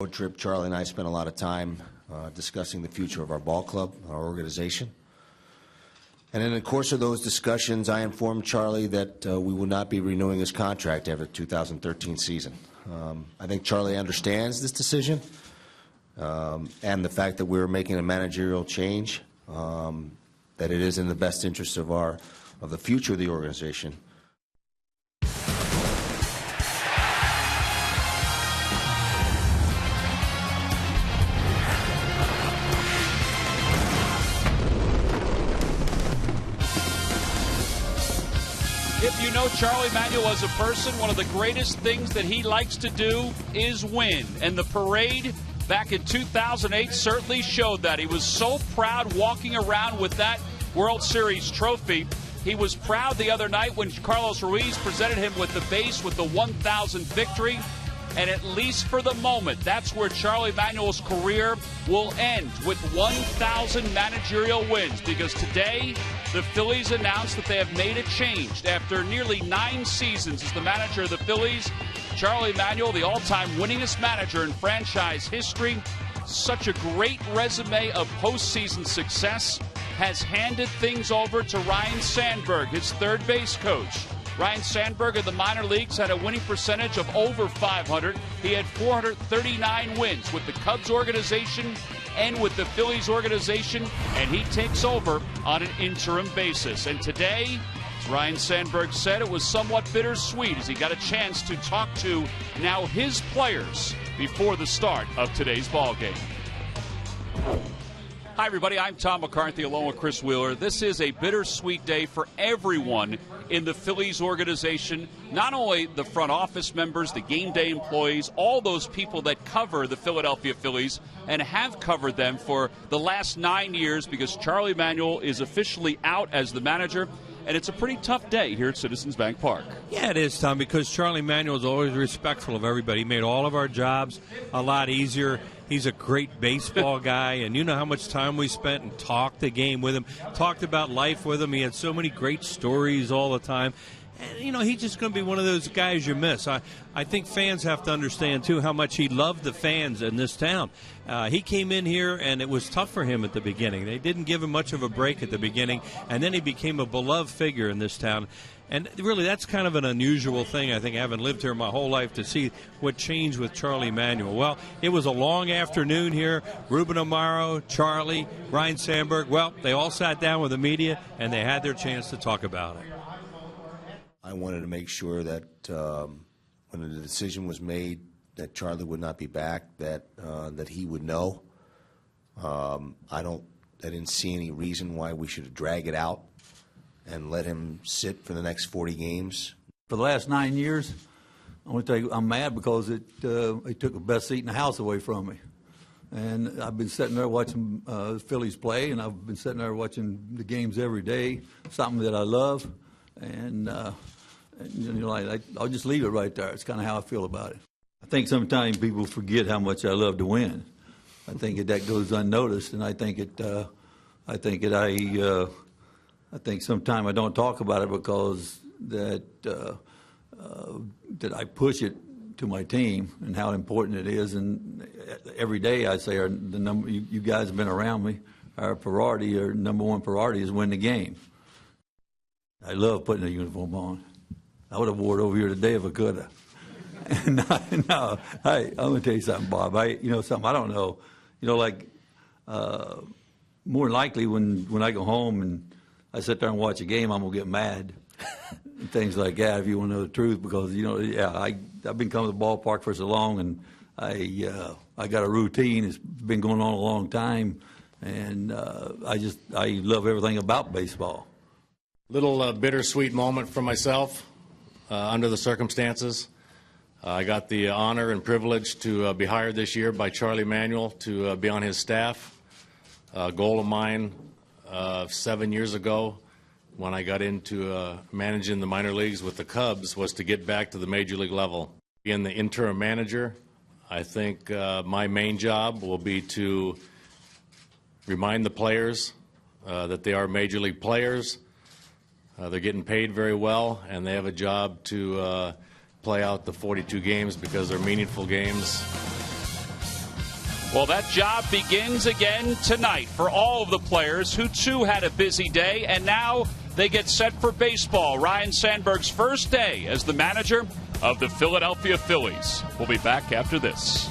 road trip, Charlie and I spent a lot of time discussing the future of our ball club, our organization. And in the course of those discussions, I informed Charlie that we will not be renewing his contract after the 2013 season. I think Charlie understands this decision and the fact that we're making a managerial change, that it is in the best interest of the future of the organization. If you know Charlie Manuel as a person, one of the greatest things that he likes to do is win. And the parade back in 2008 certainly showed that. He was so proud walking around with that World Series trophy. He was proud the other night when Carlos Ruiz presented him with the base with the 1,000th victory. And at least for the moment, that's where Charlie Manuel's career will end, with 1,000 managerial wins. Because today, the Phillies announced that they have made a change. After nearly 9 seasons as the manager of the Phillies, Charlie Manuel, the all-time winningest manager in franchise history, such a great resume of postseason success, has handed things over to Ryne Sandberg, his third base coach. Ryne Sandberg of the minor leagues had a winning percentage of over 500. He had 439 wins with the Cubs organization and with the Phillies organization, and he takes over on an interim basis. And today, as Ryne Sandberg said, it was somewhat bittersweet as he got a chance to talk to now his players before the start of today's ball game. Hi, everybody. I'm Tom McCarthy along with Chris Wheeler. This is a bittersweet day for everyone in the Phillies organization, not only the front office members, the game day employees, all those people that cover the Philadelphia Phillies and have covered them for the last 9 years, because Charlie Manuel is officially out as the manager. And it's a pretty tough day here at Citizens Bank Park. Yeah, it is, Tom, because Charlie Manuel is always respectful of everybody. He made all of our jobs a lot easier. He's a great baseball guy, and you know how much time we spent and talked the game with him, talked about life with him. He had so many great stories all the time. And, you know, he's just going to be one of those guys you miss. I think fans have to understand, too, how much he loved the fans in this town. He came in here, and it was tough for him at the beginning. They didn't give him much of a break at the beginning, and then he became a beloved figure in this town. And really, that's kind of an unusual thing, I think, having lived here my whole life, to see what changed with Charlie Manuel. Well, it was a long afternoon here. Ruben Amaro, Charlie, Ryne Sandberg, well, they all sat down with the media, and they had their chance to talk about it. I wanted to make sure that when the decision was made that Charlie would not be back, that he would know. I didn't see any reason why we should drag it out and let him sit for the next 40 games. For the last 9 years, I want to tell you, I'm mad because it took the best seat in the house away from me. And I've been sitting there watching the Phillies play, and I've been sitting there watching the games every day, something that I love. And you know, I'll just leave it right there. It's kind of how I feel about it. I think sometimes people forget how much I love to win. I think that goes unnoticed, and I think sometimes I don't talk about it because that I push it to my team and how important it is. And every day I say, the number you guys have been around me. Our number one priority is win the game. I love putting a uniform on. I would have wore it over here today if I could have. No, hey, I'm going to tell you something, Bob. I don't know. You know, like more likely when I go home and I sit there and watch a game, I'm going to get mad and things like that, if you want to know the truth, because, you know, yeah, I've been coming to the ballpark for so long, and I got a routine. It's been going on a long time, and I love everything about baseball. Little bittersweet moment for myself under the circumstances. I got the honor and privilege to be hired this year by Charlie Manuel to be on his staff. A goal of mine 7 years ago when I got into managing the minor leagues with the Cubs was to get back to the major league level. Being the interim manager, I think my main job will be to remind the players that they are major league players. They're getting paid very well, and they have a job to play out the 42 games because they're meaningful games. Well, that job begins again tonight for all of the players who, too, had a busy day, and now they get set for baseball. Ryne Sandberg's first day as the manager of the Philadelphia Phillies. We'll be back after this.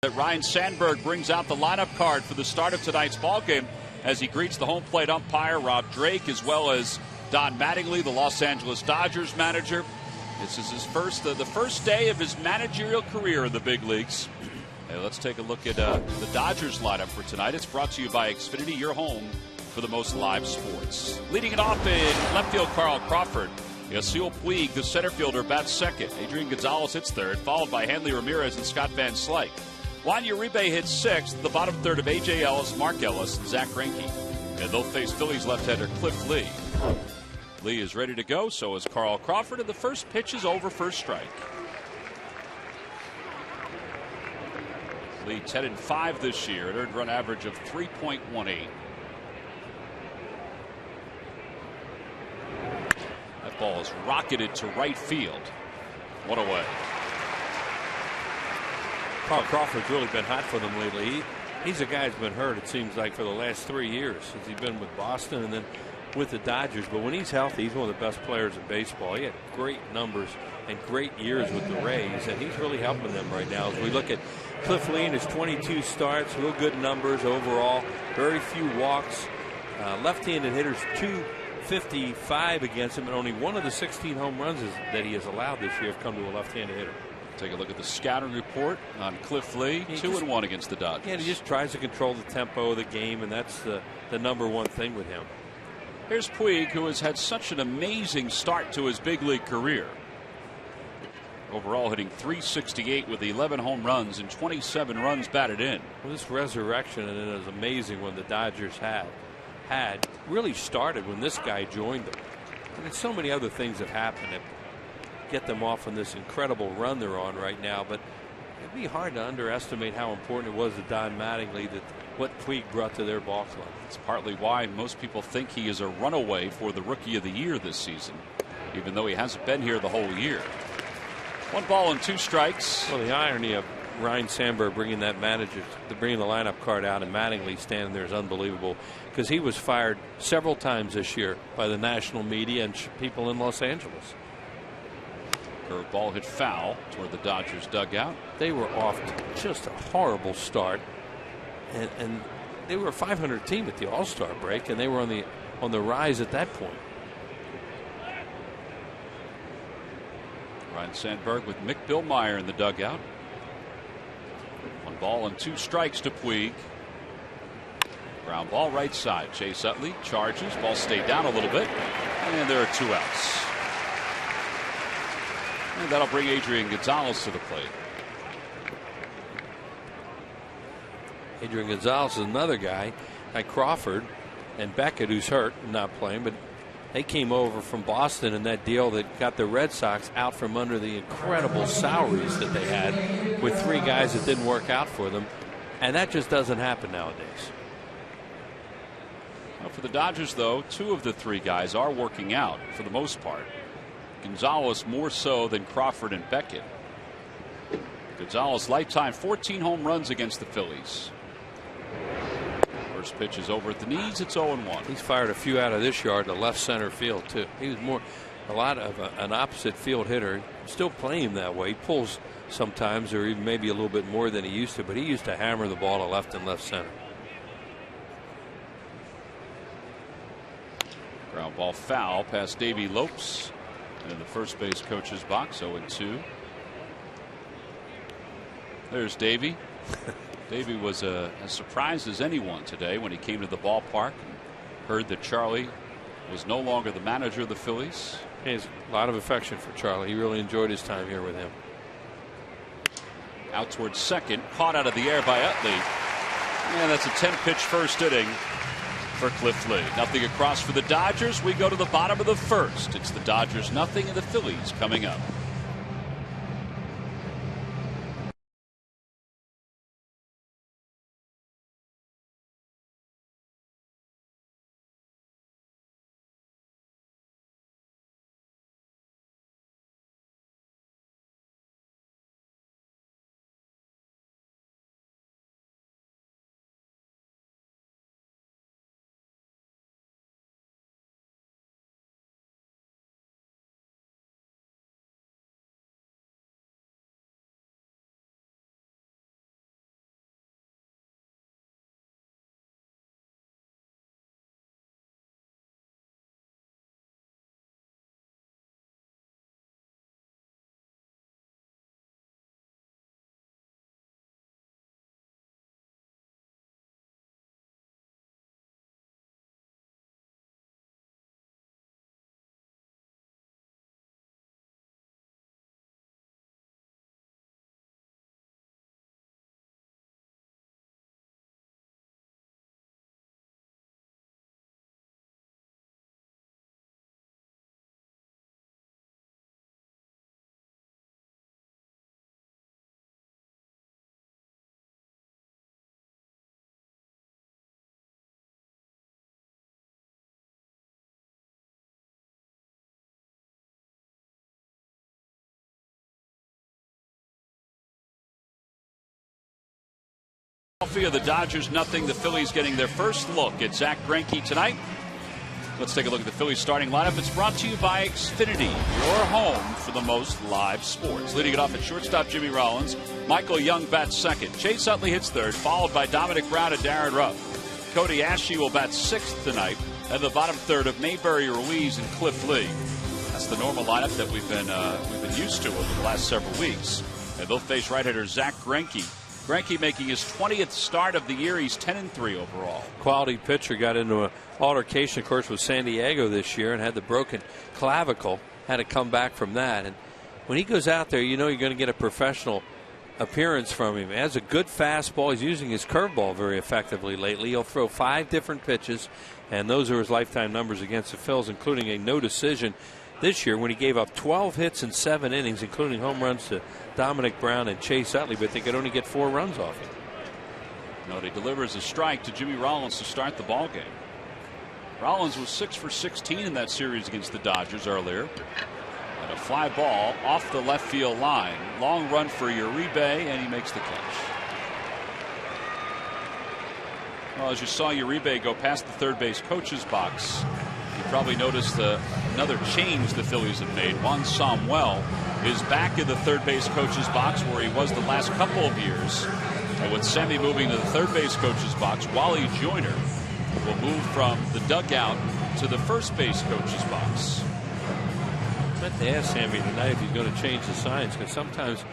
That Ryne Sandberg brings out the lineup card for the start of tonight's ball game as he greets the home plate umpire Rob Drake, as well as Don Mattingly, the Los Angeles Dodgers manager. This is his the first day of his managerial career in the big leagues. Hey, let's take a look at the Dodgers lineup for tonight. It's brought to you by Xfinity, your home for the most live sports. Leading it off in left field, Carl Crawford. Yasiel Puig, the center fielder, bats second. Adrian Gonzalez hits third, followed by Hanley Ramirez and Scott Van Slyke. Juan Uribe hits sixth. The bottom third of A.J. Ellis, Mark Ellis, and Zach Greinke. And they'll face Phillies left-hander Cliff Lee. Lee is ready to go, so is Carl Crawford, and the first pitch is over for a strike. Lee 10-5 this year, an earned run average of 3.18. That ball is rocketed to right field. One away. Carl Crawford's really been hot for them lately. He's a guy who's been hurt, it seems like, for the last 3 years since he's been with Boston and then with the Dodgers. But when he's healthy, he's one of the best players in baseball. He had great numbers and great years with the Rays, and he's really helping them right now. As we look at Cliff Lee and his 22 starts, real good numbers overall, very few walks. Left-handed hitters, 255 against him, and only one of the 16 home runs that he has allowed this year have come to a left-handed hitter. Take a look at the scouting report on Cliff Lee. 2-1 against the Dodgers. Yeah, he just tries to control the tempo of the game, and that's the number one thing with him. Here's Puig, who has had such an amazing start to his big league career. Overall hitting .368 with 11 home runs and 27 runs batted in. Well, this resurrection, and it is amazing when the Dodgers had really started when this guy joined them. I mean, so many other things have happened that get them off on this incredible run they're on right now, but it'd be hard to underestimate how important it was to Don Mattingly that what Puig brought to their ball club. It's partly why most people think he is a runaway for the Rookie of the Year this season, even though he hasn't been here the whole year. 1 ball and 2 strikes. Well, the irony of Ryne Sandberg bringing the lineup card out and Mattingly standing there is unbelievable, because he was fired several times this year by the national media and people in Los Angeles. Curveball hit foul toward the Dodgers dugout. They were off to just a horrible start, and they were a 500 team at the All-Star break, and they were on the rise at that point. Ryne Sandberg with Mick Billmeyer in the dugout. 1 ball and 2 strikes to Puig. Ground ball right side. Chase Utley charges. Ball stayed down a little bit, and there are 2 outs. And that'll bring Adrian Gonzalez to the plate. Adrian Gonzalez is another guy, like Crawford and Beckett, who's hurt and not playing, but they came over from Boston in that deal that got the Red Sox out from under the incredible salaries that they had with 3 guys that didn't work out for them. And that just doesn't happen nowadays. Well, for the Dodgers, though, 2 of the 3 guys are working out for the most part. Gonzalez more so than Crawford and Beckett. Gonzalez lifetime 14 home runs against the Phillies. First pitch is over at the knees. It's 0-1. He's fired a few out of this yard to left center field too. He was a lot of an opposite field hitter. Still playing him that way. He pulls sometimes, or even maybe a little bit more than he used to, but he used to hammer the ball to left and left center. Ground ball foul past Davey Lopes in the first base coach's box. 0-2. There's Davey. Davey was as surprised as anyone today when he came to the ballpark and heard that Charlie was no longer the manager of the Phillies. He has a lot of affection for Charlie. He really enjoyed his time here with him. Out towards second, caught out of the air by Utley. And that's a 10-pitch first inning for Cliff Lee. Nothing across for the Dodgers. We go to the bottom of the first. It's the Dodgers nothing and the Phillies coming up. The Dodgers nothing. The Phillies getting their first look at Zach Greinke tonight. Let's take a look at the Phillies starting lineup. It's brought to you by Xfinity, your home for the most live sports. Leading it off at shortstop, Jimmy Rollins. Michael Young bats second. Chase Utley hits third, followed by Dominic Brown and Darren Ruff. Cody Ashley will bat sixth tonight, and the bottom third of Mayberry Ruiz and Cliff Lee. That's the normal lineup that we've been used to over the last several weeks. And they'll face right-hander Zach Greinke. Greinke making his 20th start of the year. He's 10-3 overall. Quality pitcher. Got into an altercation, of course, with San Diego this year and had the broken clavicle. Had to come back from that. And when he goes out there, you know you're going to get a professional appearance from him. He has a good fastball. He's using his curveball very effectively lately. He'll throw 5 different pitches, and those are his lifetime numbers against the Phils, including a no decision this year when he gave up 12 hits in 7 innings, including home runs to Dominic Brown and Chase Utley, but they could only get 4 runs off him. No, he delivers a strike to Jimmy Rollins to start the ball game. Rollins was 6 for 16 in that series against the Dodgers earlier. And a fly ball off the left field line. Long run for Uribe, and he makes the catch. Well, as you saw Uribe go past the third base coach's box, you probably noticed another change the Phillies have made. Juan Samuel is back in the third base coach's box where he was the last couple of years. And with Sammy moving to the third base coach's box, Wally Joyner will move from the dugout to the first base coach's box. I meant to ask Sammy tonight if he's going to change the signs, because sometimes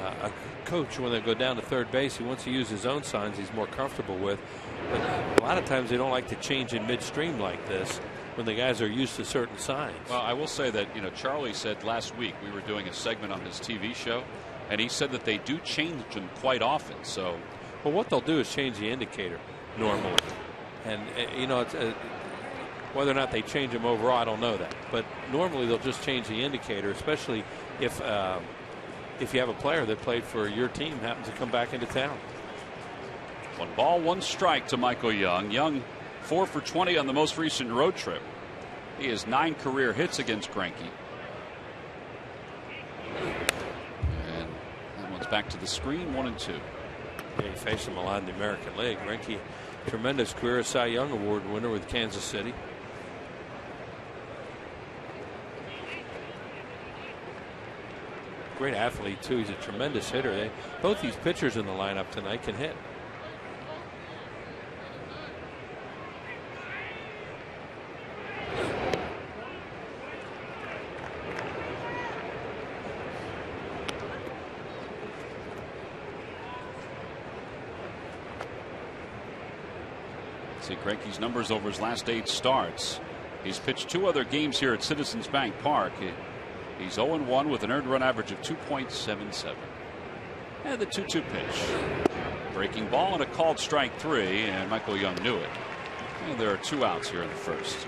a coach, when they go down to third base, he wants to use his own signs he's more comfortable with. But a lot of times they don't like to change in midstream like this when the guys are used to certain signs. Well, I will say that, Charlie said last week we were doing a segment on his TV show, and he said that they do change them quite often. So Well, what they'll do is change the indicator normally. And, you know, it's, whether or not they change them overall, I don't know that. But normally they'll just change the indicator, especially if you have a player that played for your team happens to come back into town. 1 ball, 1 strike to Michael Young. Young 4 for 20 on the most recent road trip. He has 9 career hits against Greinke. And that one's back to the screen, 1-2. Yeah, he faced him a lot in the American League. Greinke, tremendous career Cy Young Award winner with Kansas City. Great athlete, too. He's a tremendous hitter. Both these pitchers in the lineup tonight can hit. See Greinke's numbers over his last 8 starts. He's pitched 2 other games here at Citizens Bank Park. He's 0-1 with an earned run average of 2.77. And the 2-2 pitch. Breaking ball and a called strike 3, and Michael Young knew it. And there are 2 outs here in the first.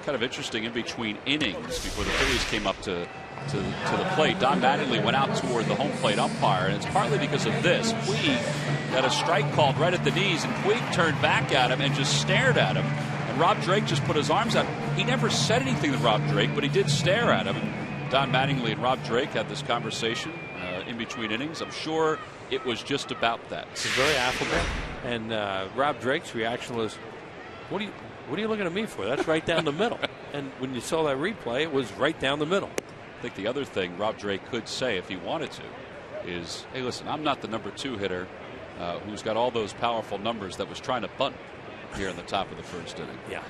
Kind of interesting in between innings before the Phillies came up to the plate. Don Mattingly went out toward the home plate umpire, and it's partly because of this. Puig got a strike called right at the knees, and Puig turned back at him and just stared at him. And Rob Drake just put his arms out. He never said anything to Rob Drake, but he did stare at him. And Don Mattingly and Rob Drake had this conversation in between innings. I'm sure it was just about that. It's very affable, and Rob Drake's reaction was, "What are you looking at me for? That's right down the middle." And when you saw that replay, it was right down the middle. I think the other thing Rob Drake could say if he wanted to is, hey, listen, I'm not the number 2 hitter who's got all those powerful numbers that was trying to bunt here in the top of the first inning. Yeah.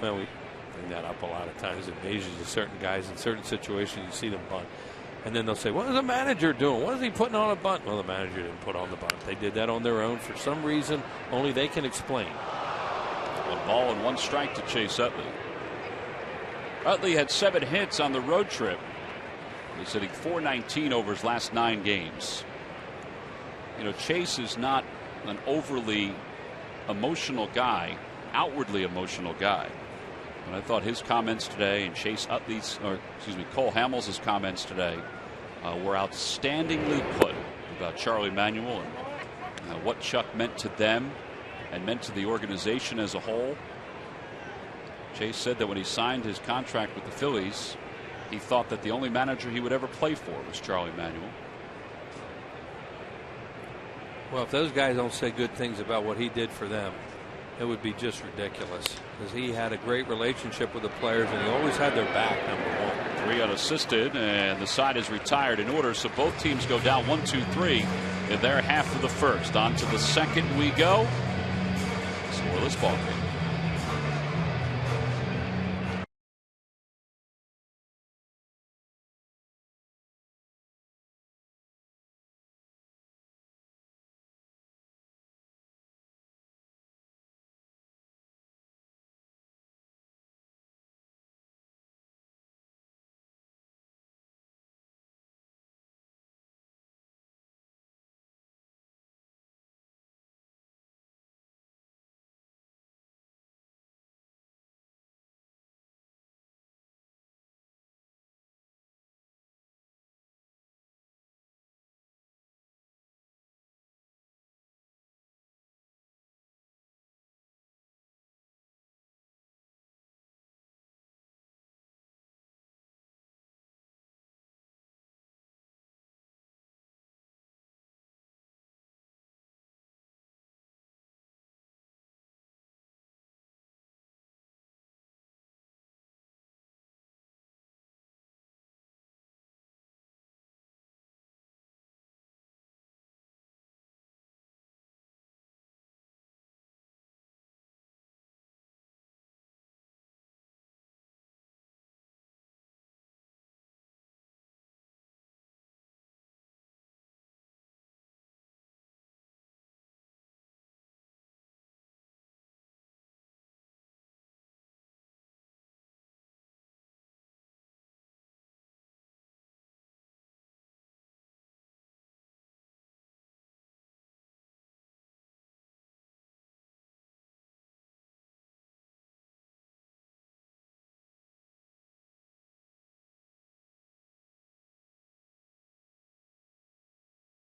Well, we bring that up a lot of times. It amazes you. Certain guys in certain situations, you see them bunt. And then they'll say, what is the manager doing? What is he putting on a bunt? Well, the manager didn't put on the bunt. They did that on their own for some reason only they can explain. 1 ball and 1 strike to Chase Utley. Utley had 7 hits on the road trip. He's hitting .419 over his last 9 games. You know, Chase is not an overly emotional guy, outwardly emotional guy. And I thought his comments today and Cole Hamels' comments today were outstandingly put about Charlie Manuel and what Chuck meant to them and meant to the organization as a whole. Chase said that when he signed his contract with the Phillies, he thought that the only manager he would ever play for was Charlie Manuel. Well, if those guys don't say good things about what he did for them, it would be just ridiculous, because he had a great relationship with the players and he always had their back, number 1. 3 unassisted, and the side is retired in order, so both teams go down 1-2-3 in their half of the first. On to the second we go. Scoreless ball game.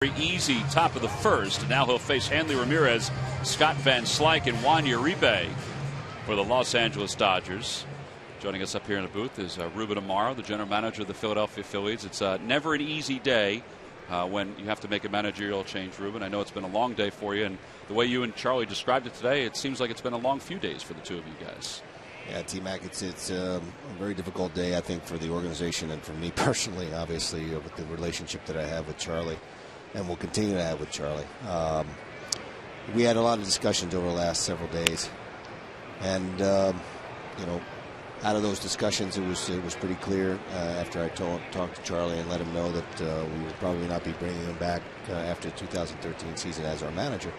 Very easy top of the first, and now he'll face Hanley Ramirez, Scott Van Slyke, and Juan Uribe for the Los Angeles Dodgers. Joining us up here in the booth is Ruben Amaro, the general manager of the Philadelphia Phillies. It's never an easy day when you have to make a managerial change, Ruben. I know it's been a long day for you, and the way you and Charlie described it today, it seems like it's been a long few days for the two of you guys. Yeah, T-Mac, it's a very difficult day, I think, for the organization and for me personally, obviously, with the relationship that I have with Charlie and will continue to have with Charlie. We had a lot of discussions over the last several days, and out of those discussions, it was pretty clear after I talked to Charlie and let him know that we would probably not be bringing him back after the 2013 season as our manager.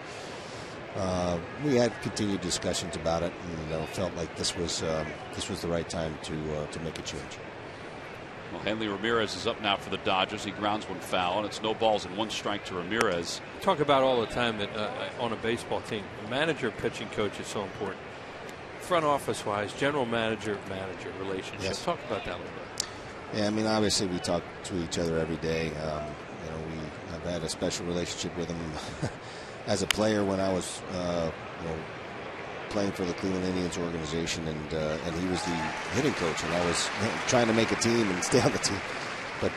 We had continued discussions about it, and felt like this was the right time to make a change. Well, Hanley Ramirez is up now for the Dodgers. He grounds one foul, and it's no balls and one strike to Ramirez. Talk about all the time that on a baseball team, manager, pitching coach is so important. Front office wise, general manager relationship. Yes. Talk about that a little bit. Yeah, I mean, obviously we talk to each other every day. I've had a special relationship with him as a player when I was playing for the Cleveland Indians organization, and he was the hitting coach, and I was trying to make a team and stay on the team. But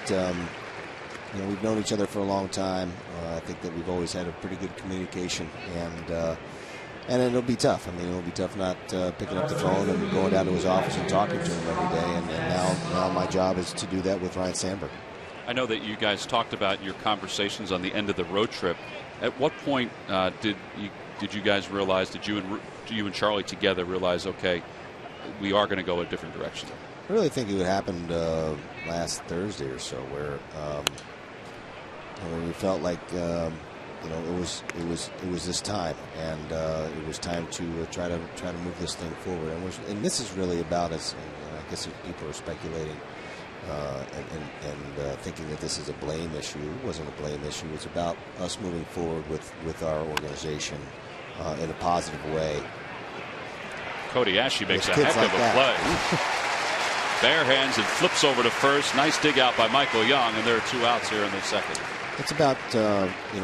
we've known each other for a long time. I think that we've always had a pretty good communication, and it'll be tough. I mean, it'll be tough not picking up the phone and going down to his office and talking to him every day. And now my job is to do that with Ryne Sandberg. I know that you guys talked about your conversations on the end of the road trip. At what point did you guys realize, did you and Charlie together realize, okay, we are going to go a different direction? I really think it happened last Thursday or so, where we felt like it was this time, and it was time to try to move this thing forward. And this is really about us. I guess if people are speculating and thinking that this is a blame issue. It wasn't a blame issue. It's about us moving forward with our organization in a positive way. Cody Ashley makes a heck of a play. Bare hands and flips over to first. Nice dig out by Michael Young, and there are 2 outs here in the second. It's about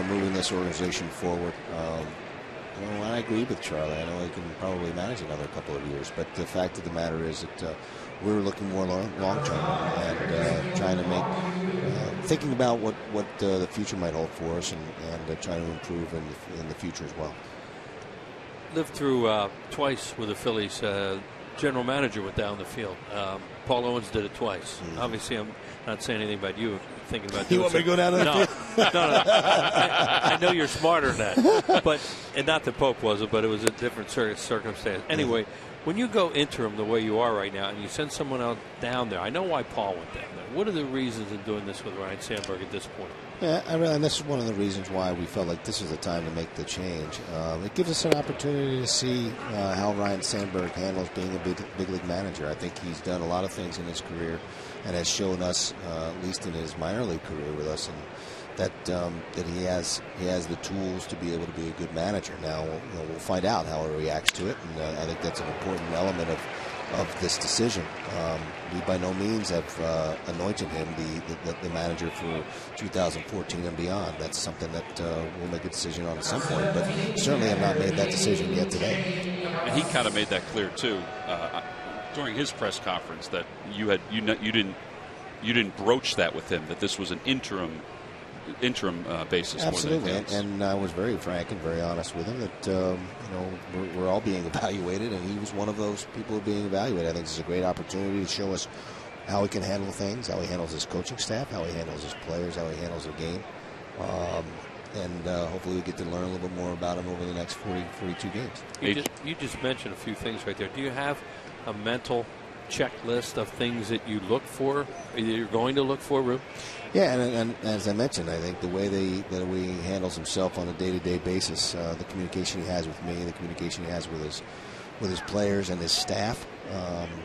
moving this organization forward. I agree with Charlie. I know he can probably manage another couple of years, but the fact of the matter is that we're looking more long term and trying to make thinking about what the future might hold for us, and trying to improve in the future as well. Lived through twice with the Phillies. General manager went down the field. Paul Owens did it twice. Mm-hmm. Obviously, I'm not saying anything about you. Thinking about you want me to go down to the field? No. I know you're smarter than that. But and not that Pope wasn't, but it was a different circumstance. Anyway, when you go interim the way you are right now, and you send someone else down there, I know why Paul went down there. What are the reasons in doing this with Ryne Sandberg at this point? Yeah, and this is one of the reasons why we felt like this was the time to make the change. It gives us an opportunity to see how Ryne Sandberg handles being a big league manager. I think he's done a lot of things in his career and has shown us, at least in his minor league career with us, and that he has the tools to be able to be a good manager. Now we'll find out how he reacts to it, and I think that's an important element of this decision. We by no means have anointed him the manager for 2014 and beyond. That's something that we'll make a decision on at some point, but certainly have not made that decision yet today. And he kind of made that clear too during his press conference that you didn't broach that with him, that this was an interim basis. Absolutely, and I was very frank and very honest with him that we're all being evaluated, and he was one of those people being evaluated. I think this is a great opportunity to show us how he can handle things, how he handles his coaching staff, how he handles his players, how he handles the game, and hopefully we get to learn a little bit more about him over the next 42 games. You just mentioned a few things right there. Do you have a mental checklist of things that you look for, that you're going to look for, Rube? Yeah, and as I mentioned, I think the way that he handles himself on a day-to-day basis, the communication he has with me, the communication he has with his players and his staff,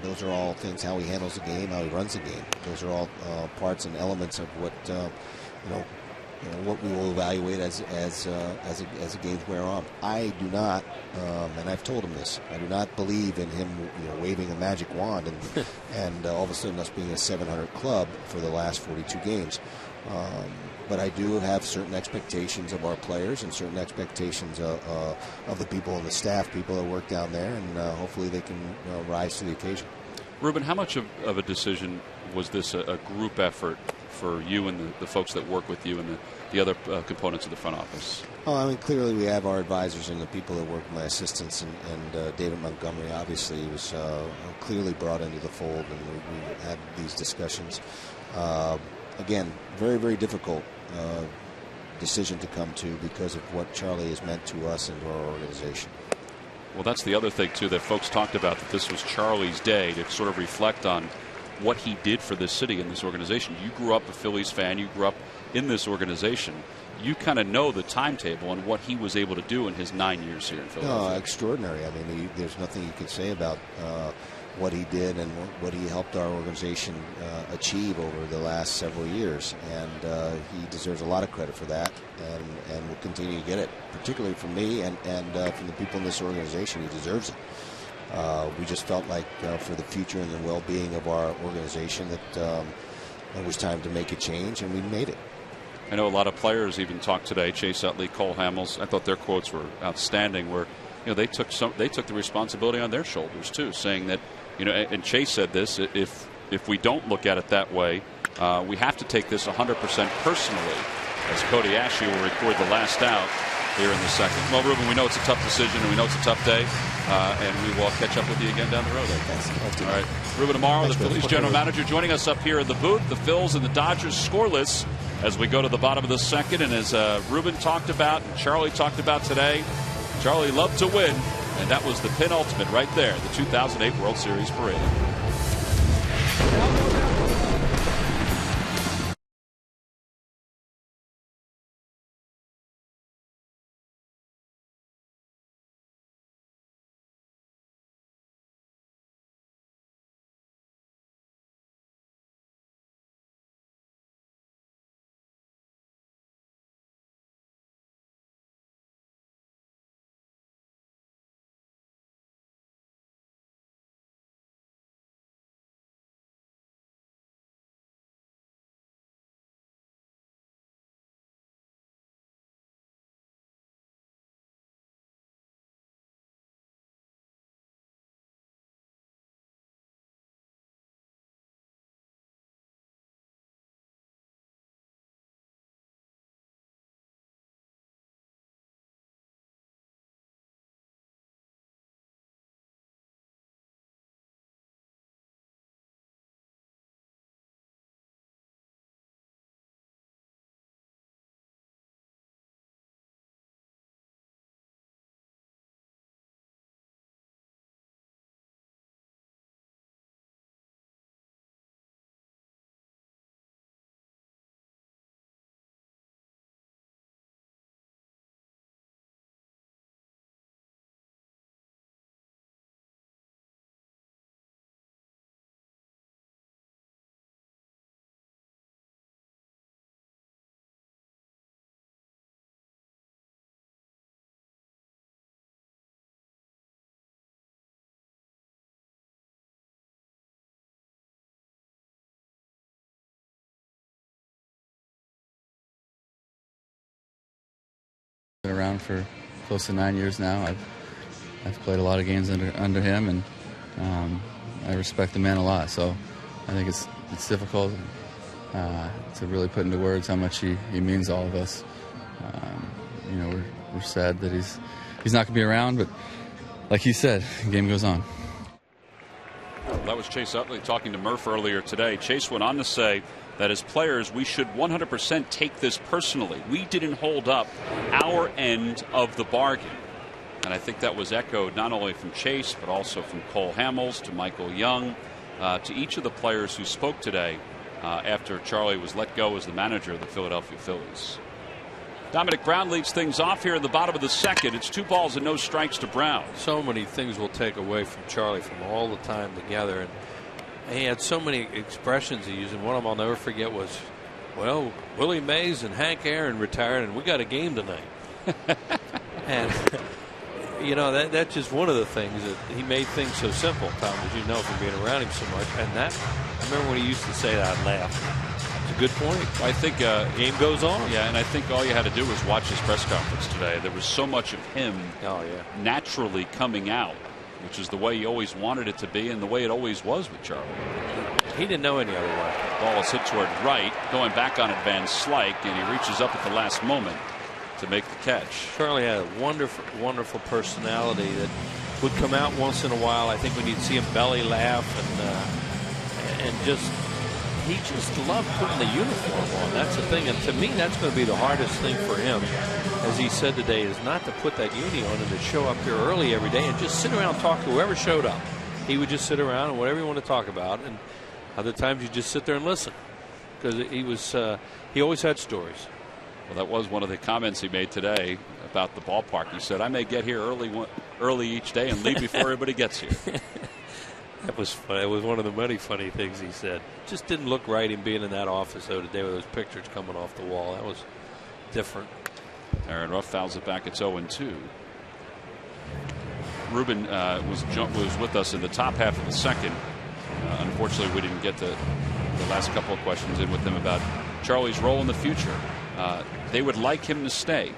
those are all things, how he handles the game, how he runs the game. Those are all parts and elements of what what we will evaluate as the games wear on. I do not, and I've told him this, I do not believe in him waving a magic wand and all of a sudden us being a 700 club for the last 42 games. but I do have certain expectations of our players and certain expectations of the people on the staff, people that work down there, and hopefully they can rise to the occasion. Ruben, how much of a decision was this a group effort for you and the folks that work with you and the other components of the front office? Oh, I mean, clearly we have our advisors and the people that work, my assistants, and David Montgomery obviously was clearly brought into the fold, and we had these discussions. Again, very, very difficult decision to come to because of what Charlie has meant to us and to our organization. Well, that's the other thing, too, that folks talked about, that this was Charlie's day to sort of reflect on what he did for this city and this organization. You grew up a Phillies fan. You grew up in this organization. You kind of know the timetable and what he was able to do in his 9 years here in Philadelphia. No, extraordinary. I mean, there's nothing you can say about what he did and what he helped our organization achieve over the last several years. And he deserves a lot of credit for that, and will continue to get it, particularly from me and from the people in this organization. He deserves it. We just felt like for the future and the well-being of our organization that it was time to make a change, and we made it. I know a lot of players even talked today. Chase Utley, Cole Hamels. I thought their quotes were outstanding. Where they took the responsibility on their shoulders too, saying that and Chase said this: if we don't look at it that way, we have to take this 100% personally. As Cody Ashley will record the last out here in the second. Well, Ruben, we know it's a tough decision and we know it's a tough day, and we will catch up with you again down the road. Thanks. All right, Ruben Amaro, the Phillies general manager, joining us up here in the booth. The Phils and the Dodgers scoreless as we go to the bottom of the second, and as Ruben talked about and Charlie talked about today, Charlie loved to win, and that was the penultimate right there, the 2008 World Series parade. Been around for close to 9 years now. I've played a lot of games under him, and I respect the man a lot. So I think it's difficult to really put into words how much he means to all of us. We're sad that he's not going to be around, but like he said, the game goes on. That was Chase Utley talking to Murph earlier today. Chase went on to say that as players, we should 100% take this personally. We didn't hold up our end of the bargain. And I think that was echoed not only from Chase, but also from Cole Hamels to Michael Young, to each of the players who spoke today after Charlie was let go as the manager of the Philadelphia Phillies. Dominic Brown leads things off here in the bottom of the second. It's 2 balls and no strikes to Brown. So many things we'll take away from Charlie from all the time together. And he had so many expressions he used, and one of them I'll never forget was, well, Willie Mays and Hank Aaron retired, and we got a game tonight. And, that's just one of the things that he made things so simple, Tom, as you know, from being around him so much. And that, I remember when he used to say that, I'd laugh. a good point. I think Game goes on. Yeah, and I think all you had to do was watch his press conference today. There was so much of him naturally coming out, which is the way he always wanted it to be and the way it always was with Charlie. He didn't know any other way. Ball is hit toward right, going back on it, Van Slyke, and he reaches up at the last moment to make the catch. Charlie had a wonderful, wonderful personality that would come out once in a while. I think when you'd see him belly laugh and he just loved putting the uniform on. That's the thing, and to me, that's going to be the hardest thing for him, as he said today, is not to put that uni on and to show up here early every day and just sit around and talk to whoever showed up. He would just sit around and whatever you want to talk about, and other times you just sit there and listen, because he always had stories. Well, that was one of the comments he made today about the ballpark. He said, I may get here early each day and leave before everybody gets here. That was funny. It was one of the many funny things he said. Just didn't look right him being in that office though today with those pictures coming off the wall. That was different. Aaron Ruff fouls it back. It's 0-2. Ruben was with us in the top half of the second. Unfortunately, we didn't get the last couple of questions in with him about Charlie's role in the future. They would like him to stay.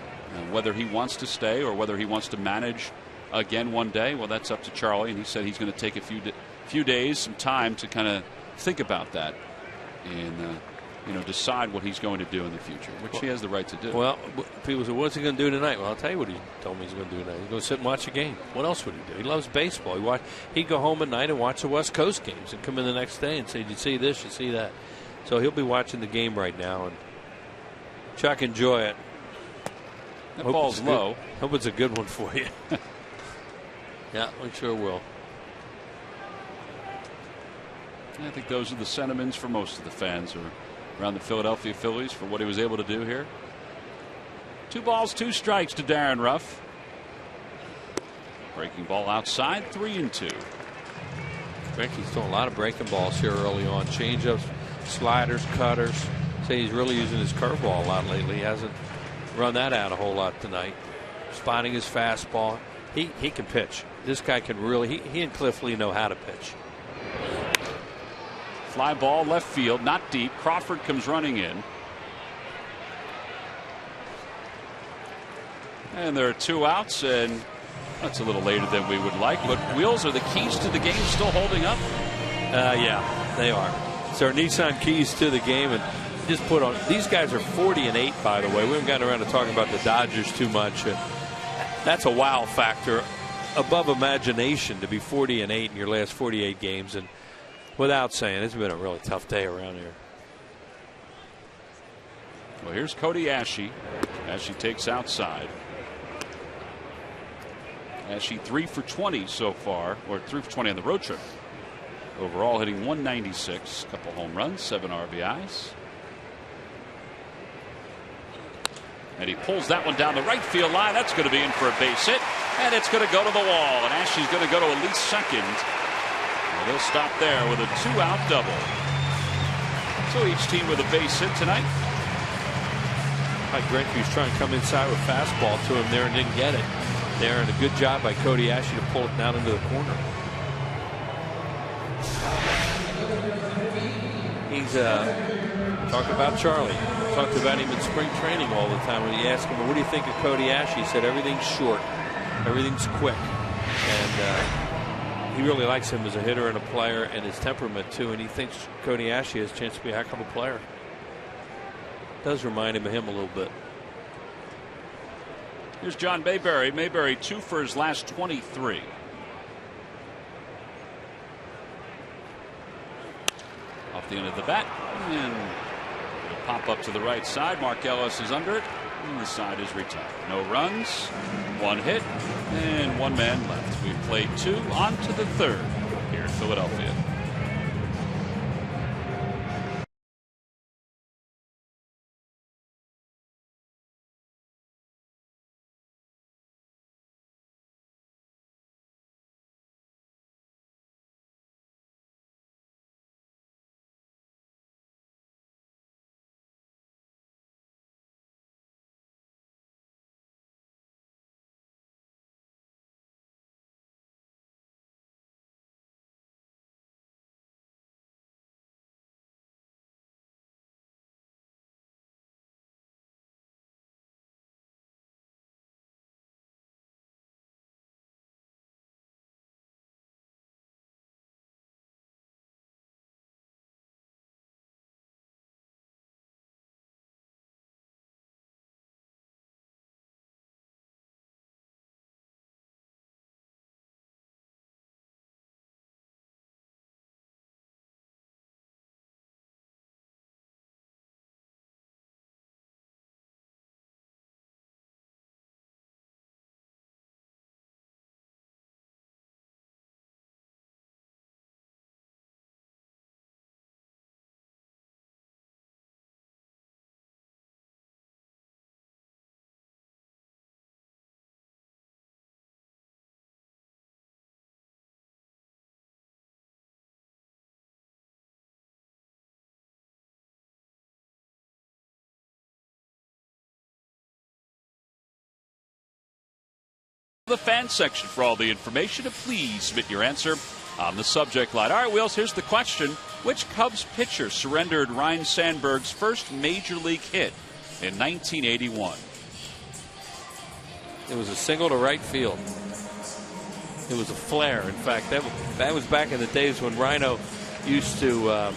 Whether he wants to stay or whether he wants to manage again one day, well, that's up to Charlie. And he said he's going to take a few days, some time to kind of think about that and decide what he's going to do in the future, which he has the right to do. Well, people say, what's he going to do tonight? Well, I'll tell you what he told me he's going to do tonight. He's going to sit and watch a game. What else would he do? He loves baseball. He'd go home at night and watch the West Coast games and come in the next day and say, did you see this? You see that? So he'll be watching the game right now. And Chuck, enjoy it. That ball's low. Hope it's a good one for you. Yeah, we sure will. I think those are the sentiments for most of the fans around the Philadelphia Phillies for what he was able to do here. 2 balls, 2 strikes to Darren Ruff. Breaking ball outside, 3-2. He's throwing a lot of breaking balls here early on. Changeups, sliders, cutters. Say he's really using his curveball a lot lately. He hasn't run that out a whole lot tonight. Spotting his fastball. He can pitch. This guy can really. He and Cliff Lee know how to pitch. Fly ball left field, not deep. Crawford comes running in. And there are 2 outs, and that's a little later than we would like. But wheels, are the keys to the game still holding up? Yeah, they are. So our Nissan keys to the game, and just put on. These guys are 40-8, by the way. We haven't gotten around to talking about the Dodgers too much. That's a wow factor above imagination to be 40-8 in your last 48 games, and without saying, it's been a really tough day around here. Well, here's Cody Asche. Asche takes outside. Asche 3 for 20 so far, or 3 for 20 on the road trip. Overall hitting 196, a couple home runs, 7 RBIs. And he pulls that one down the right field line. That's going to be in for a base hit. And it's going to go to the wall. And Asche's going to go to at least second. And they'll stop there with a 2-out double. So each team with a base hit tonight. Mike Greinke was trying to come inside with fastball to him there and didn't get it there. And a good job by Cody Asche to pull it down into the corner. He's talking about Charlie. Talked about him in spring training all the time. When he asked him, what do you think of Cody Asche? He said everything's short, everything's quick. And he really likes him as a hitter and a player and his temperament too. And he thinks Cody Asche has a chance to be a heck of a player. Does remind him of him a little bit. Here's John Mayberry. Mayberry 2 for his last 23. Off the end of the bat. And it'll pop up to the right side. Mark Ellis is under it. And the side is retired. No runs, 1 hit, and 1 man left. We've played 2 on to the 3rd here in Philadelphia. The fan section for all the information, and please submit your answer on the subject line. All right, Wheels, here's the question. Which Cubs pitcher surrendered Ryne Sandberg's first major league hit in 1981? It was a single to right field. It was a flare. In fact, that was back in the days when Rhino used to.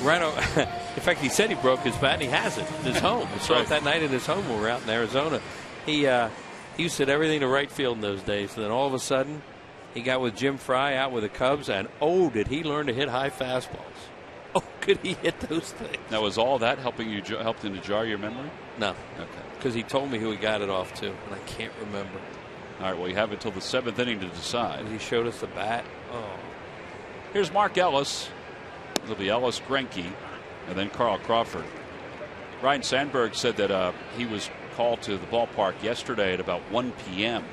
In fact, he said he broke his bat, and he has it in his home. We saw it that night in his home when we were out in Arizona. He used to hit everything to right field in those days. And then all of a sudden, he got with Jim Fry out with the Cubs, and did he learn to hit high fastballs. Oh, could he hit those things? Now, was all that helped him to jar your memory? No. Okay. Because he told me who he got it off to, and I can't remember. All right, well, you have until the 7th inning to decide. He showed us the bat. Oh. Here's Mark Ellis. It'll be Ellis, Greinke, and then Carl Crawford. Ryne Sandberg said that he was called to the ballpark yesterday at about 1 p.m.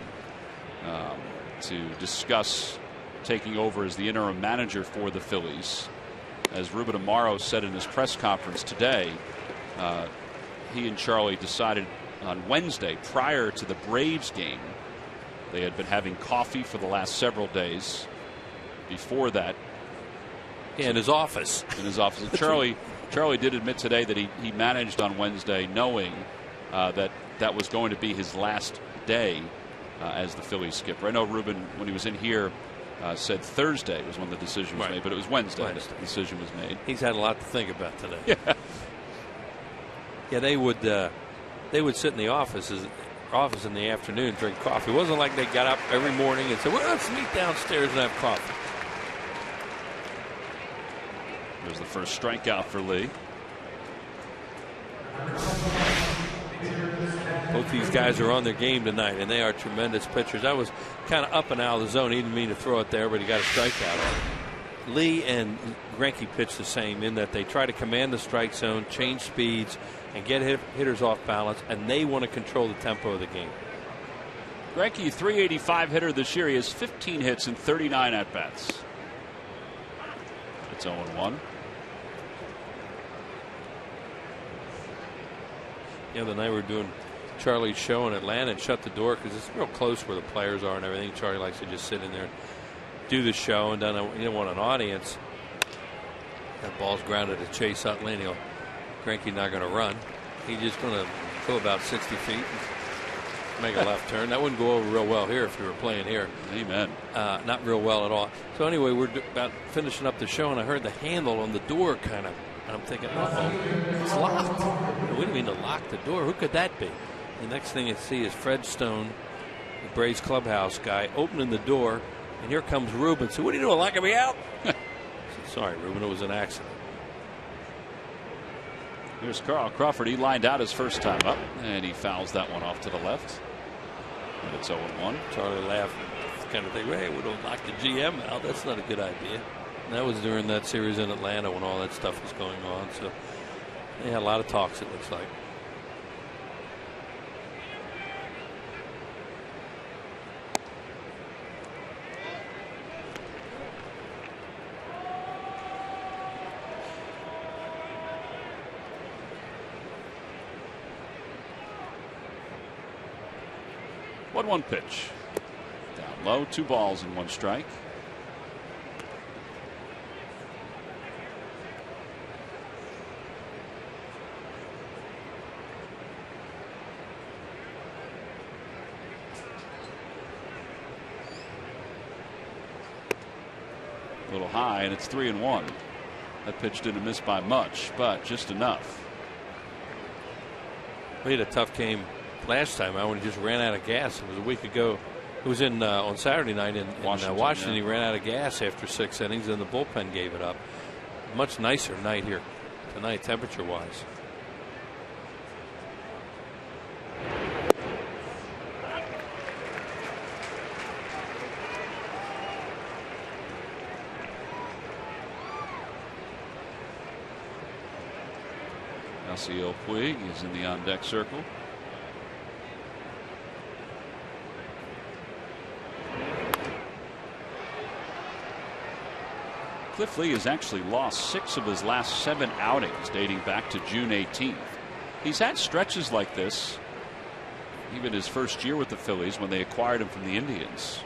To discuss taking over as the interim manager for the Phillies. As Ruben Amaro said in his press conference today, he and Charlie decided on Wednesday, prior to the Braves game. They had been having coffee for the last several days. Before that, in his office. And Charlie did admit today that he managed on Wednesday knowing that was going to be his last day as the Phillies skipper. I know Ruben, when he was in here, said Thursday was when the decision was made, but it was Wednesday that the decision was made. He's had a lot to think about today. Yeah, they would sit in the office in the afternoon, drink coffee. It wasn't like they got up every morning and said, well, let's meet downstairs and have coffee. There's the first strikeout for Lee. Both these guys are on their game tonight, and they are tremendous pitchers. I was kind of up and out of the zone. He didn't mean to throw it there, but he got a strikeout on it. Lee and Greinke pitch the same in that they try to command the strike zone, change speeds, and get hitters off balance, and they want to control the tempo of the game. Greinke, 385 hitter this year. He has 15 hits and 39 at-bats. It's 0-1. The other night we were doing Charlie's show in Atlanta and shut the door because it's real close where the players are and everything. Charlie likes to just sit in there and do the show, and then he didn't want an audience. That ball's grounded to Chase Utley, and Greinke not going to run. He's just going to go about 60 feet and make a left turn. That wouldn't go over real well here if you were playing here. Amen. Not real well at all. So anyway, we're about finishing up the show, and I heard the handle on the door kind of. And I'm thinking, it's locked. What do you mean to lock the door? Who could that be? The next thing I see is Fred Stone, the Braves clubhouse guy, opening the door, and here comes Ruben. So what are you doing, locking me out? I said, sorry, Ruben, it was an accident. Here's Carl Crawford. He lined out his first time up, and he fouls that one off to the left. And it's 0-1. Charlie laughed, kind of thinking, hey, we don't knock the GM out. That's not a good idea. And that was during that series in Atlanta when all that stuff was going on. So they had a lot of talks, it looks like. One pitch. Down low, 2 balls and 1 strike. A little high, and it's 3-1. That pitch didn't miss by much, but just enough. We had a tough game last time when he just ran out of gas. It was a week ago. It was in on Saturday night in Washington. Yeah. He ran out of gas after 6 innings, and the bullpen gave it up. Much nicer night here tonight, temperature-wise. Yasiel Puig is in the on-deck circle. Cliff Lee has actually lost 6 of his last 7 outings dating back to June 18th. He's had stretches like this even his first year with the Phillies when they acquired him from the Indians.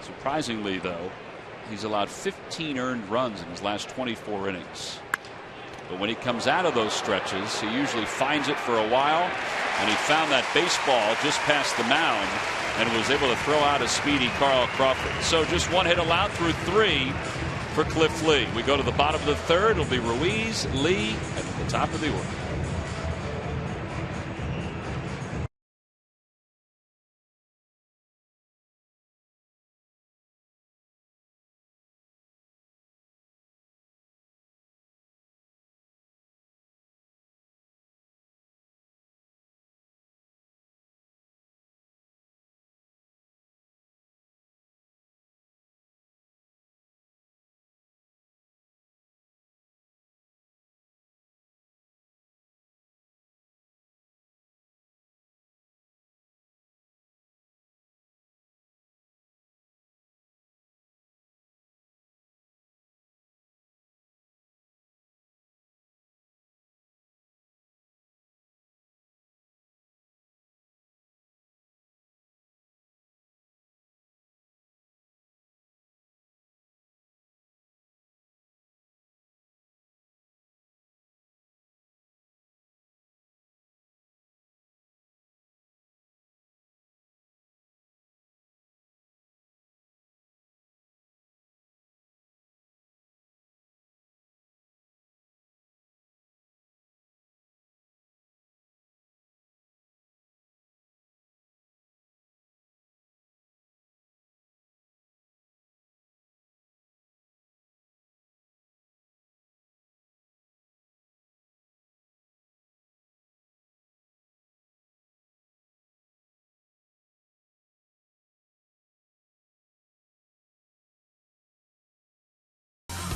Surprisingly, though, he's allowed 15 earned runs in his last 24 innings. But when he comes out of those stretches, he usually finds it for a while, and he found that baseball just past the mound and was able to throw out a speedy Carl Crawford. So just one hit allowed through 3 for Cliff Lee. We go to the bottom of the third. It'll be Ruiz, Lee, and at the top of the order.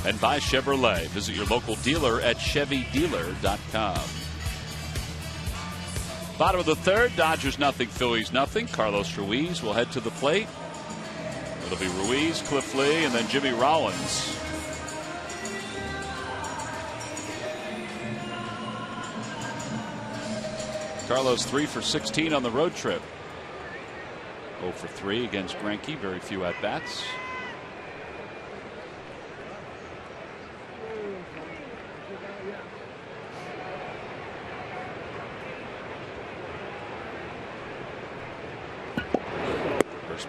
And by Chevrolet. Visit your local dealer at ChevyDealer.com. Bottom of the third, Dodgers nothing, Phillies nothing. Carlos Ruiz will head to the plate. It'll be Ruiz, Cliff Lee, and then Jimmy Rollins. Carlos 3 for 16 on the road trip. 0 for 3 against Greinke. Very few at bats.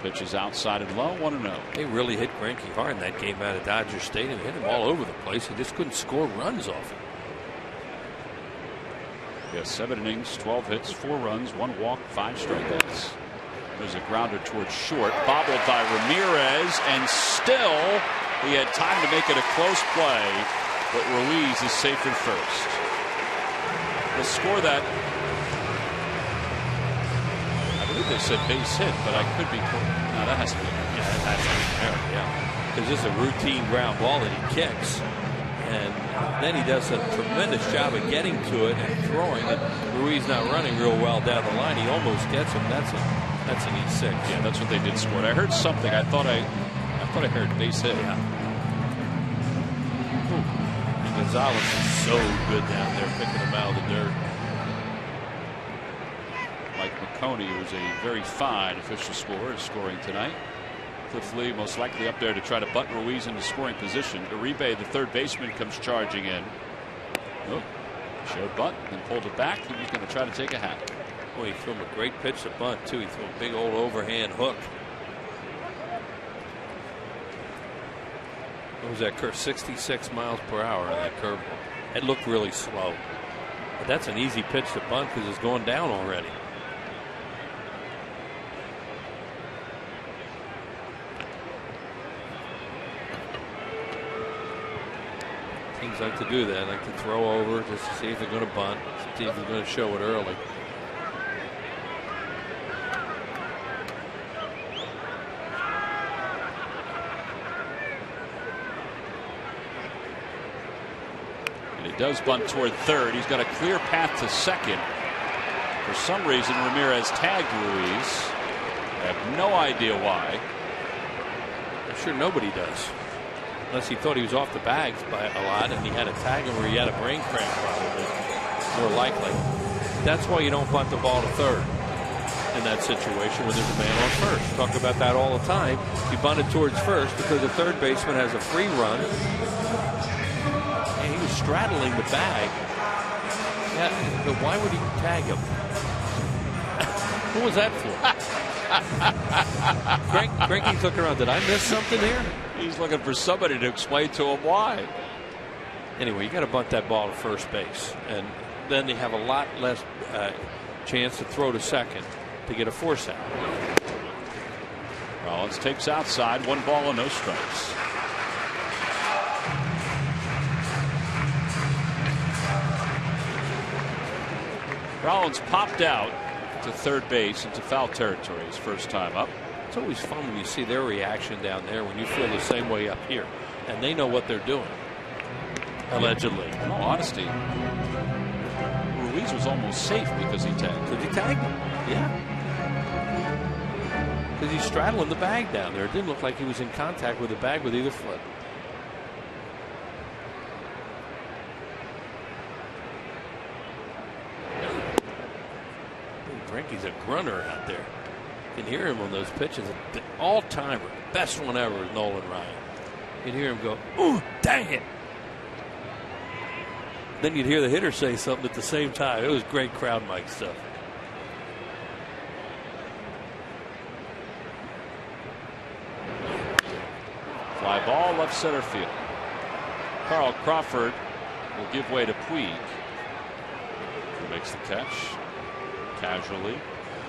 Pitch is outside and low, 1-0. They really hit Greinke hard in that game out of Dodger Stadium. Hit him all over the place. He just couldn't score runs off it. Yes, 7 innings, 12 hits, 4 runs, 1 walk, 5 strikeouts. There's a grounder towards short, bobbled by Ramirez, and still he had time to make it a close play, but Ruiz is safe at first. The score that they said base hit, but I could be. No, that has to be. Yeah, that has to be there. Yeah, because this is a routine ground ball that he kicks, and then he does a tremendous job of getting to it and throwing it. Ruiz not running real well down the line. He almost gets him. That's an E6. Yeah, that's what they did score. I heard something. I thought I heard base hit. Yeah. And Gonzalez is so good down there, picking him out of the dirt. Mike McConey, who's a very fine official scorer, is scoring tonight. Cliff Lee most likely up there to try to butt Ruiz into scoring position. Uribe, the third baseman, comes charging in. Oh, showed bunt and pulled it back. He was going to try to take a hack. Boy, he threw him a great pitch to bunt too. He threw a big old overhand hook. What was that curve? 66 miles per hour on that curveball. It looked really slow. But that's an easy pitch to bunt because it's going down already. Teams like to do that, like to throw over just to see if they're going to bunt, see if they're going to show it early. And he does bunt toward third. He's got a clear path to second. For some reason, Ramirez tagged Ruiz. I have no idea why. I'm sure nobody does. Unless he thought he was off the bags by a lot and he had to tag him or he had a brain cramp, probably. More likely. That's why you don't bunt the ball to third in that situation when there's a man on first. Talk about that all the time. You bunt it towards first because the third baseman has a free run. And he was straddling the bag. Yeah, but why would he tag him? What was that for? Greinke's looking around. Did I miss something here? He's looking for somebody to explain to him why. Anyway, you got to bunt that ball to first base, and then they have a lot less chance to throw to second to get a force out. Rollins takes outside, 1 ball and no strikes. Rollins popped out to third base into foul territory his first time up. It's always fun when you see their reaction down there when you feel the same way up here, and they know what they're doing. Allegedly. In all honesty, Ruiz was almost safe because he tagged. Did he tag him? Yeah. Because he's straddling the bag down there. It didn't look like he was in contact with the bag with either foot. Greinke's a grunter out there. You can hear him on those pitches. The all-timer, best one ever is Nolan Ryan. You can hear him go, "Ooh, dang it." Then you'd hear the hitter say something at the same time. It was great crowd mic stuff. Fly ball left center field. Carl Crawford will give way to Puig, who makes the catch casually.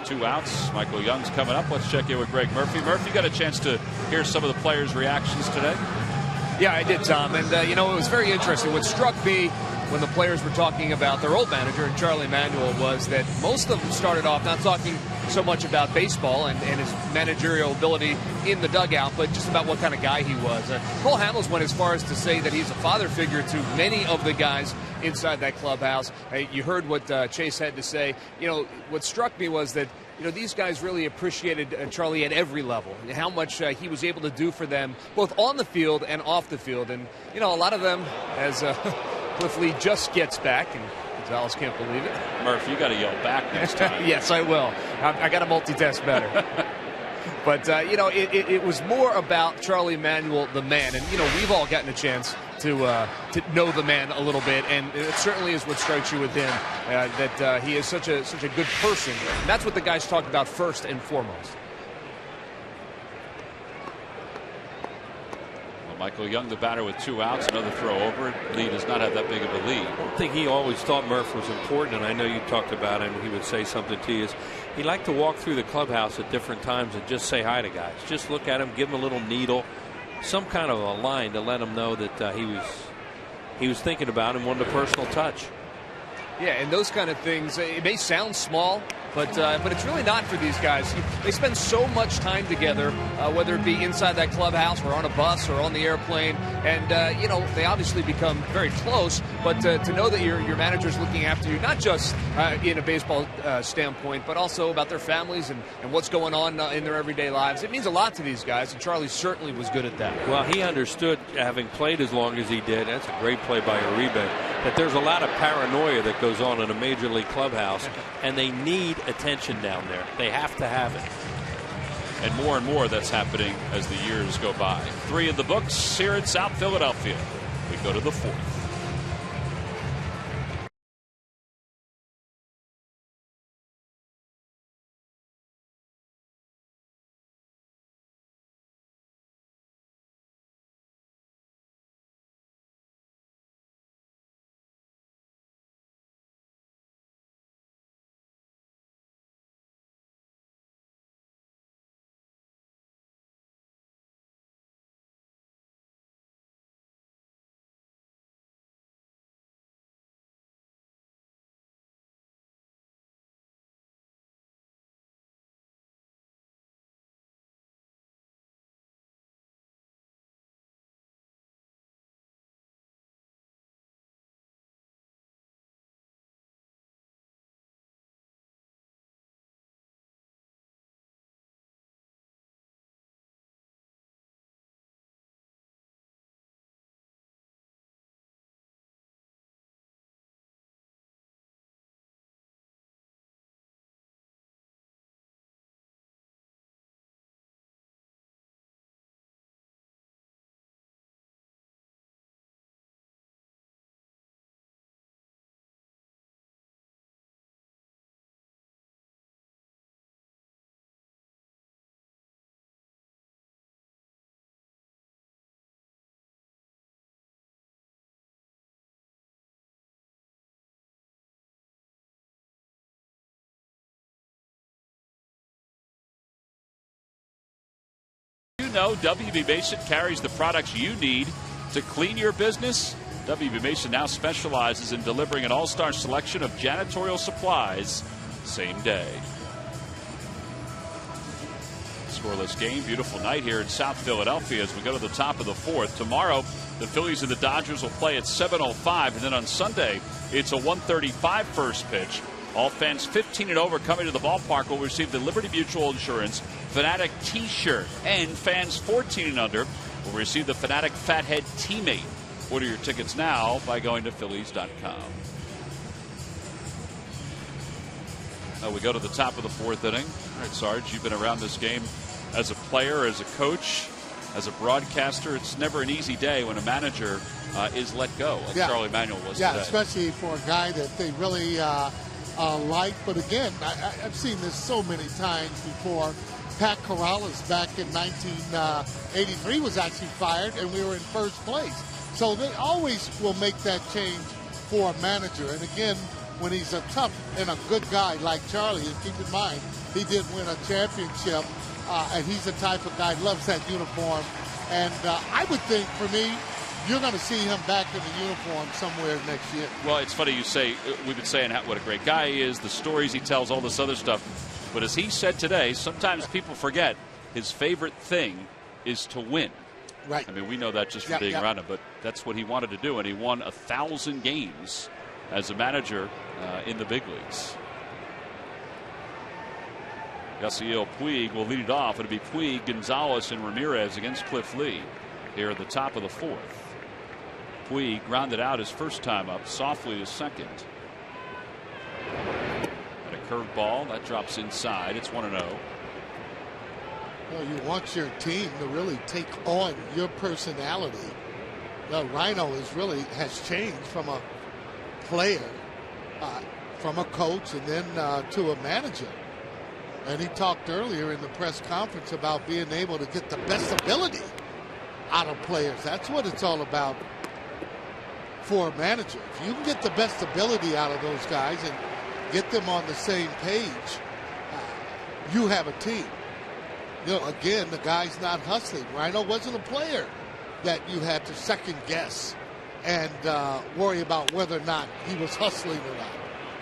2 outs. Michael Young's coming up. Let's check in with Greg Murphy. Murphy, you got a chance to hear some of the players' reactions today? Yeah, I did, Tom. And, it was very interesting. What struck me when the players were talking about their old manager, Charlie Manuel, was that most of them started off not talking so much about baseball and his managerial ability in the dugout, but just about what kind of guy he was. Cole Hamels went as far as to say that he's a father figure to many of the guys inside that clubhouse. You heard what Chase had to say. What struck me was that these guys really appreciated Charlie at every level, and how much he was able to do for them, both on the field and off the field. And, a lot of them, as Cliff Lee just gets back, and Gonzalez can't believe it. Murph, you got to yell back next time. Yes, I will. I got to multitask better. But, it was more about Charlie Manuel, the man. And, we've all gotten a chance to know the man a little bit, and it certainly is what strikes you with him, that he is such a good person. And that's what the guys talked about first and foremost. Michael Young, the batter, with 2 outs, another throw over. Lee does not have that big of a lead. I think he always thought Murph was important, and I know you talked about him. He would say something to you. He liked to walk through the clubhouse at different times and just say hi to guys. Just look at him, give him a little needle, some kind of a line to let him know that he was thinking about him, wanted a personal touch. Yeah, and those kind of things, it may sound small, but it's really not for these guys. They spend so much time together, whether it be inside that clubhouse or on a bus or on the airplane, and they obviously become very close. But to know that your manager's looking after you, not just in a baseball standpoint, but also about their families and what's going on in their everyday lives, it means a lot to these guys. And Charlie certainly was good at that. Well, he understood, having played as long as he did. That's a great play by Uribe. That there's a lot of paranoia that goes on in a major league clubhouse, and they need attention down there. They have to have it. And more that's happening as the years go by. 3 in the books here in South Philadelphia. We go to the 4th. know WB Mason carries the products you need to clean your business? WB Mason now specializes in delivering an all-star selection of janitorial supplies same day. Scoreless game. Beautiful night here in South Philadelphia as we go to the top of the fourth. Tomorrow, the Phillies and the Dodgers will play at 7:05, and then on Sunday, it's a 1:35 first pitch. All fans 15 and over coming to the ballpark will receive the Liberty Mutual Insurance Fanatic T-shirt, and fans 14 and under will receive the Fanatic Fathead Teammate. Order your tickets now by going to Phillies.com. We go to the top of the fourth inning. All right, Sarge, you've been around this game as a player, as a coach, as a broadcaster. It's never an easy day when a manager is let go, like Charlie Manuel was today. Yeah, especially for a guy that they really like. But again, I've seen this so many times before. Pat Corrales back in 1983 was actually fired, and we were in first place. So they always will make that change for a manager. And again, when he's a tough and a good guy like Charlie, and keep in mind, he did win a championship, and he's the type of guy who loves that uniform. And I would think, for me, you're going to see him back in the uniform somewhere next year. Well, it's funny you say, we've been saying what a great guy he is, the stories he tells, all this other stuff. But as he said today, sometimes people forget his favorite thing is to win. Right. I mean, we know that just from being around him, but that's what he wanted to do, and he won 1,000 games as a manager in the big leagues. Yasiel Puig will lead it off. It'll be Puig, Gonzalez, and Ramirez against Cliff Lee here at the top of the fourth. Puig grounded out his first time up, softly his second. And a curveball that drops inside. It's 1-0. Well, you want your team to really take on your personality. Rhino has changed from a player, from a coach, and then to a manager. And he talked earlier in the press conference about being able to get the best ability out of players. That's what it's all about for a manager. If you can get the best ability out of those guys and get them on the same page, you have a team. Again, the guy's not hustling. Rhino wasn't a player that you had to second guess and worry about whether or not he was hustling or not.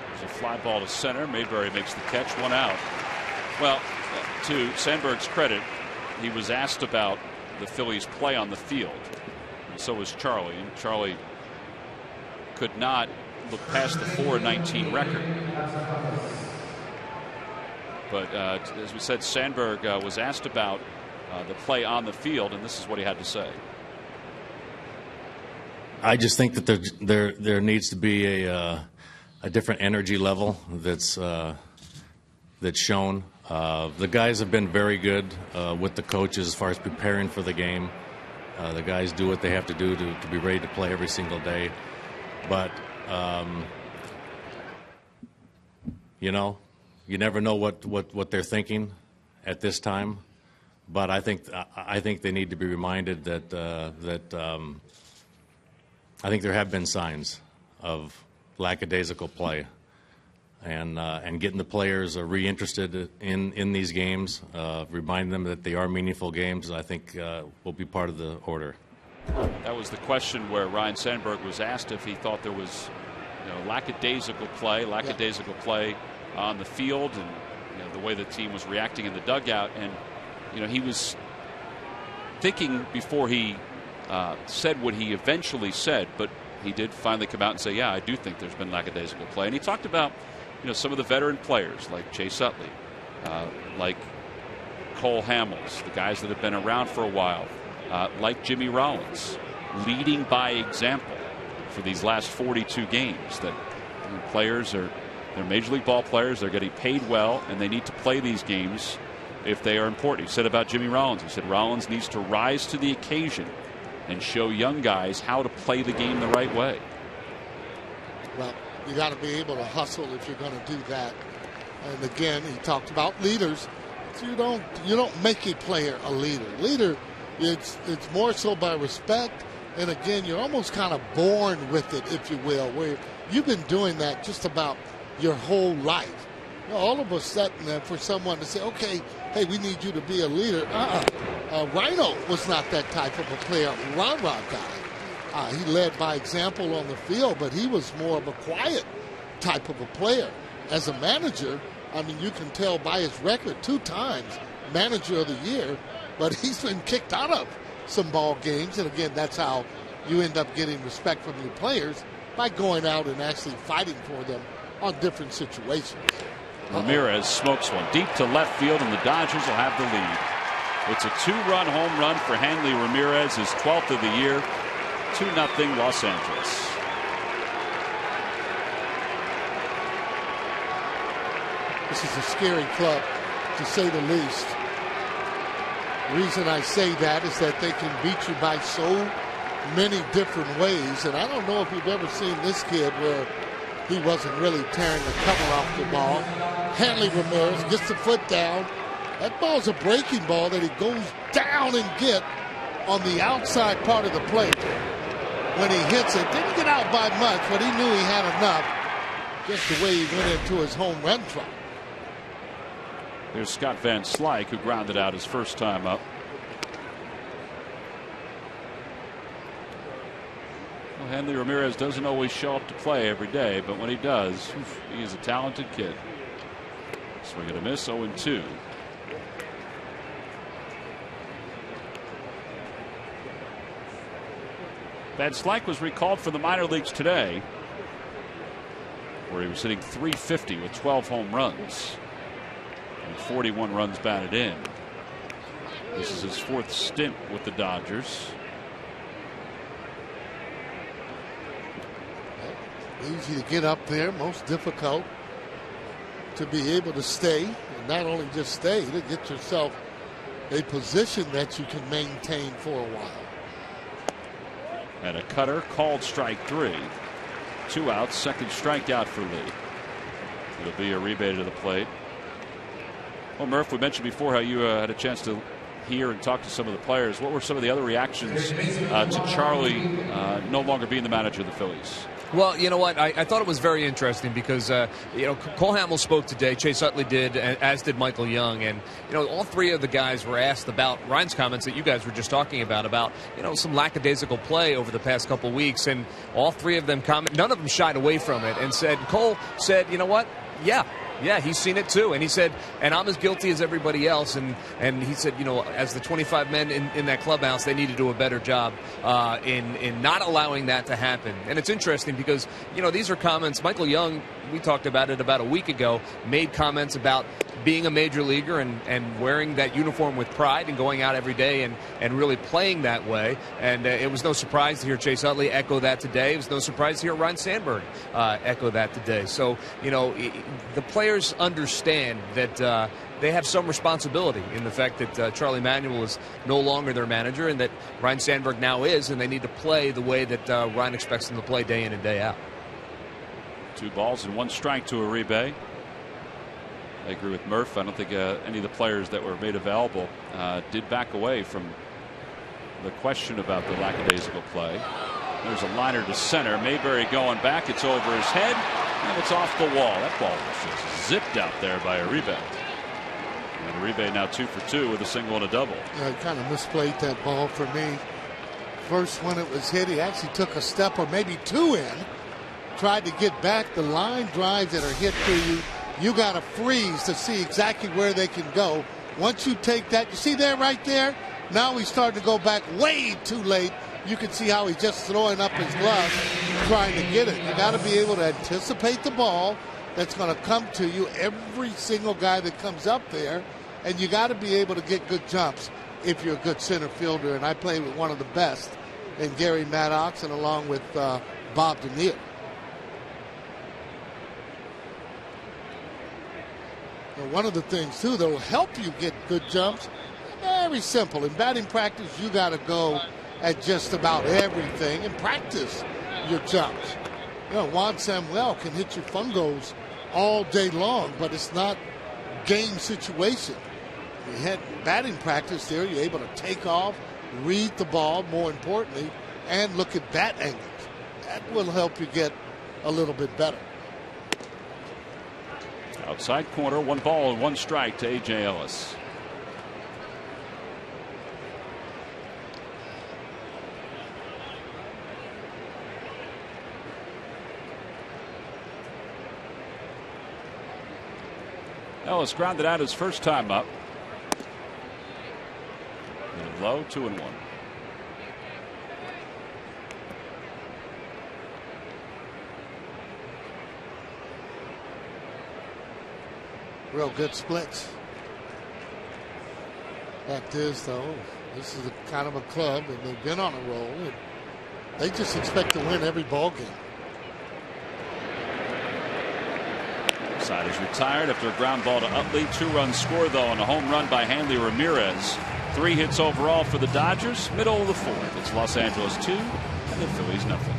There's a fly ball to center. Mayberry makes the catch, 1 out. Well, to Sandberg's credit, he was asked about the Phillies' play on the field, and so was Charlie. And Charlie could not look past the 4-19 record. But as we said, Sandberg was asked about the play on the field, and this is what he had to say. I just think that there needs to be a different energy level that's shown. The guys have been very good with the coaches as far as preparing for the game. The guys do what they have to do to be ready to play every single day. But you never know what they're thinking at this time. But I think they need to be reminded that I think there have been signs of lackadaisical play, and getting the players reinterested in these games, reminding them that they are meaningful games, I think will be part of the order. That was the question where Ryne Sandberg was asked if he thought there was lackadaisical play on the field, and the way the team was reacting in the dugout, and he was thinking before he said what he eventually said, but he did finally come out and say, yeah, I do think there's been lackadaisical play. And he talked about some of the veteran players like Chase Utley, like Cole Hamels, the guys that have been around for a while, like Jimmy Rollins, leading by example for these last 42 games. That players they're Major League ball players, they're getting paid well, and they need to play these games if they are important. He said about Jimmy Rollins, he said Rollins needs to rise to the occasion and show young guys how to play the game the right way. Well, you got to be able to hustle if you're going to do that. And again, he talked about leaders. You don't make a player a leader. Leader, it's more so by respect. And again, you're almost kind of born with it, if you will, where you've been doing that just about your whole life. All of a sudden, for someone to say, okay, hey, we need you to be a leader. Rhino was not that type of a player, rah-rah guy. He led by example on the field, but he was more of a quiet type of a player. As a manager, I mean, you can tell by his record 2 times manager of the year, but he's been kicked out of some ball games. And again, that's how you end up getting respect from your players, by going out and actually fighting for them on different situations. Ramirez smokes one deep to left field, and the Dodgers will have the lead. It's a 2-run home run for Hanley Ramirez, his 12th of the year. 2-0 Los Angeles. This is a scary club, to say the least. The reason I say that is that they can beat you by so many different ways. And I don't know if you've ever seen this kid where he wasn't really tearing the cover off the ball. Hanley Ramirez gets the foot down. That ball's a breaking ball that he goes down and get on the outside part of the plate. When he hits it, didn't get out by much, but he knew he had enough. Just the way he went into his home run trot. There's Scott Van Slyke, who grounded out his first time up. Well, Hanley Ramirez doesn't always show up to play every day, but when he does, he is a talented kid. Swing and a miss, 0-2. Van Slyke was recalled from the minor leagues today, where he was hitting .350 with 12 home runs and 41 runs batted in. This is his 4th stint with the Dodgers. Easy to get up there, most difficult to be able to stay, and not only just stay, to get yourself a position that you can maintain for a while. And a cutter called strike 3. 2 outs, second strikeout for Lee. It'll be Uribe to the plate. Well, Murph, we mentioned before how you had a chance to hear and talk to some of the players. What were some of the other reactions to Charlie no longer being the manager of the Phillies? Well, you know what? I thought it was very interesting because, Cole Hamels spoke today. Chase Utley did, as did Michael Young. And, all 3 of the guys were asked about Ryan's comments that you guys were just talking about, some lackadaisical play over the past couple weeks. And all 3 of them none of them shied away from it and said, Cole said, you know what? Yeah, he's seen it too. And he said, and I'm as guilty as everybody else. And he said, as the 25 men in that clubhouse, they need to do a better job in not allowing that to happen. And it's interesting because, these are comments. Michael Young, we talked about it about a week ago, made comments about being a major leaguer and wearing that uniform with pride and going out every day and really playing that way. And it was no surprise to hear Chase Utley echo that today. It was no surprise to hear Ryne Sandberg echo that today. So, the players understand that they have some responsibility in the fact that Charlie Manuel is no longer their manager and that Ryne Sandberg now is, and they need to play the way that Ryan expects them to play day in and day out. 2 balls and 1 strike to Uribe. I agree with Murph. I don't think any of the players that were made available did back away from the question about the lackadaisical play. There's a liner to center. Mayberry going back. It's over his head, and it's off the wall. That ball was just zipped out there by Uribe. And Uribe now 2 for 2 with a single and a double. Yeah, he kind of misplayed that ball for me. First, when it was hit, he actually took a step or maybe 2 in, tried to get back. The line drives that are hit to you, you got to freeze to see exactly where they can go. Once you take that, you see there right there? Now he's starting to go back way too late. You can see how he's just throwing up his glove trying to get it. You got to be able to anticipate the ball that's going to come to you, every single guy that comes up there, and you got to be able to get good jumps if you're a good center fielder. And I played with one of the best in Gary Maddox and along with Bob Daniel. One of the things, too, that will help you get good jumps, very simple. In batting practice, you got to go at just about everything and practice your jumps. Juan Samuel can hit your fungos all day long, but it's not game situation. You had batting practice there, you're able to take off, read the ball, more importantly, and look at bat angles. That will help you get a little bit better. Outside corner, 1 ball and 1 strike to A.J. Ellis. Ellis grounded out his first time up. And low, 2-1. Real good splits. Fact is, though, this is a kind of a club, and they've been on a roll, and they just expect to win every ball game. Side is retired after a ground ball to Utley. 2-run score, though, and a home run by Hanley Ramirez. 3 hits overall for the Dodgers. Middle of the 4th. It's Los Angeles 2 and the Phillies nothing.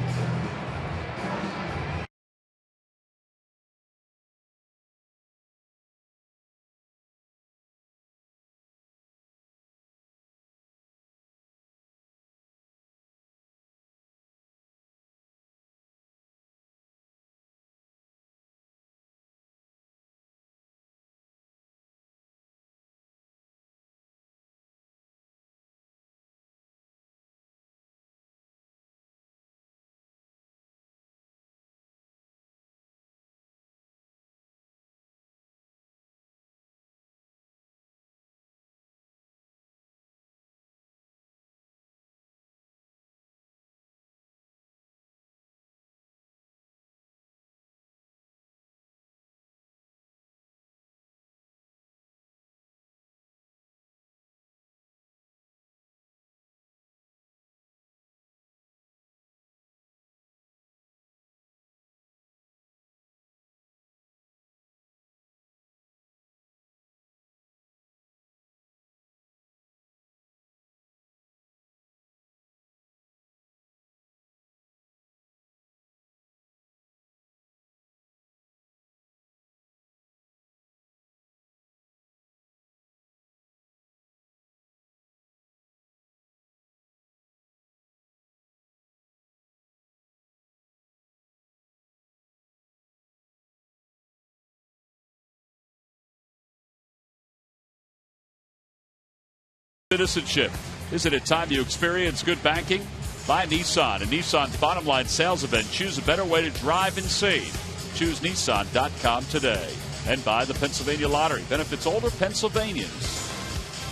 Citizenship. Isn't it time you experience good banking? Buy Nissan, and Nissan's bottom line sales event. Choose a better way to drive and save. Choose Nissan.com today. And buy the Pennsylvania Lottery. Benefits older Pennsylvanians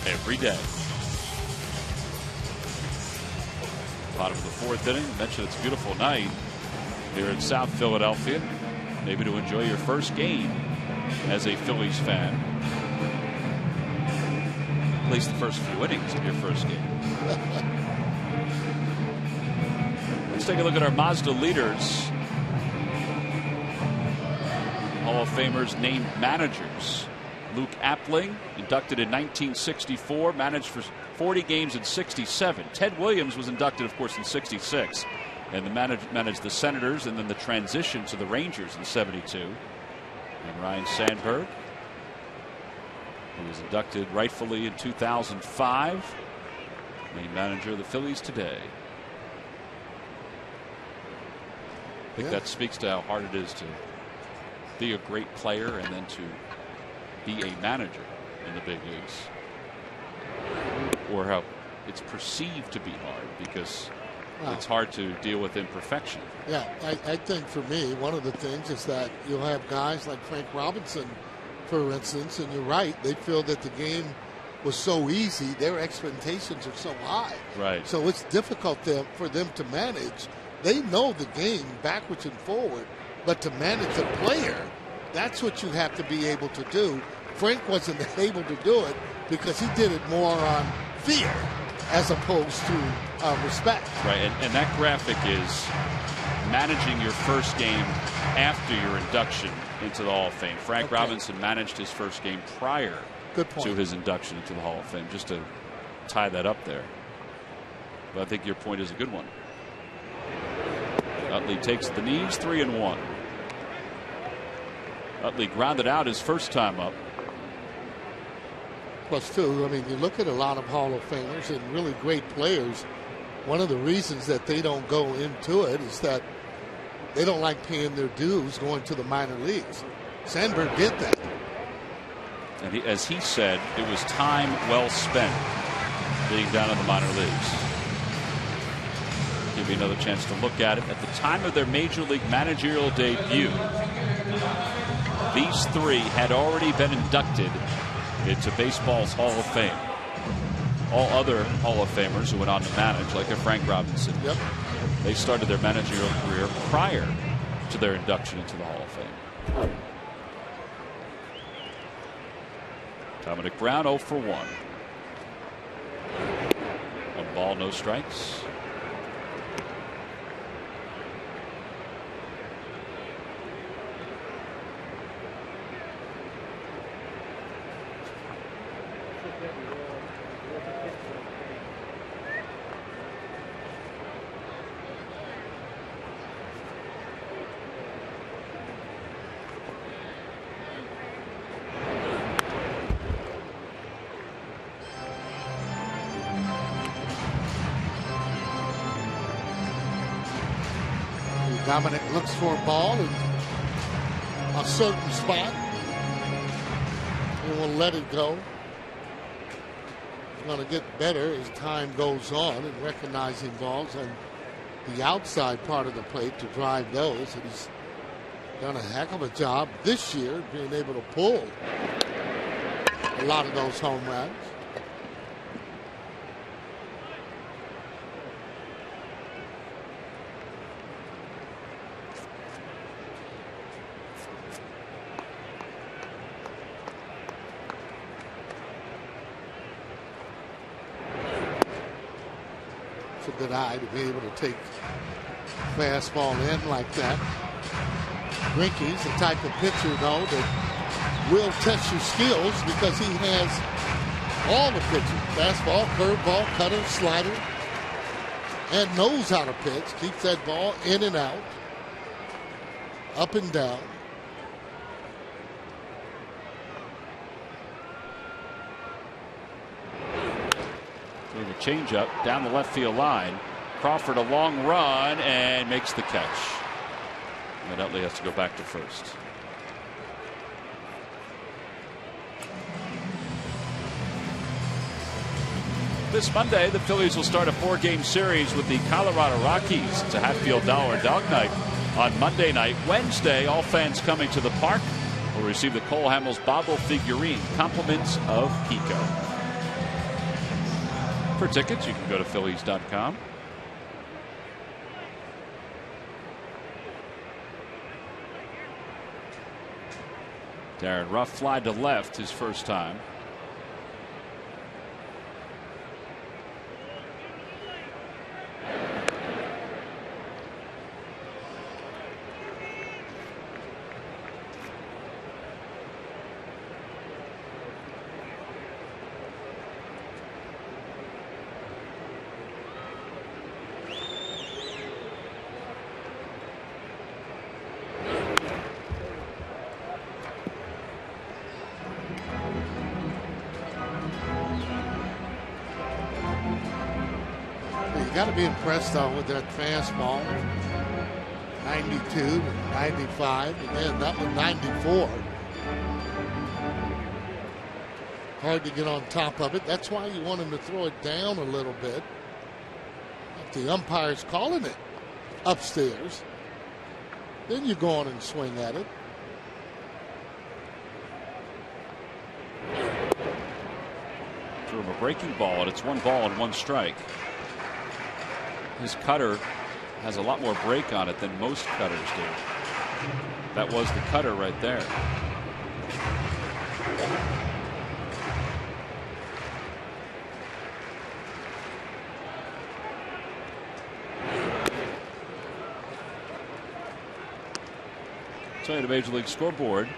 every day. Bottom of the 4th inning. I mentioned it's a beautiful night here in South Philadelphia. Maybe to enjoy your first game as a Phillies fan. At least the first few innings of your first game. Let's take a look at our Mazda leaders. Hall of Famers named managers. Luke Appling, inducted in 1964, managed for 40 games in 67. Ted Williams was inducted, of course, in 66. And managed the Senators and then the transition to the Rangers in 72. And Ryan Sandberg, who was inducted rightfully in 2005, named manager of the Phillies today. I think that speaks to how hard it is to be a great player and then to be a manager in the big leagues, or how it's perceived to be hard because it's hard to deal with imperfection. Yeah, I think for me, one of the things is that you'll have guys like Frank Robinson, for instance, and you're right, they feel that the game was so easy, their expectations are so high. Right. So it's difficult for them to manage. They know the game backwards and forward, but to manage a player, that's what you have to be able to do. Frank wasn't able to do it because he did it more on fear as opposed to respect. Right, and that graphic is managing your first game after your induction into the Hall of Fame. Frank Robinson managed his first game prior to his induction into the Hall of Fame, just to tie that up there. But I think your point is a good one. Utley takes the knees, 3-1. Utley grounded out his first time up. Plus, too, I mean, you look at a lot of Hall of Famers and really great players. One of the reasons that they don't go into it is that they don't like paying their dues going to the minor leagues. Sandberg did that. And as he said, it was time well spent being down in the minor leagues. Give you another chance to look at it. At the time of their Major League managerial debut, these three had already been inducted into baseball's Hall of Fame. All other Hall of Famers who went on to manage, like a Frank Robinson, they started their managerial career prior to their induction into the Hall of Fame. Dominic Brown 0 for 1. 1 ball, no strikes. Dominic looks for a ball in a certain spot. He will let it go. He's going to get better as time goes on and recognizing balls on the outside part of the plate to drive those. And he's done a heck of a job this year being able to pull a lot of those home runs. Good eye to be able to take fastball in like that. Greinke's the type of pitcher, though, that will test your skills because he has all the pitches. Fastball, curveball, cutter, slider, and knows how to pitch. Keeps that ball in and out, up and down. The changeup down the left field line. Crawford a long run and makes the catch. And Utley has to go back to first. This Monday, the Phillies will start a 4-game series with the Colorado Rockies. It's a Hatfield Dollar Dog Night on Monday night. Wednesday, all fans coming to the park will receive the Cole Hamels Bobble figurine, compliments of Pico. For tickets, you can go to Phillies.com. Darren Ruff fly to left his first time. Got to be impressed though with that fastball. 92, 95, and then that was 94. Hard to get on top of it. That's why you want him to throw it down a little bit. If the umpire's calling it upstairs, then you go on and swing at it. Threw him a breaking ball, and it's 1 ball and 1 strike. His cutter has a lot more break on it than most cutters do. That was the cutter right there. So at a Major League scoreboard,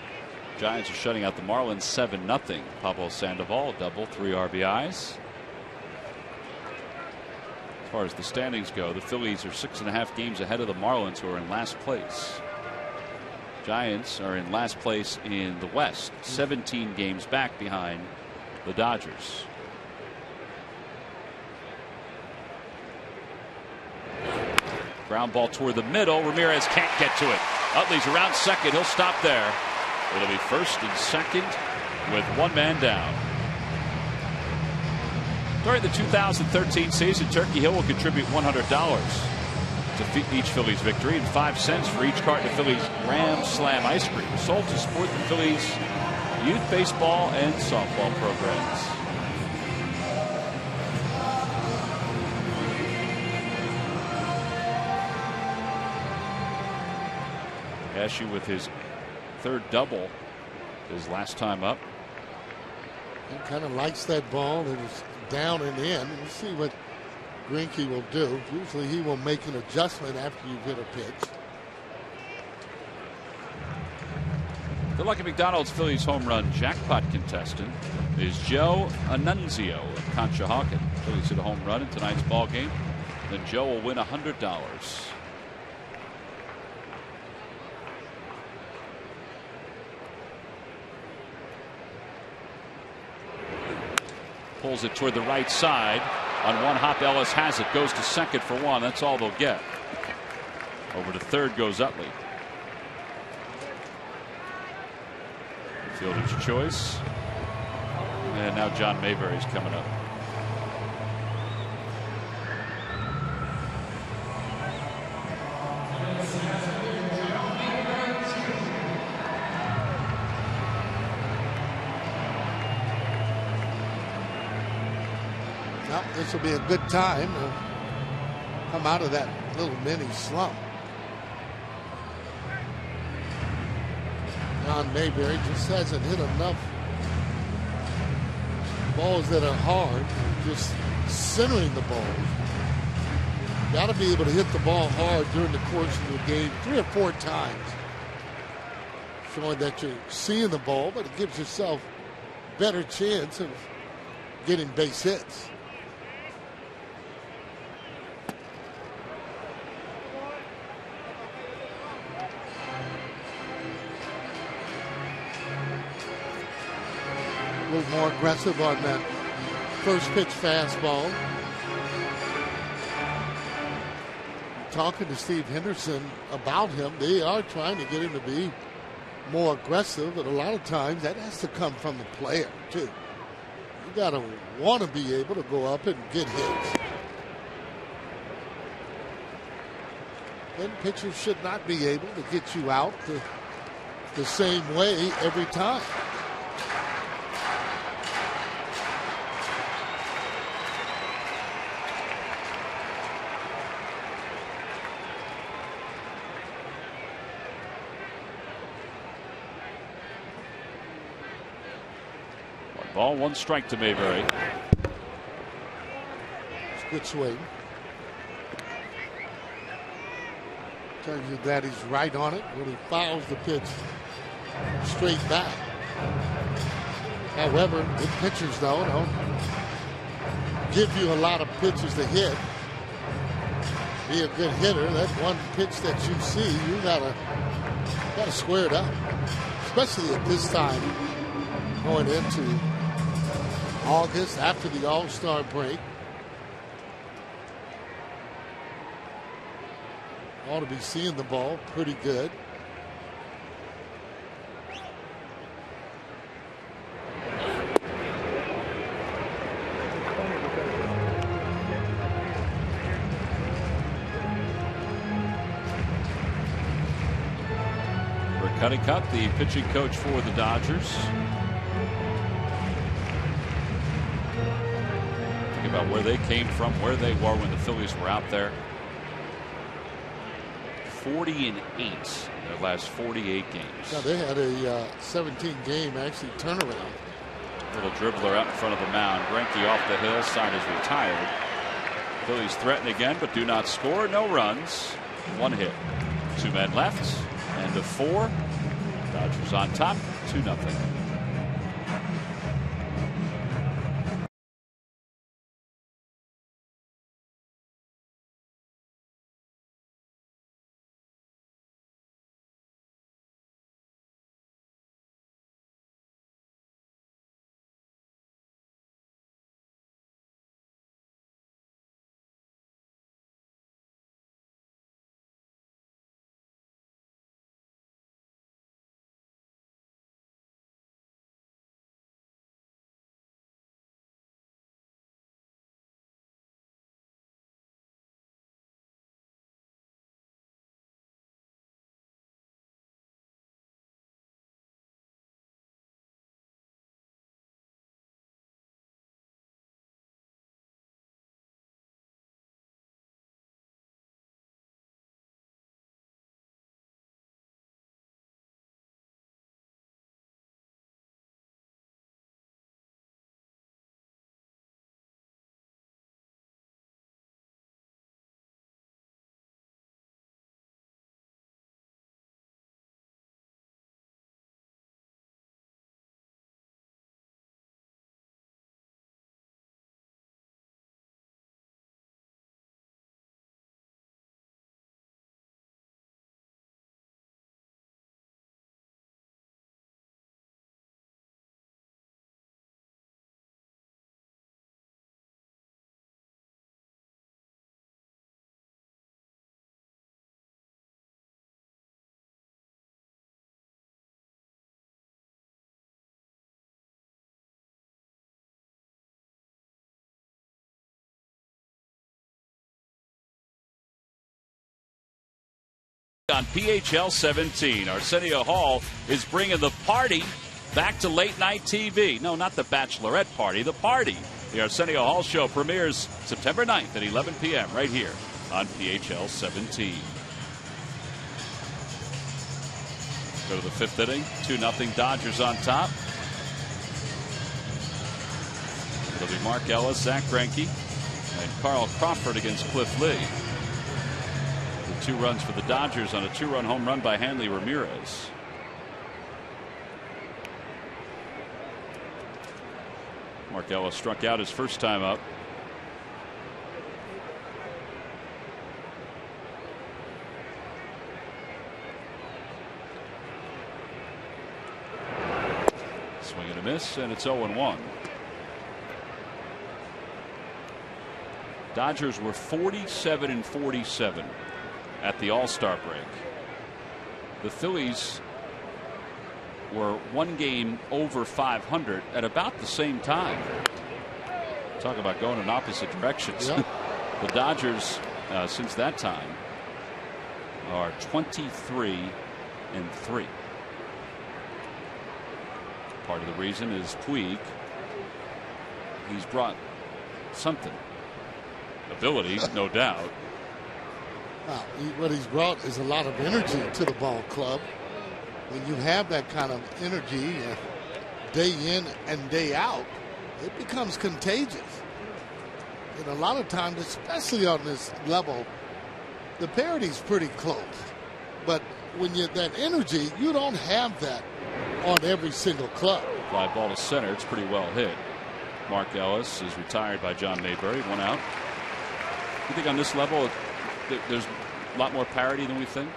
Giants are shutting out the Marlins 7-0. Pablo Sandoval double, 3 RBIs. As far as the standings go, the Phillies are 6.5 games ahead of the Marlins, who are in last place. Giants are in last place in the West, 17 games back behind the Dodgers. Ground ball toward the middle. Ramirez can't get to it. Utley's around second. He'll stop there. It'll be first and second with one man down. During the 2013 season, Turkey Hill will contribute $100 to each Phillies victory and 5 cents for each carton of Phillies Ram Slam ice cream, sold to support the Phillies youth baseball and softball programs. Ashe with his third double his last time up. He kind of likes that ball that is down and in. We'll see what Greinke will do. Usually he will make an adjustment after you've hit a pitch. The Lucky McDonald's Phillies home run jackpot contestant is Joe Annunzio of Conshohocken. Phillies hit a home run in tonight's ball game. Then Joe will win $100. Pulls it toward the right side. On one hop, Ellis has it. Goes to second for one. That's all they'll get. Over to third goes Utley. Fielder's choice. And now John Mayberry's coming up. Well, this will be a good time to come out of that little mini slump. John Mayberry just hasn't hit enough balls that are hard, just centering the balls. Got to be able to hit the ball hard during the course of the game 3 or 4 times, showing that you're seeing the ball, but it gives yourself better chance of getting base hits. A little more aggressive on that first pitch fastball. Talking to Steve Henderson about him, they are trying to get him to be more aggressive, but a lot of times that has to come from the player too. You got to want to be able to go up and get hits. Then pitchers should not be able to get you out the same way every time. Ball, 1 strike to Mayberry. It's a good swing. Tells you that he's right on it when he fouls the pitch straight back. However, with pitchers though, don't give you a lot of pitches to hit. Be a good hitter. That one pitch that you see, you gotta square it up, especially at this time going into August after the All-Star break. Ought to be seeing the ball pretty good. Rick Cuddycutt, the pitching coach for the Dodgers. About where they came from, where they were when the Phillies were out there. 40-8 in their last 48 games. Yeah, they had a 17-game actually turnaround. Little dribbler out in front of the mound. Greinke off the hill. Side is retired. Phillies threaten again, but do not score. No runs. 1 hit. 2 men left. End of 4. Dodgers on top. 2-0. On PHL 17, Arsenio Hall is bringing the party back to late night TV. No, not the bachelorette party, the party. The Arsenio Hall Show premieres September 9th at 11 p.m. right here on PHL 17. Go to the fifth inning. 2-0 Dodgers on top. It'll be Mark Ellis, Zach Greinke, and Carl Crawford against Cliff Lee. The 2 runs for the Dodgers on a 2-run home run by Hanley Ramirez. Mark Ellis struck out his first time up. Swing and a miss, and it's 0-1. Dodgers were 47-47 at the All-Star break. The Phillies were 1 game over 500 at about the same time. Talk about going in opposite directions. Yep. The Dodgers, since that time, are 23-3. Part of the reason is Puig. He's brought something. Ability, no doubt. What he's brought is a lot of energy to the ball club. When you have that kind of energy day in and day out, it becomes contagious. And a lot of times, especially on this level, the parity's pretty close. But when you're that energy, you don't have that on every single club. Fly ball to center. It's pretty well hit. Mark Ellis is retired by John Mayberry. 1 out. You think on this level, there's a lot more parity than we think?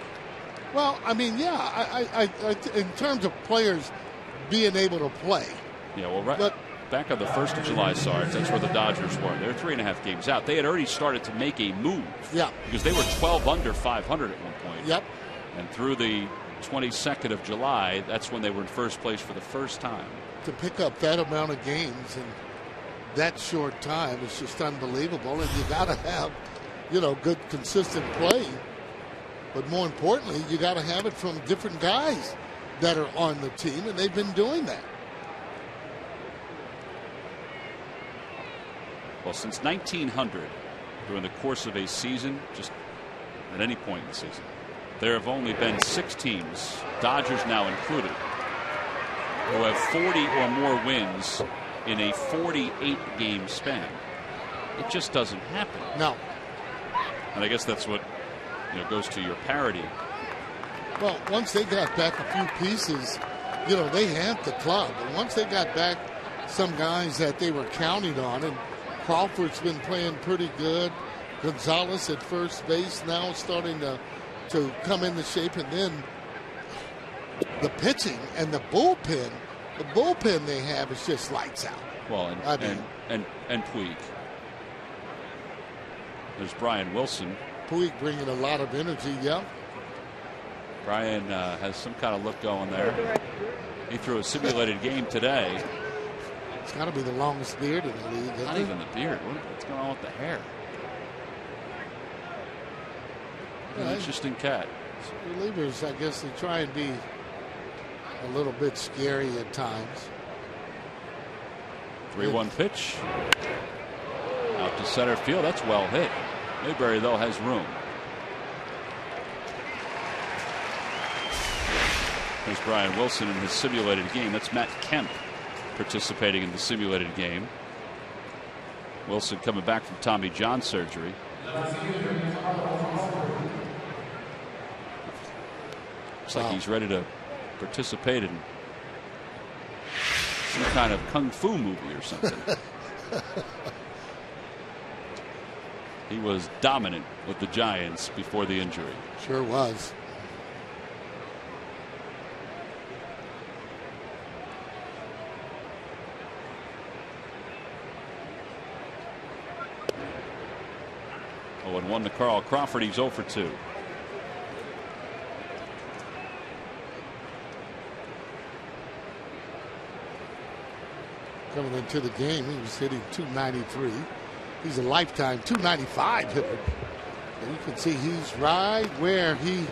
Well, I mean, yeah, I in terms of players being able to play. Yeah, well, right. But back on the 1st of July, Sarge, that's where the Dodgers were. They're 3.5 games out. They had already started to make a move. Yeah. Because they were 12 under 500 at one point. Yep. And through the 22nd of July, that's when they were in first place for the first time. To pick up that amount of games in that short time is just unbelievable. And you got to have, good, consistent play. But more importantly, you got to have it from different guys that are on the team, and they've been doing that. Well, since 1900, during the course of a season, just at any point in the season, there have only been 6 teams, Dodgers now included, who have 40 or more wins in a 48-game span. It just doesn't happen. No. And I guess that's what goes to your parity. Well, once they got back a few pieces, they had the club. And once they got back some guys that they were counting on, and Crawford's been playing pretty good. Gonzalez at first base now starting to come into shape. And then the pitching and the bullpen they have is just lights out. Well, and Puig. There's Brian Wilson. Puig bringing a lot of energy, yeah. Brian has some kind of look going there. He threw a simulated game today. It's got to be the longest beard in the league. Not even the beard. What's going on with the hair? An interesting cat. Relievers, I guess they try and be a little bit scary at times. 3-1 pitch. Out to center field. That's well hit. Mayberry, though, has room. There's Brian Wilson in his simulated game. That's Matt Kemp participating in the simulated game. Wilson coming back from Tommy John surgery. Looks like he's ready to participate in some kind of kung fu movie or something. He was dominant with the Giants before the injury. Sure was. Oh, and 1 to Carl Crawford. He's 0 for 2. Coming into the game, he was hitting .293. He's a lifetime .295 hitter. And you can see he's right where he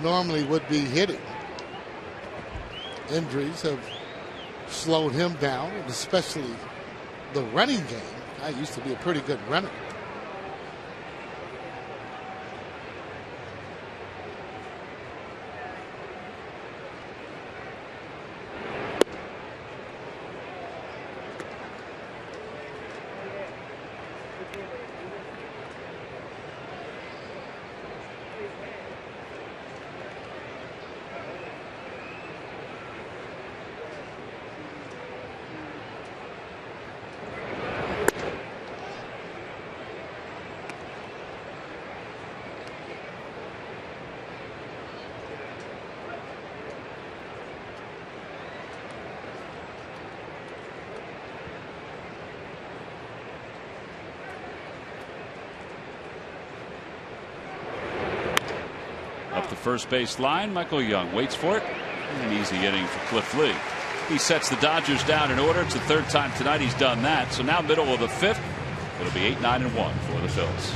normally would be hitting. Injuries have slowed him down, and especially the running game. I used to be a pretty good runner. Up the first base line, Michael Young waits for it. An easy inning for Cliff Lee. He sets the Dodgers down in order. It's the third time tonight he's done that. So now middle of the fifth, it'll be 8-9-1 for the Phils.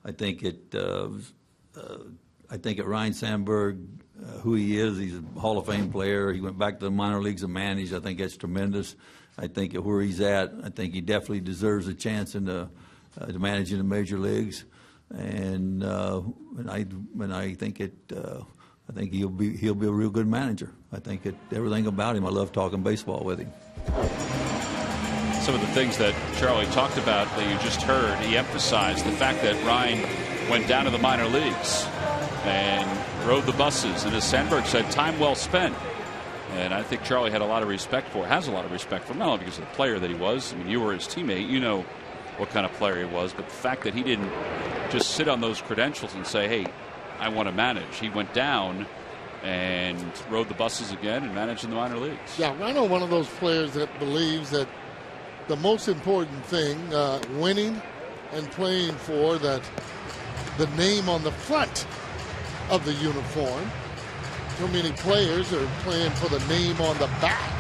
I think Ryan Sandberg, who he is, he's a Hall of Fame player. He went back to the minor leagues and managed. I think that's tremendous. I think at where he's at, I think he definitely deserves a chance in to manage in the major leagues. And I think he'll be a real good manager. I think everything about him. I love talking baseball with him. Some of the things that Charlie talked about that you just heard, he emphasized the fact that Ryan went down to the minor leagues and rode the buses. And as Sandberg said, time well spent. And I think Charlie had a lot of respect for, has a lot of respect for him, not only because of the player that he was. I mean, you were his teammate. You know what kind of player he was. But the fact that he didn't just sit on those credentials and say, hey, I want to manage. He went down and rode the buses again and managed in the minor leagues. Yeah, Rhino, one of those players that believes that the most important thing, winning and playing for the name on the front of the uniform. Too many players are playing for the name on the back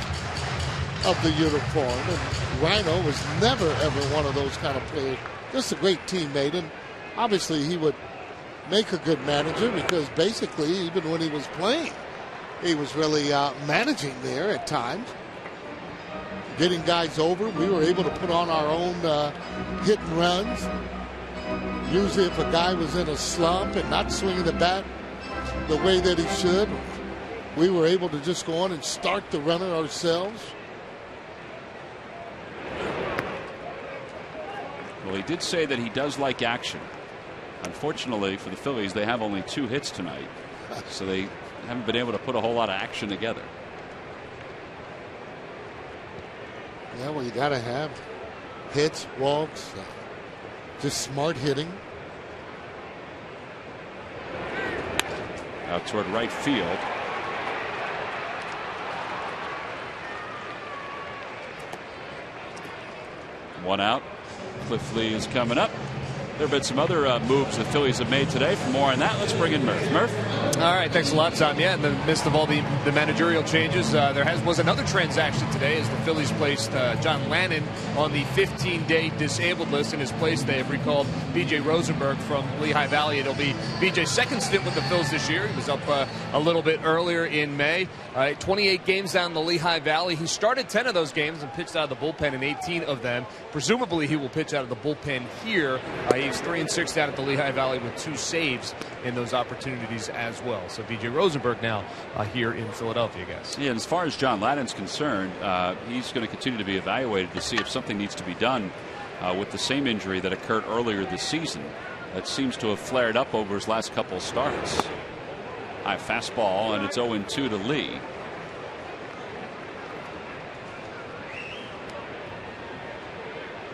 of the uniform. And Rhino was never, ever one of those kind of players. Just a great teammate. And obviously he would make a good manager because basically, even when he was playing, he was really managing there at times. Getting guys over. We were able to put on our own hit and runs. Usually if a guy was in a slump and not swinging the bat the way that he should, we were able to just go on and start the runner ourselves. Well, he did say that he does like action. Unfortunately for the Phillies, they have only 2 hits tonight, so they haven't been able to put a whole lot of action together. Yeah, well, you got to have hits, walks, just smart hitting. Out toward right field. One out. Cliff Lee is coming up. There have been some other moves the Phillies have made today. For more on that, let's bring in Murph. Murph? All right, thanks a lot, Tom. Yeah, in the midst of all the managerial changes, there was another transaction today as the Phillies placed John Lannon on the 15-day disabled list. In his place, they have recalled B.J. Rosenberg from Lehigh Valley. It'll be B.J.'s second stint with the Phils this year. He was up a little bit earlier in May. 28 games down in the Lehigh Valley. He started 10 of those games and pitched out of the bullpen in 18 of them. Presumably, he will pitch out of the bullpen here. He's 3-6 down at the Lehigh Valley with 2 saves in those opportunities as well. So B.J. Rosenberg now here in Philadelphia, guys. Yeah, and as far as John Lannon's concerned, he's going to continue to be evaluated to see if something needs to be done with the same injury that occurred earlier this season. That seems to have flared up over his last couple of starts. High fastball, and it's 0-2 to Lee.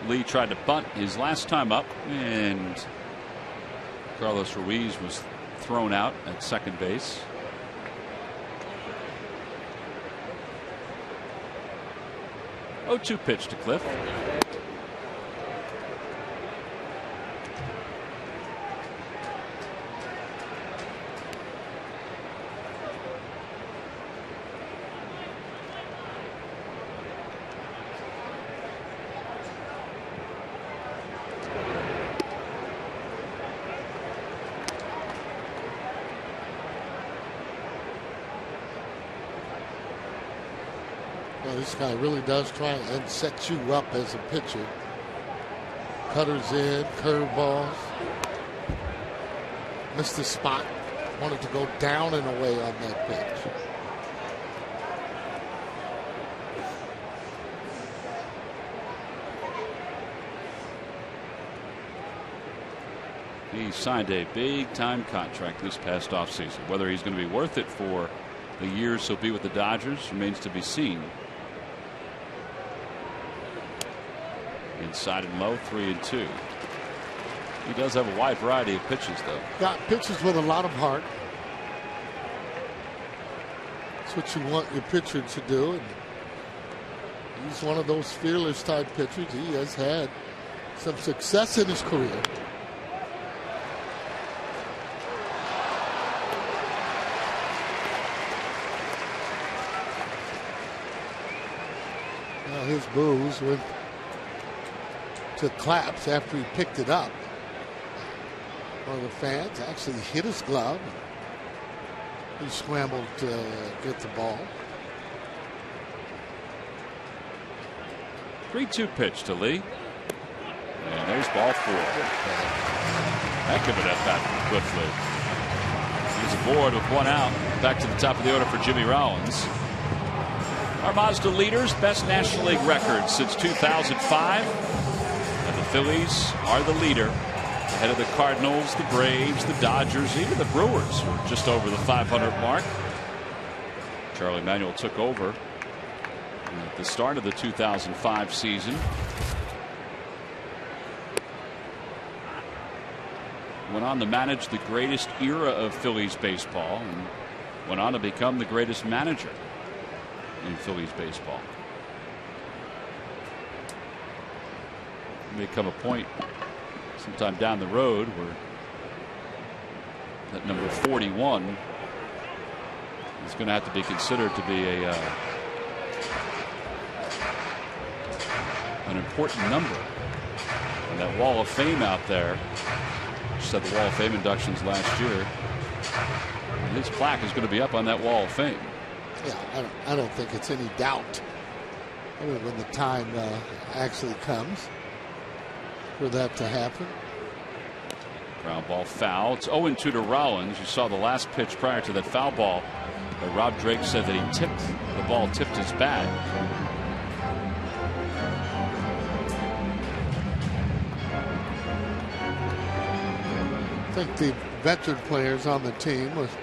Lee tried to bunt his last time up, and Carlos Ruiz was thrown out at second base. Oh, 2 pitch to Cliff. This guy really does try and set you up as a pitcher. Cutters in, curveballs. Missed the spot. Wanted to go down and away on that pitch. He signed a big-time contract this past offseason. Whether he's going to be worth it for the years he'll be with the Dodgers remains to be seen. Inside and low, 3-2. He does have a wide variety of pitches, though. Got pitches with a lot of heart. That's what you want your pitcher to do. And he's one of those fearless type pitchers. He has had some success in his career. Now his boos went to claps after he picked it up. One of the fans actually hit his glove. He scrambled to get the ball. 3-2 pitch to Lee. And there's ball 4. Heck of an at-bat from Cliff Lee. He's aboard with 1 out. Back to the top of the order for Jimmy Rollins. Our Mazda leaders, best National League record since 2005. And the Phillies are the leader. Ahead of the Cardinals, the Braves, the Dodgers, even the Brewers, who are just over the 500 mark. Charlie Manuel took over at the start of the 2005 season. Went on to manage the greatest era of Phillies baseball and went on to become the greatest manager in Phillies baseball. May come a point sometime down the road where that number 41 is going to have to be considered to be an important number. And that Wall of Fame out there, just had the Wall of Fame inductions last year, and his plaque is going to be up on that Wall of Fame. Yeah, I don't think it's any doubt. I mean, when the time actually comes for that to happen. Ground ball foul. It's 0-2 to Rollins. You saw the last pitch prior to that foul ball. But Rob Drake said that he tipped the ball, tipped his bat. I think the veteran players on the team, with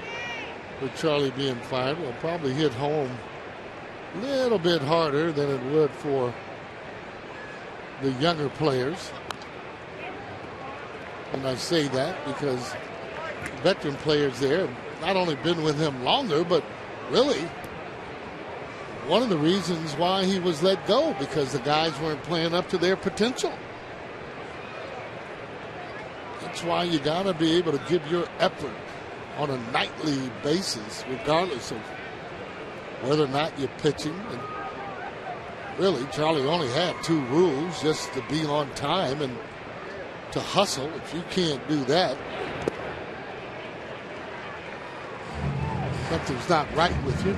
Charlie being fired, will probably hit home a little bit harder than it would for the younger players. And I say that because veteran players there have not only been with him longer, but really one of the reasons why he was let go, because the guys weren't playing up to their potential. That's why you got to be able to give your effort on a nightly basis, regardless of whether or not you're pitching. And really, Charlie only had 2 rules, just to be on time and to hustle. If you can't do that, something's not right with you.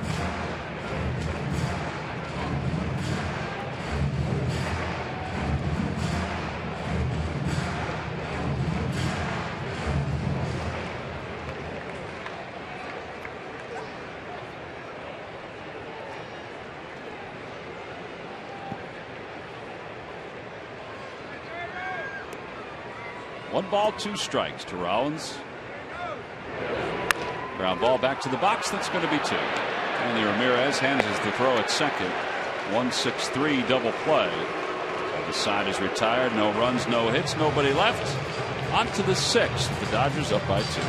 One ball, 2 strikes to Rollins. Ground ball back to the box. That's going to be 2. Hanley Ramirez handles the throw at second. 1-6-3 double play. The side is retired. No runs, no hits, nobody left. On to the 6th. The Dodgers up by 2.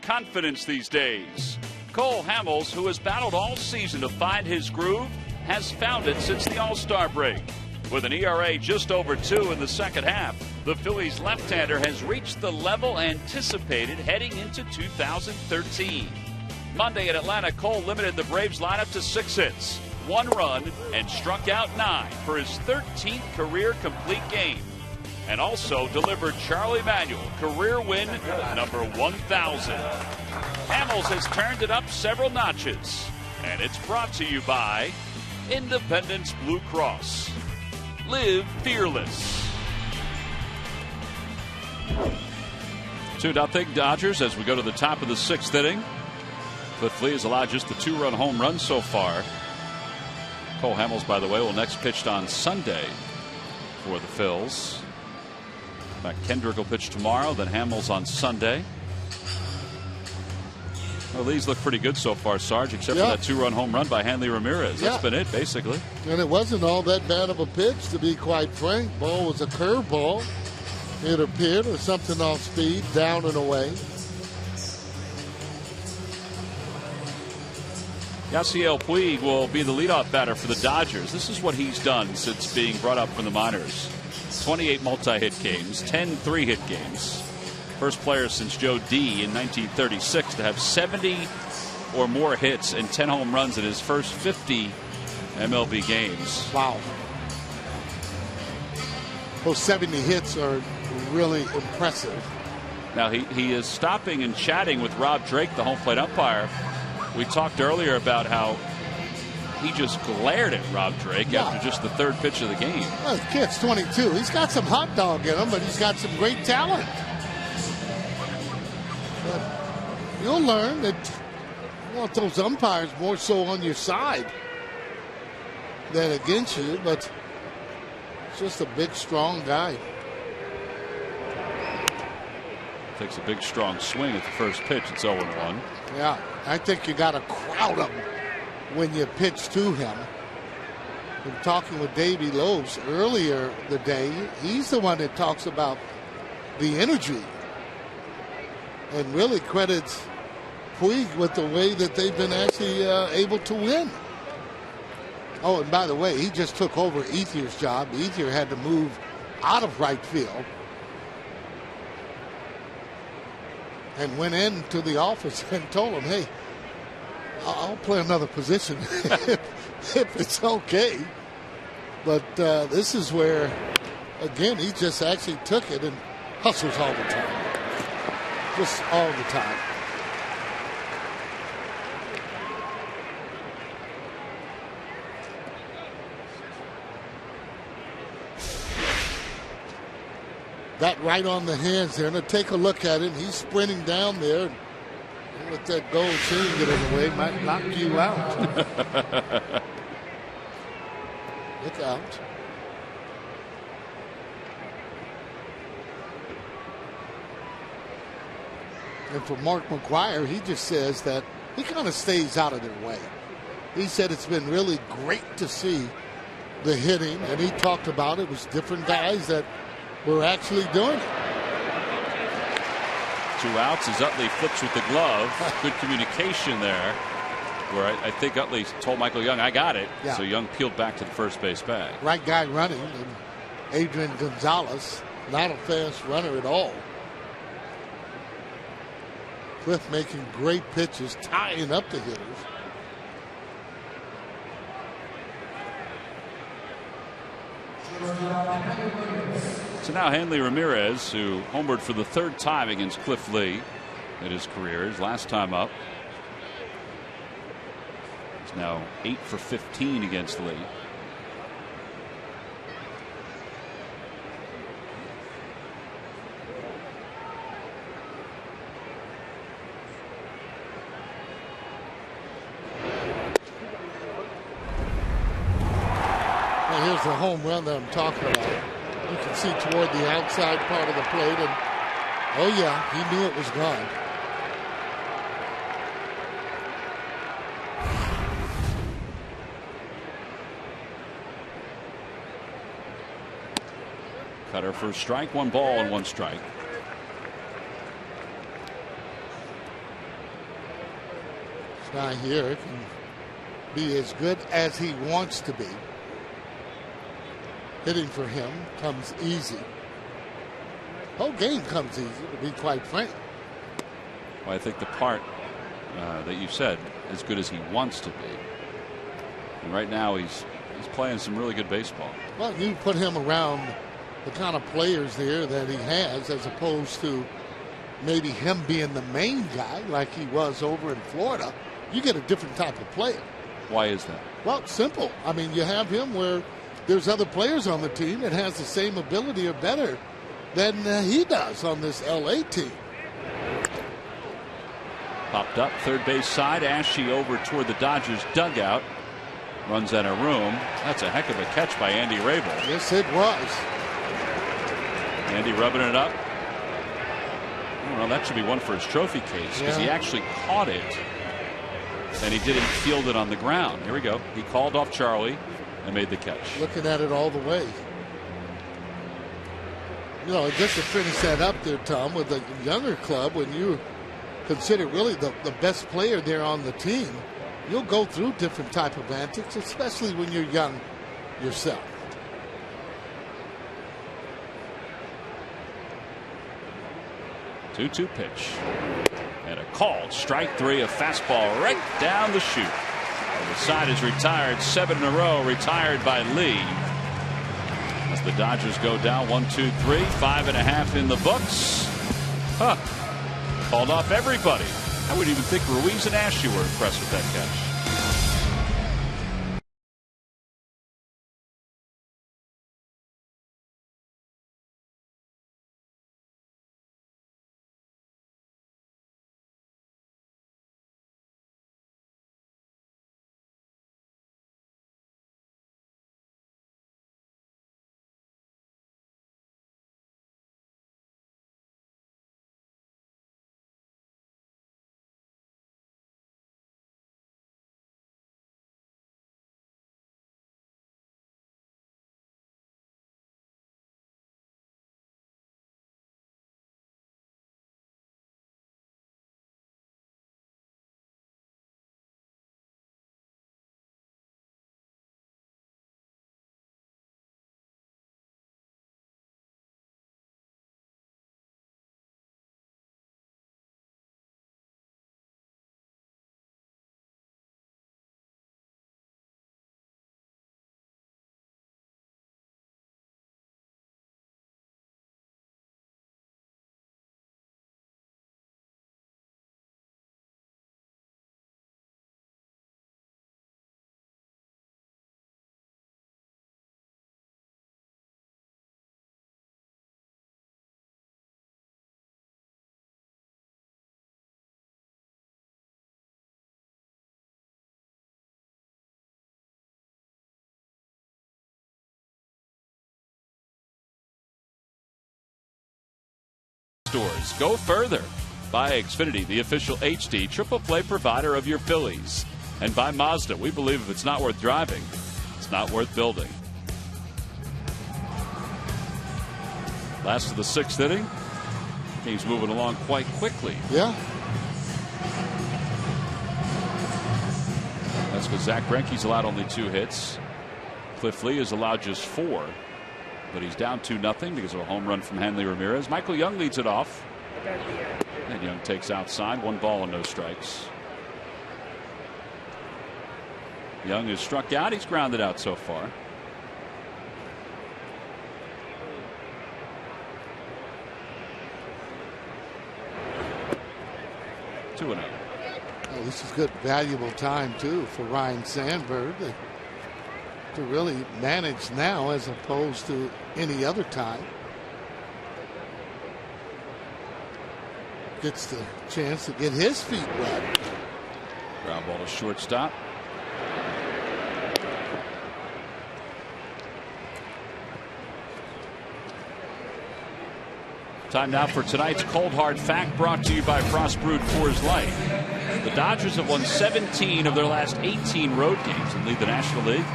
Confidence these days. Cole Hamels, who has battled all season to find his groove, has found it since the All-Star break. With an ERA just over 2 in the second half, the Phillies left-hander has reached the level anticipated heading into 2013. Monday at Atlanta, Cole limited the Braves lineup to 6 hits, 1 run, and struck out 9 for his 13th career complete game. And also delivered Charlie Manuel career win number 1,000. Hamels has turned it up several notches. And it's brought to you by Independence Blue Cross. Live fearless. 2-0 Dodgers as we go to the top of the 6th inning. Cliff Lee has allowed just the 2-run home run so far. Cole Hamels, by the way, will next pitch on Sunday for the Phils. In fact, Kendrick will pitch tomorrow, then Hamels on Sunday. Well, Lee's looked pretty good so far, Sarge, except for that 2-run home run by Hanley Ramirez. That's been it, basically. And it wasn't all that bad of a pitch, to be quite frank. Ball was a curveball. It appeared, or something off speed, down and away. Yasiel Puig will be the leadoff batter for the Dodgers. This is what he's done since being brought up from the minors. 28 multi-hit games, 10 3-hit games. First player since Joe D. in 1936 to have 70 or more hits and 10 home runs in his first 50 MLB games. Wow. Those 70 hits are really impressive. Now he is stopping and chatting with Rob Drake, the home plate umpire. We talked earlier about how he just glared at Rob Drake after just the 3rd pitch of the game. Well, the kid's 22. He's got some hot dog in him, but he's got some great talent. But you'll learn that you want those umpires more so on your side than against you, but it's just a big, strong guy. Takes a big, strong swing at the first pitch. It's 0-1. Yeah, I think you got to crowd him when you pitch to him. in talking with Davey Loebs earlier the day, he's the one that talks about the energy and really credits Puig with the way that they've been actually able to win. Oh, and by the way, he just took over Ethier's job. Ethier had to move out of right field and went into the office and told him, hey, I'll play another position if it's okay. But this is where, again, he just actually took it and hustles all the time. Just all the time. Got right on the hands there. And take a look at it. He's sprinting down there. And let that gold chain get in the way. Might knock you out. Look out. And for Mark McGwire, he just says that he kind of stays out of their way. He said it's been really great to see the hitting. And he talked about it was different guys that were actually doing it. 2 outs as Utley flips with the glove. Good communication there, where I think Utley told Michael Young, I got it. Yeah. So Young peeled back to the first base bag. Right guy running. And Adrian Gonzalez, not a fast runner at all. Cliff making great pitches, tying up the hitters. So now Hanley Ramirez, who homered for the 3rd time against Cliff Lee in his career, his last time up. He's now 8 for 15 against Lee. Now here's the home run that I'm talking about. You can see toward the outside part of the plate, and oh yeah, he knew it was gone. Cutter for a strike, 1 ball and 1 strike. This guy here can be as good as he wants to be. Hitting for him comes easy. Whole game comes easy, to be quite frank. Well, I think the part that you said, as good as he wants to be. And right now he's playing some really good baseball. Well, you put him around the kind of players there that he has, as opposed to maybe him being the main guy like he was over in Florida, you get a different type of player. Why is that? Well, it's simple. I mean, you have him where there's other players on the team that has the same ability or better than he does on this LA team. Popped up, third base side. Ashe over toward the Dodgers dugout. Runs out of room. That's a heck of a catch by Andy Rabel. Yes, it was. Andy rubbing it up. Well, that should be one for his trophy case, because he actually caught it and he didn't field it on the ground. Here we go. He called off Charlie and made the catch. Looking at it all the way. You know, just to finish that up there, Tom, with the younger club, when you consider really the best player there on the team, you'll go through different type of antics, especially when you're young yourself. Two-two pitch. And a called strike 3, a fastball right down the chute. And the side is retired, 7 in a row, retired by Lee. As the Dodgers go down 1-2-3, 5.5 in the books. Called off everybody. I wouldn't even think Ruiz and Ashe were impressed with that catch. stores. Go further. By Xfinity, the official HD triple play provider of your Phillies. And by Mazda, we believe if it's not worth driving, it's not worth building. Last of the 6th inning. Game's moving along quite quickly. Yeah. That's because Zach Greinke's allowed only 2 hits. Cliff Lee has allowed just 4. But he's down 2-0 because of a home run from Hanley Ramirez. Michael Young leads it off. And Young takes outside. 1 ball and no strikes. Young is struck out. He's grounded out so far. Two and out. Well, this is good, valuable time, too, for Ryan Sandberg to really manage now as opposed to any other time. Gets the chance to get his feet wet. Ground ball to shortstop. Time now for tonight's Cold Hard Fact, brought to you by Frost Brewed Coors Light. The Dodgers have won 17 of their last 18 road games and lead the National League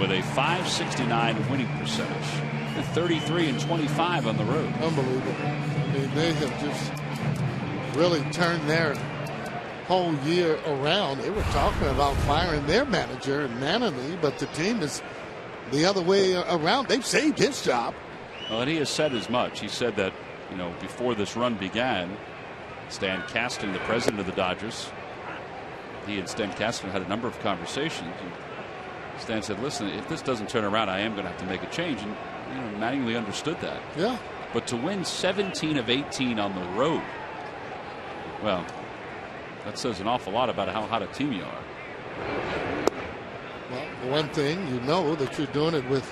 with a .569 winning percentage. And 33-25 on the road. Unbelievable. I mean, they have just really turned their whole year around. They were talking about firing their manager, Manany, but the team is the other way around. They've saved his job. Well, and he has said as much. He said that, you know, before this run began, Stan Kasten, the president of the Dodgers, he and Stan Kasten had a number of conversations. And Stan said, listen, if this doesn't turn around, I am going to have to make a change. And, you know, Mattingly understood that. Yeah. But to win 17 of 18 on the road, well, that says an awful lot about how hot a team you are. Well, the one thing, you know that you're doing it with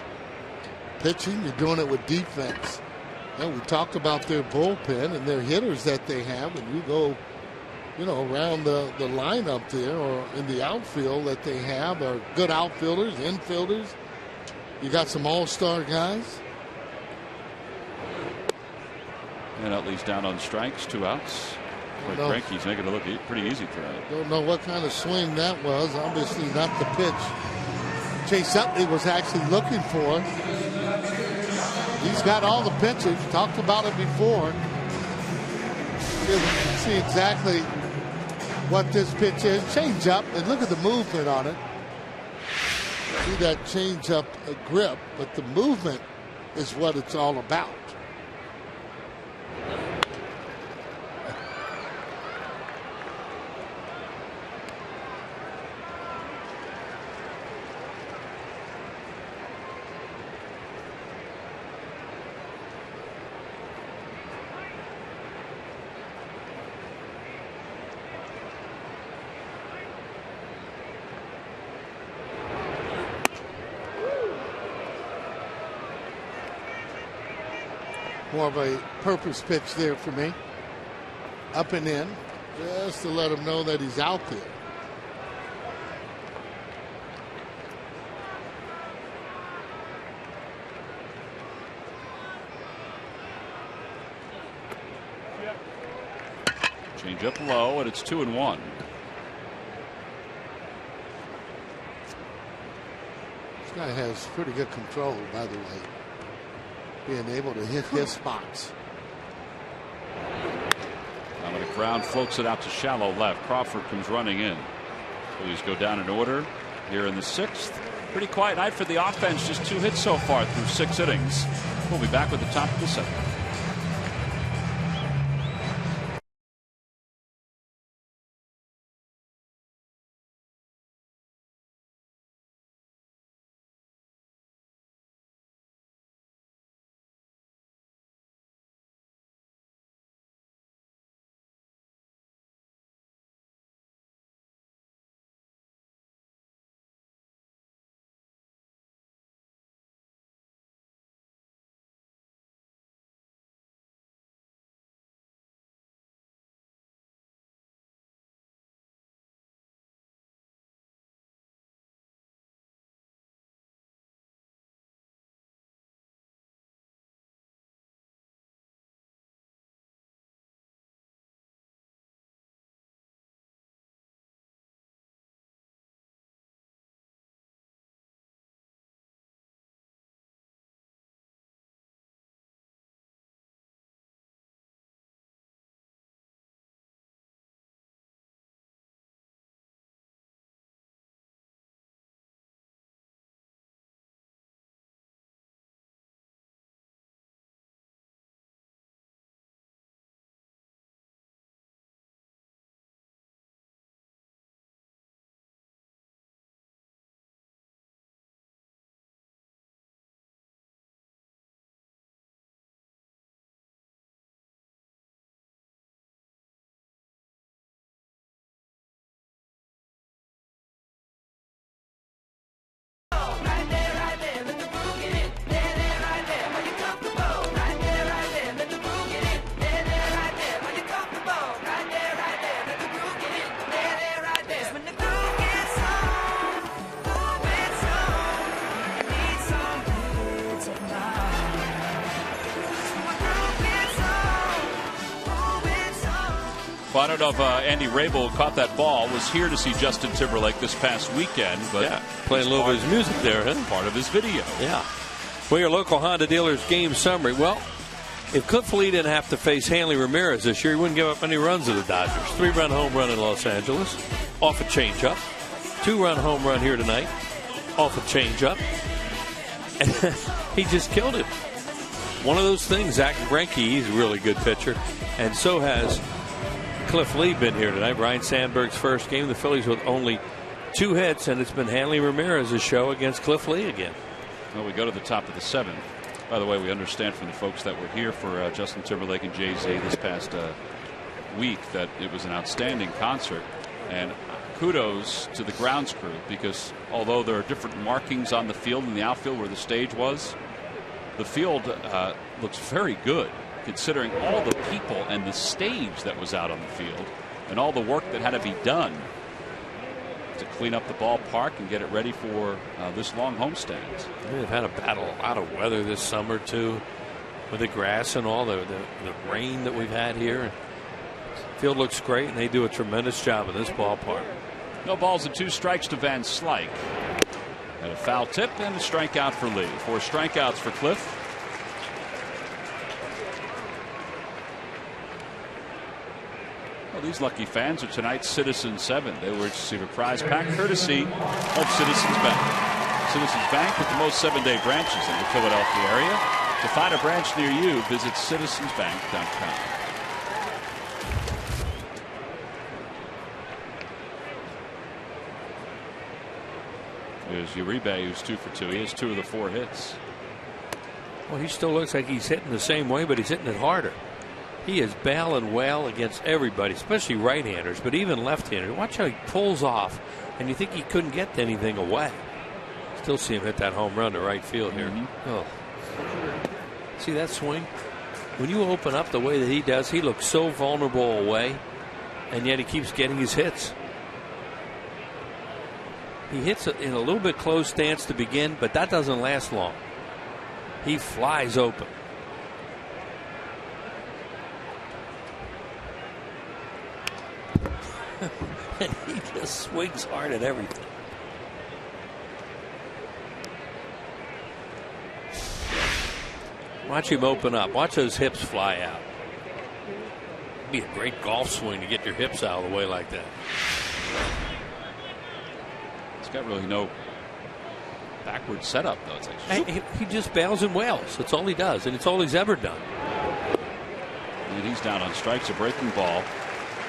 pitching, you're doing it with defense. And we talked about their bullpen and their hitters that they have, and you go, you know, around the lineup there or in the outfield that they have are good outfielders, infielders. You got some all-star guys. And Utley's down on strikes, 2 outs. Greinke's making it look pretty easy tonight. Don't know what kind of swing that was. Obviously not the pitch Chase Utley was actually looking for. He's got all the pitches. Talked about it before. You can see exactly what this pitch is. Change up, and look at the movement on it. See that change up grip, but the movement is what it's all about. More of a purpose pitch there for me. Up and in, just to let him know that he's out there. Change up low, and it's 2-1. This guy has pretty good control, by the way. Being able to hit his spots. Now when the ground floats it out to shallow left. Crawford comes running in. Phillies go down in order here in the 6th. Pretty quiet night for the offense. Just 2 hits so far through 6 innings. We'll be back with the top of the 7th. Well, I don't know if Andy Rabel caught that ball, was here to see Justin Timberlake this past weekend, but playing a little bit of his music there, huh? Part of his video. Yeah. Well, your local Honda dealer's game summary. Well, if Cliff Lee didn't have to face Hanley Ramirez this year, he wouldn't give up any runs to the Dodgers. 3-run home run in Los Angeles, off a changeup. 2-run home run here tonight, off a changeup. And he just killed him. One of those things, Zach Greinke, he's a really good pitcher, and so has Cliff Lee been here tonight. Ryan Sandberg's first game. The Phillies with only 2 hits, and it's been Hanley Ramirez's show against Cliff Lee again. Well, we go to the top of the 7th. By the way, we understand from the folks that were here for Justin Timberlake and Jay-Z this past week that it was an outstanding concert. And kudos to the grounds crew, because although there are different markings on the field in the outfield where the stage was, the field looks very good, considering all the people and the stage that was out on the field and all the work that had to be done to clean up the ballpark and get it ready for this long homestand. They've had to battle a lot of weather this summer too, with the grass and all the rain that we've had here. The field looks great, and they do a tremendous job in this ballpark. No balls and 2 strikes to Van Slyke. And a foul tip and a strikeout for Lee. 4 strikeouts for Cliff. Well, these lucky fans are tonight's Citizens 7. They were to receive a prize pack courtesy of Citizens Bank. Citizens Bank with the most 7-day branches in the Philadelphia area. To find a branch near you, visit citizensbank.com. There's Uribe, who's 2 for 2. He has 2 of the 4 hits. Well, he still looks like he's hitting the same way, but he's hitting it harder. He is battling well against everybody, especially right-handers, but even left-handers. Watch how he pulls off, and you think he couldn't get anything away. Still see him hit that home run to right field here. Oh. See that swing? When you open up the way that he does, he looks so vulnerable away, and yet he keeps getting his hits. He hits it in a little bit closed stance to begin, but that doesn't last long. He flies open. And he just swings hard at everything. Watch him open up. Watch those hips fly out. It'd be a great golf swing to get your hips out of the way like that. He's got really no backward setup, though. It's like, he just bails and wails. That's all he does, and it's all he's ever done. And he's down on strikes, a breaking ball.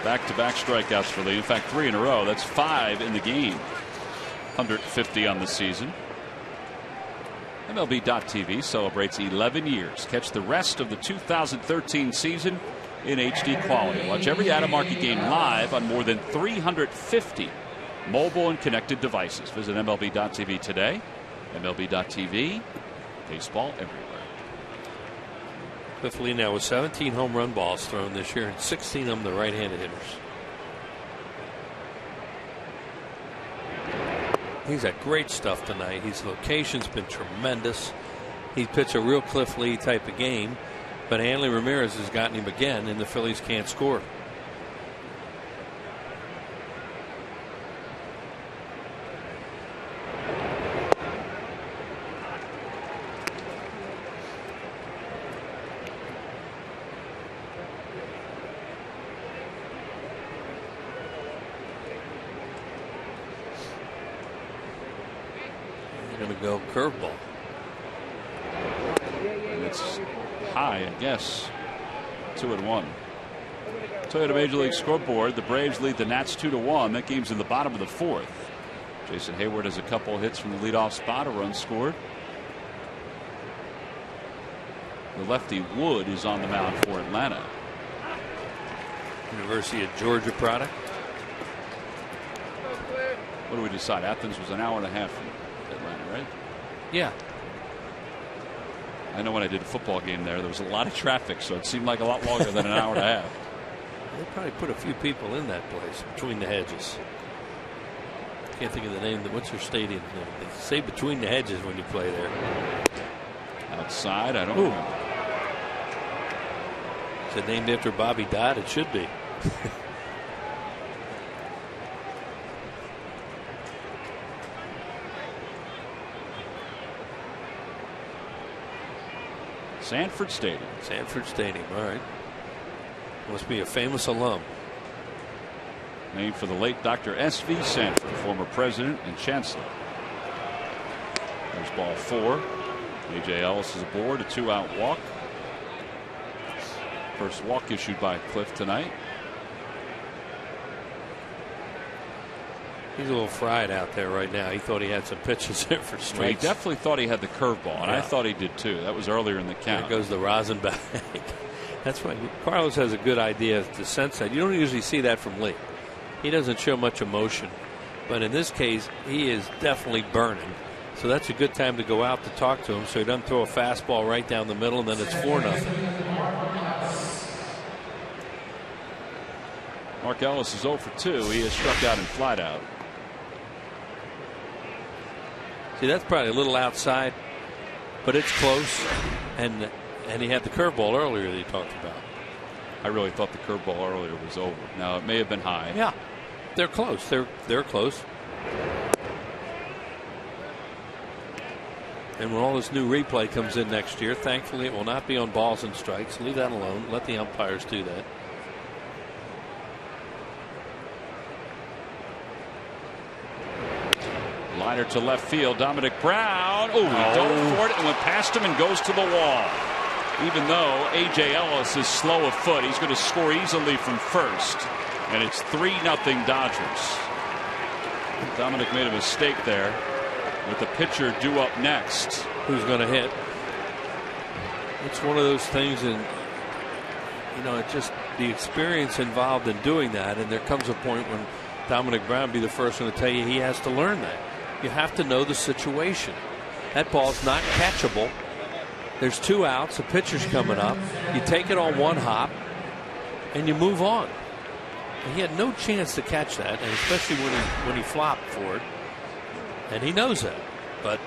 Back-to-back strikeouts for Lee. In fact, 3 in a row. That's 5 in the game. 150 on the season. MLB.TV celebrates 11 years. Catch the rest of the 2013 season in HD quality. Watch every Adam Markey game live on more than 350 mobile and connected devices. Visit MLB.TV today. MLB.TV. Baseball everywhere. Cliff Lee now with 17 home run balls thrown this year, and 16 of them to right-handed hitters. He's had great stuff tonight. His location's been tremendous. He pitched a real Cliff Lee type of game, but Hanley Ramirez has gotten him again, and the Phillies can't score. Go curveball. And it's high, I guess. 2-1. Toyota Major League scoreboard. The Braves lead the Nats 2-1. That game's in the bottom of the 4th. Jason Hayward has a couple hits from the leadoff spot. A run scored. The lefty Wood is on the mound for Atlanta. University of Georgia product. What do we decide? Athens was an hour and a half from Atlanta, right? Yeah. I know when I did a football game there was a lot of traffic, so it seemed like a lot longer than an hour and a half. They probably put a few people in that place, Between the Hedges. Can't think of the name. What's your stadium name? They say Between the Hedges when you play there. Outside, I don't know. Is it named after Bobby Dodd? It should be. Sanford Stadium. Sanford Stadium. All right. Must be a famous alum. Named for the late Dr. S.V. Sanford, former president and chancellor. There's ball 4. A.J. Ellis is aboard, a 2-out walk. First walk issued by Cliff tonight. He's a little fried out there right now. He thought he had some pitches there for Well, he strikes. definitely thought he had the curveball, and I thought he did too. That was earlier in the count. There goes the rosin bag. That's why Carlos has a good idea to sense that. You don't usually see that from Lee. He doesn't show much emotion. But in this case, he is definitely burning. So that's a good time to go out to talk to him so he doesn't throw a fastball right down the middle and then it's 4-0. Mark Ellis is 0 for 2. He has struck out and flied out. See, that's probably a little outside, but it's close. And he had the curveball earlier that he talked about. I really thought the curveball earlier was over. Now, it may have been high. Yeah, they're close. They're close. And when all this new replay comes in next year, thankfully it will not be on balls and strikes. Leave that alone. Let the umpires do that. Liner to left field. Dominic Brown. Oh, he dove for it and went past him and goes to the wall. Even though A.J. Ellis is slow of foot, he's going to score easily from first. And it's 3-0 Dodgers. Dominic made a mistake there with the pitcher due up next. Who's going to hit? It's one of those things, and it's just the experience involved in doing that. And there comes a point when Dominic Brown be the first one to tell you he has to learn that. You have to know the situation. That ball's not catchable. There's 2 outs. The pitcher's coming up. You take it on 1 hop, and you move on. And he had no chance to catch that, and especially when he flopped for it. And he knows that. But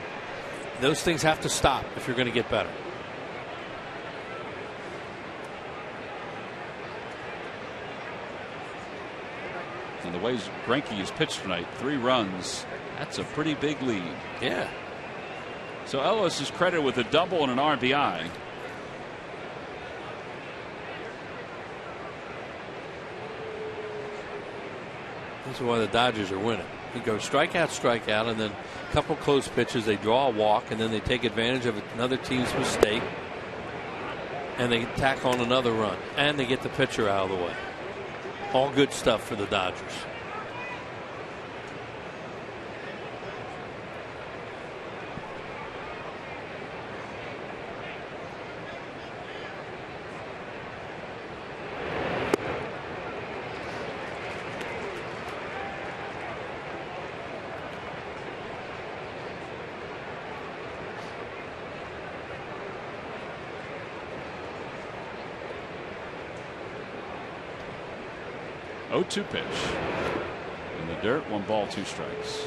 those things have to stop if you're going to get better. And the way Greinke has pitched tonight, 3 runs. That's a pretty big lead. Yeah. So Ellis is credited with a double and an RBI. This is why the Dodgers are winning. He goes strikeout, and then a couple close pitches. They draw a walk, and then they take advantage of another team's mistake, and they tack on another run, and they get the pitcher out of the way. All good stuff for the Dodgers. Oh, 2 pitch. In the dirt, 1 ball, 2 strikes.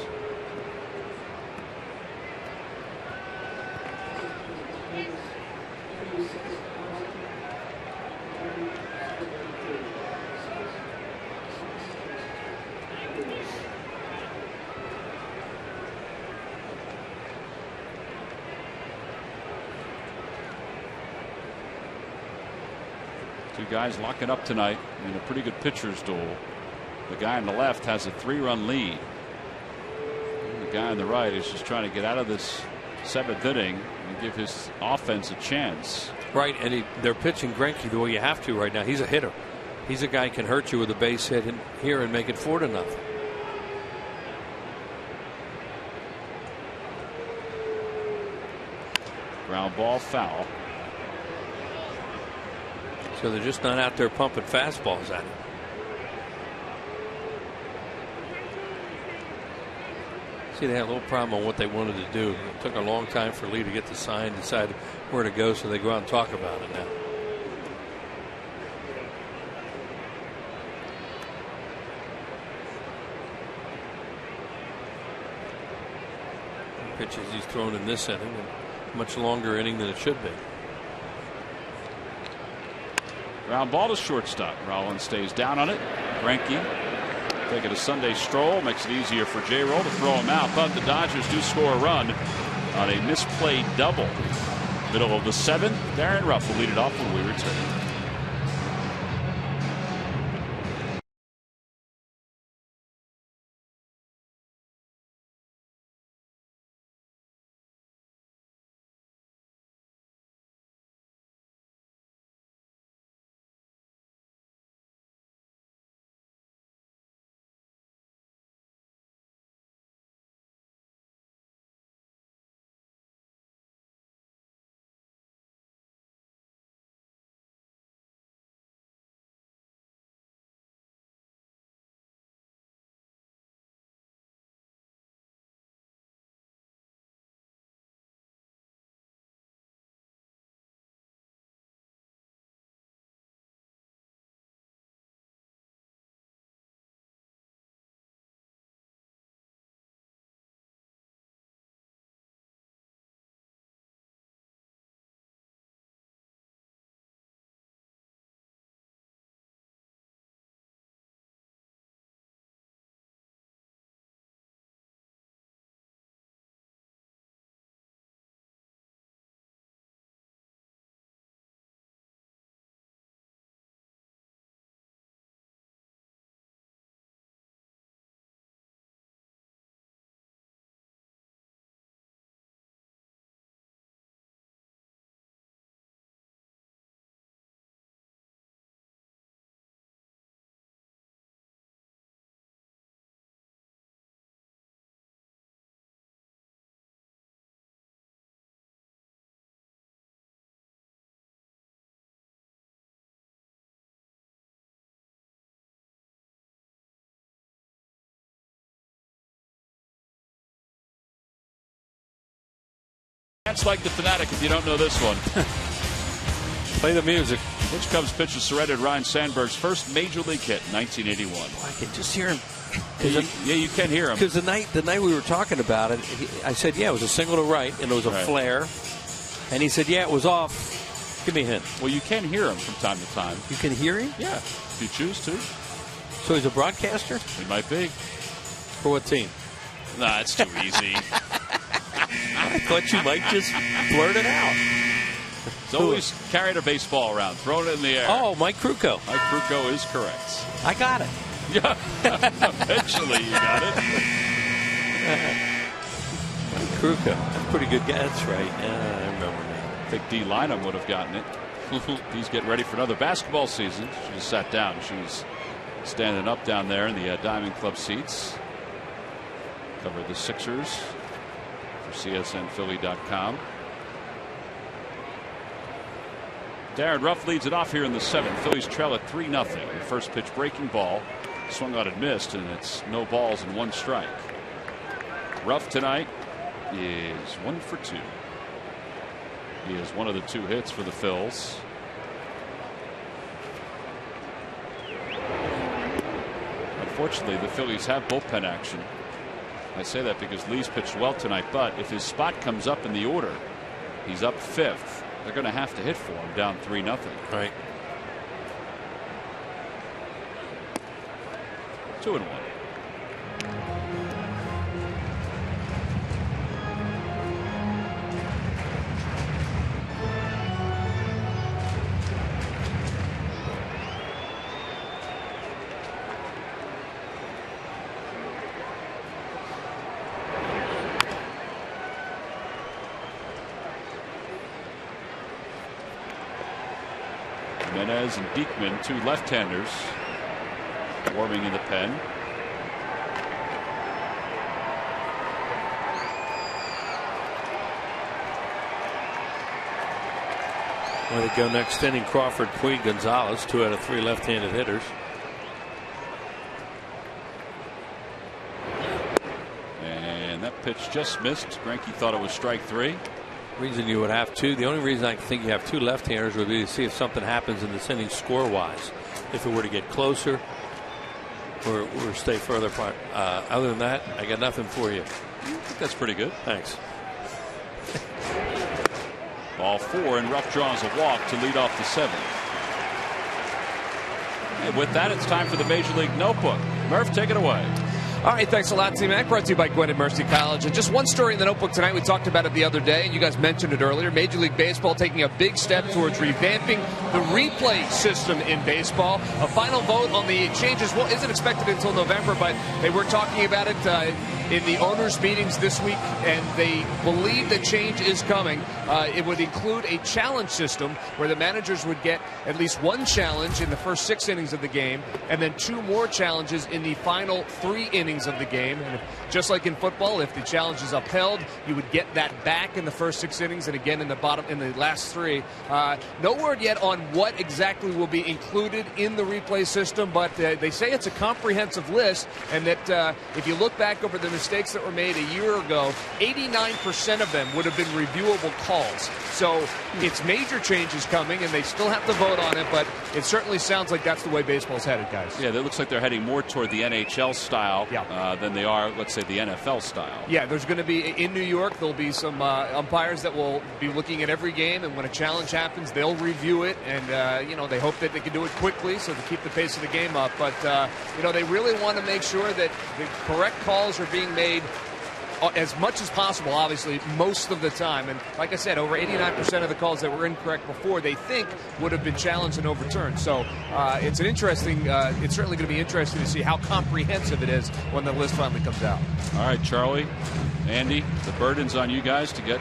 Two guys locking up tonight in a pretty good pitcher's duel. The guy on the left has a 3-run lead. And the guy on the right is just trying to get out of this 7th inning and give his offense a chance. Right, and they're pitching Greinke the way you have to right now. He's a hitter. He's a guy who can hurt you with a base hit here and make it 4-0. Ground ball, foul. So they're just not out there pumping fastballs at him. See, they had a little problem on what they wanted to do. It took a long time for Lee to get the sign, decide where to go, so they go out and talk about it now. The pitches he's thrown in this inning, a much longer inning than it should be. Ground ball to shortstop. Rollins stays down on it. Greinke taking a Sunday stroll, makes it easier for J-Roll to throw him out, but the Dodgers do score a run on a misplayed double. Middle of the 7th. Darren Ruff will lead it off when we return. That's like the Fanatic if you don't know this one. Play the music. Pitch comes, pitch is surrendered. Ryan Sandberg's first major league hit in 1981. I can just hear him. Yeah, you can hear him. Because the night we were talking about it, I said, yeah, it was a single to right, and it was a flare. And he said, yeah, it was off. Give me a hint. Well, you can hear him from time to time. You can hear him? Yeah, if you choose to. So he's a broadcaster? He might be. For what team? Nah, it's too easy. I thought you might just blurt it out. He's always carried a baseball around, thrown it in the air. Oh, Mike Krukow. Mike Krukow is correct. I got it. Yeah, eventually you got it. Mike Krukow. That's a pretty good guy. That's right. Yeah, I remember now. I think Dee Lynham would have gotten it. He's getting ready for another basketball season. She just sat down. She's standing up down there in the Diamond Club seats. Covered the Sixers for CSNPhilly.com. Darren Ruff leads it off here in the 7th. Phillies trail at 3-0. The first pitch breaking ball. Swung out and missed, and it's no balls and 1 strike. Ruff tonight is 1 for 2. He is one of the 2 hits for the Phils. Unfortunately, the Phillies have bullpen action. I say that because Lee's pitched well tonight, but if his spot comes up in the order, he's up 5th. They're going to have to hit for him down 3-0. Right. 2-1. Jimenez and Diekman, 2 left-handers, warming in the pen. Well, they go next inning. Crawford, Puig, Gonzalez, 2 out of 3 left-handed hitters. And that pitch just missed. Greinke thought it was strike 3. Reason you would have 2. The only reason I think you have 2 left-handers would be to see if something happens in this inning score-wise. If it were to get closer or stay further apart. Other than that, I got nothing for you. I think that's pretty good. Thanks. Ball 4, and Ruff draws a walk to lead off the 7th. And with that, it's time for the Major League Notebook. Murph, take it away. All right, thanks a lot, T-Mac. Brought to you by Gwynedd Mercy College. And just one story in the notebook tonight. We talked about it the other day, and you guys mentioned it earlier. Major League Baseball taking a big step towards revamping the replay system in baseball. A final vote on the changes isn't expected until November, but they were talking about it in the owners' meetings this week, and they believe the change is coming. It would include a challenge system where the managers would get at least one challenge in the first 6 innings of the game, and then 2 more challenges in the final 3 innings of the game. And just like in football, if the challenge is upheld, you would get that back in the first 6 innings and again in the last 3. No word yet on what exactly will be included in the replay system, but they say it's a comprehensive list, and that if you look back over the mistakes that were made a year ago, 89% of them would have been reviewable calls. So it's major changes coming, and they still have to vote on it, but it certainly sounds like that's the way baseball's headed, guys. Yeah, it looks like they're heading more toward the NHL style than they are, let's say, the NFL style. Yeah, there's going to be, in New York, there'll be some umpires that will be looking at every game, and when a challenge happens, they'll review it, and, they hope that they can do it quickly so to keep the pace of the game up. But, they really want to make sure that the correct calls are being made as much as possible, obviously, most of the time. And like I said, over 89% of the calls that were incorrect before, they think would have been challenged and overturned. So it's it's certainly going to be interesting to see how comprehensive it is when the list finally comes out. All right, Charlie, Andy, the burden's on you guys to get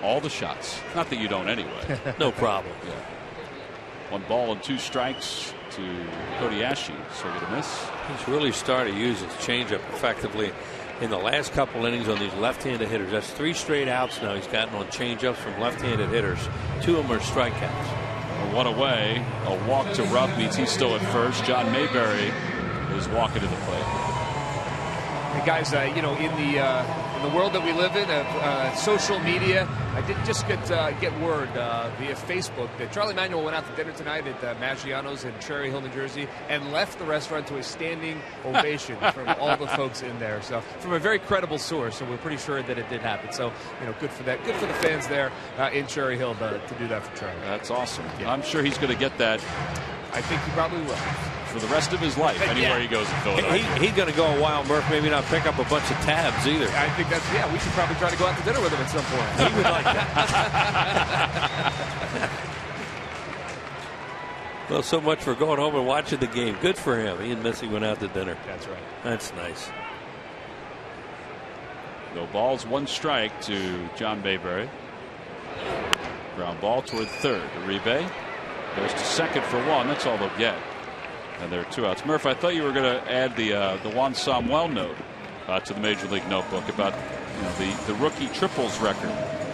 all the shots. Not that you don't anyway. No problem. Yeah. 1 ball and 2 strikes to Kodiashi. Swing and a miss. He's really started to use his changeup effectively in the last couple innings on these left-handed hitters. That's 3 straight outs now he's gotten on changeups from left-handed hitters. 2 of them are strikeouts. 1 away. A walk to Rupp means he's still at first. John Mayberry is walking to the plate. Hey guys, in the world that we live in of social media, I did just get word via Facebook that Charlie Manuel went out to dinner tonight at Maggiano's in Cherry Hill, New Jersey, and left the restaurant to a standing ovation from all the folks in there. So from a very credible source, so we're pretty sure that it did happen. So good for that. Good for the fans there in Cherry Hill to do that for Charlie. That's awesome. Yeah. I'm sure he's going to get that. I think he probably will. For the rest of his life, anywhere he goes in Philadelphia. He's going to go a while, Murph, maybe not pick up a bunch of tabs either. I think we should probably try to go out to dinner with him at some point. He would like that. Well, so much for going home and watching the game. Good for him. He and Missy went out to dinner. That's right. That's nice. No balls, 1 strike to John Mayberry. Ground ball toward third. Uribe goes to second for 1. That's all they'll get. And there are 2 outs. Murph, I thought you were going to add the Juan Samuel note to the Major League Notebook about the rookie triples record.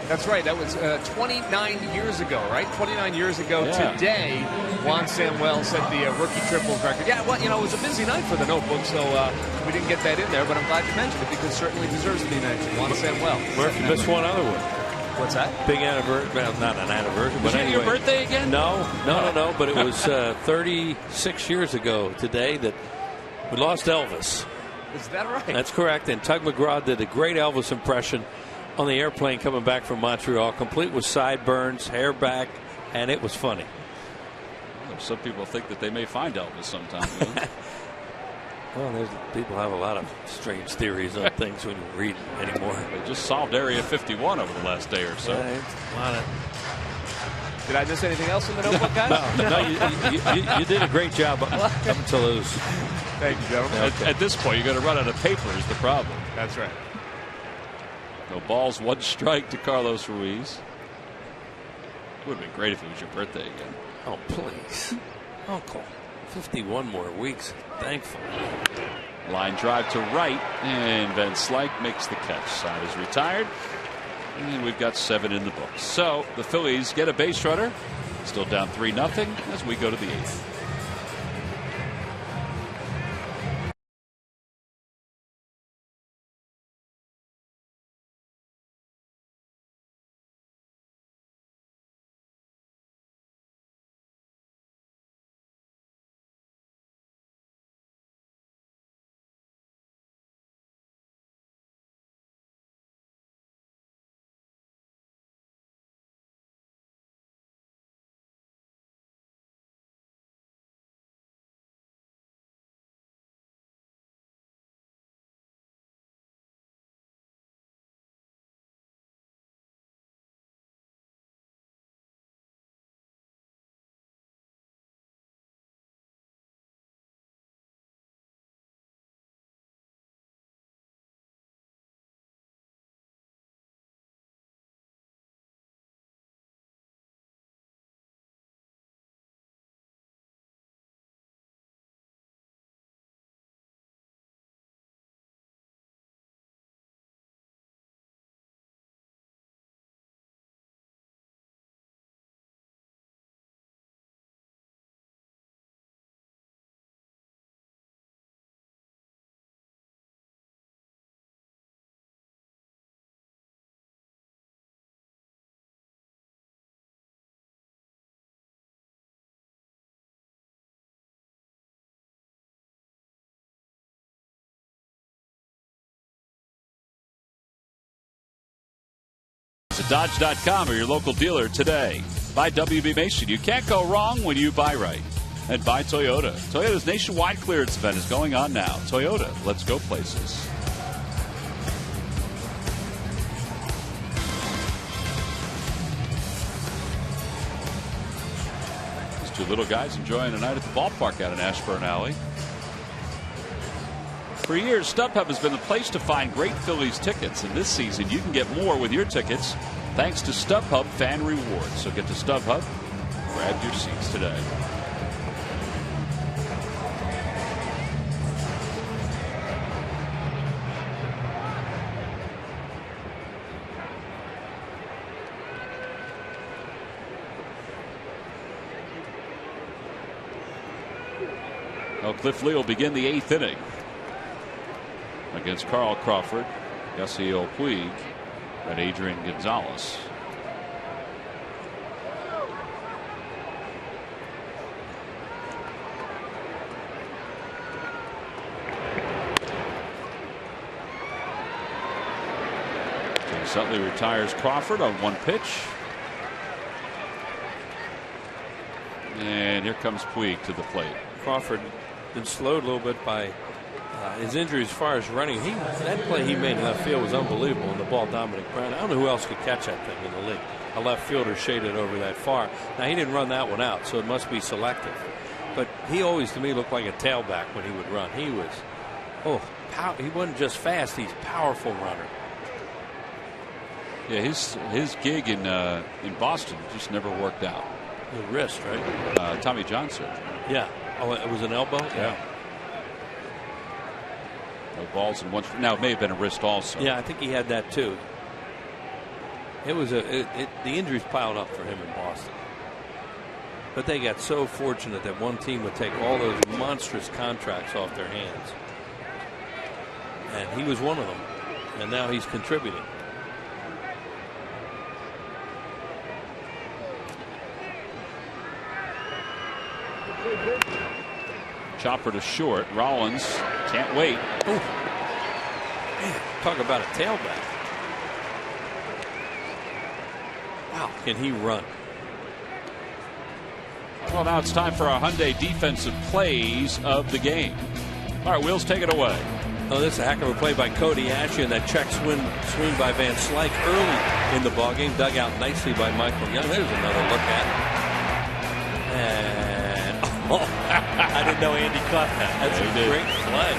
That's right. That was 29 years ago, right? 29 years ago today, Juan Samuel set the rookie triples record. Yeah, well, it was a busy night for the Notebook, so we didn't get that in there, but I'm glad you mentioned it because it certainly deserves to be mentioned. Juan Samuel. Murph, you missed one other one. What's that? Big anniversary. Well, not an anniversary, but anyway. Was it your birthday again? No. But it was 36 years ago today that we lost Elvis. Is that right? That's correct. And Tug McGraw did a great Elvis impression on the airplane coming back from Montreal, complete with sideburns, hair back, and it was funny. Well, some people think that they may find Elvis sometime. Well, people have a lot of strange theories on things when you read anymore. They just solved Area 51 over the last day or so. Did I miss anything else in the Notebook, guys? No, you did a great job up until those. Thank you, gentlemen. At this point, you're going to run out of paper is the problem. That's right. No balls, 1 strike to Carlos Ruiz. Would have been great if it was your birthday again. Oh, please. Uncle. 51 more weeks. Thankful. Line drive to right, and Van Slyke makes the catch. Side is retired, and we've got 7 in the books. So the Phillies get a base runner. Still down 3-0 as we go to the 8th. Visit Dodge.com or your local dealer today. Buy WB Mason. You can't go wrong when you buy right. And buy Toyota. Toyota's nationwide clearance event is going on now. Toyota, let's go places. These two little guys enjoying a night at the ballpark out in Ashburn Alley. For years, StubHub has been the place to find great Phillies tickets, and this season you can get more with your tickets thanks to StubHub Fan Rewards. So get to StubHub, grab your seats today. Well, Cliff Lee will begin the 8th inning against Carl Crawford, Yasiel Puig, and Adrian Gonzalez. Jim Sutley retires Crawford on 1 pitch. And here comes Puig to the plate. Crawford been slowed a little bit by his injury as far as running. That play he made in left field was unbelievable, and the ball Dominic Brown. I don't know who else could catch that thing in the league. A left fielder shaded over that far. Now, he didn't run that one out, so it must be selective. But he always, to me, looked like a tailback when he would run. He was, he wasn't just fast, he's a powerful runner. Yeah, his gig in Boston just never worked out. The wrist, right? Tommy John surgery. Yeah. Oh, it was an elbow? Yeah. No balls in one. Now, it may have been a wrist also. Yeah, I think he had that too. It was the injuries piled up for him in Boston. But they got so fortunate that one team would take all those monstrous contracts off their hands. And he was one of them. And now he's contributing. Chopper to short. Rollins can't wait. Oh, man, talk about a tailback. Wow, can he run? Well, now it's time for our Hyundai defensive plays of the game. All right, Wheels, take it away. Oh, this is a heck of a play by Cody Ashe, and that check swing by Van Slyke early in the ballgame, dug out nicely by Michael Young. There's another look at it. And I didn't know Andy caught that. That's a great play.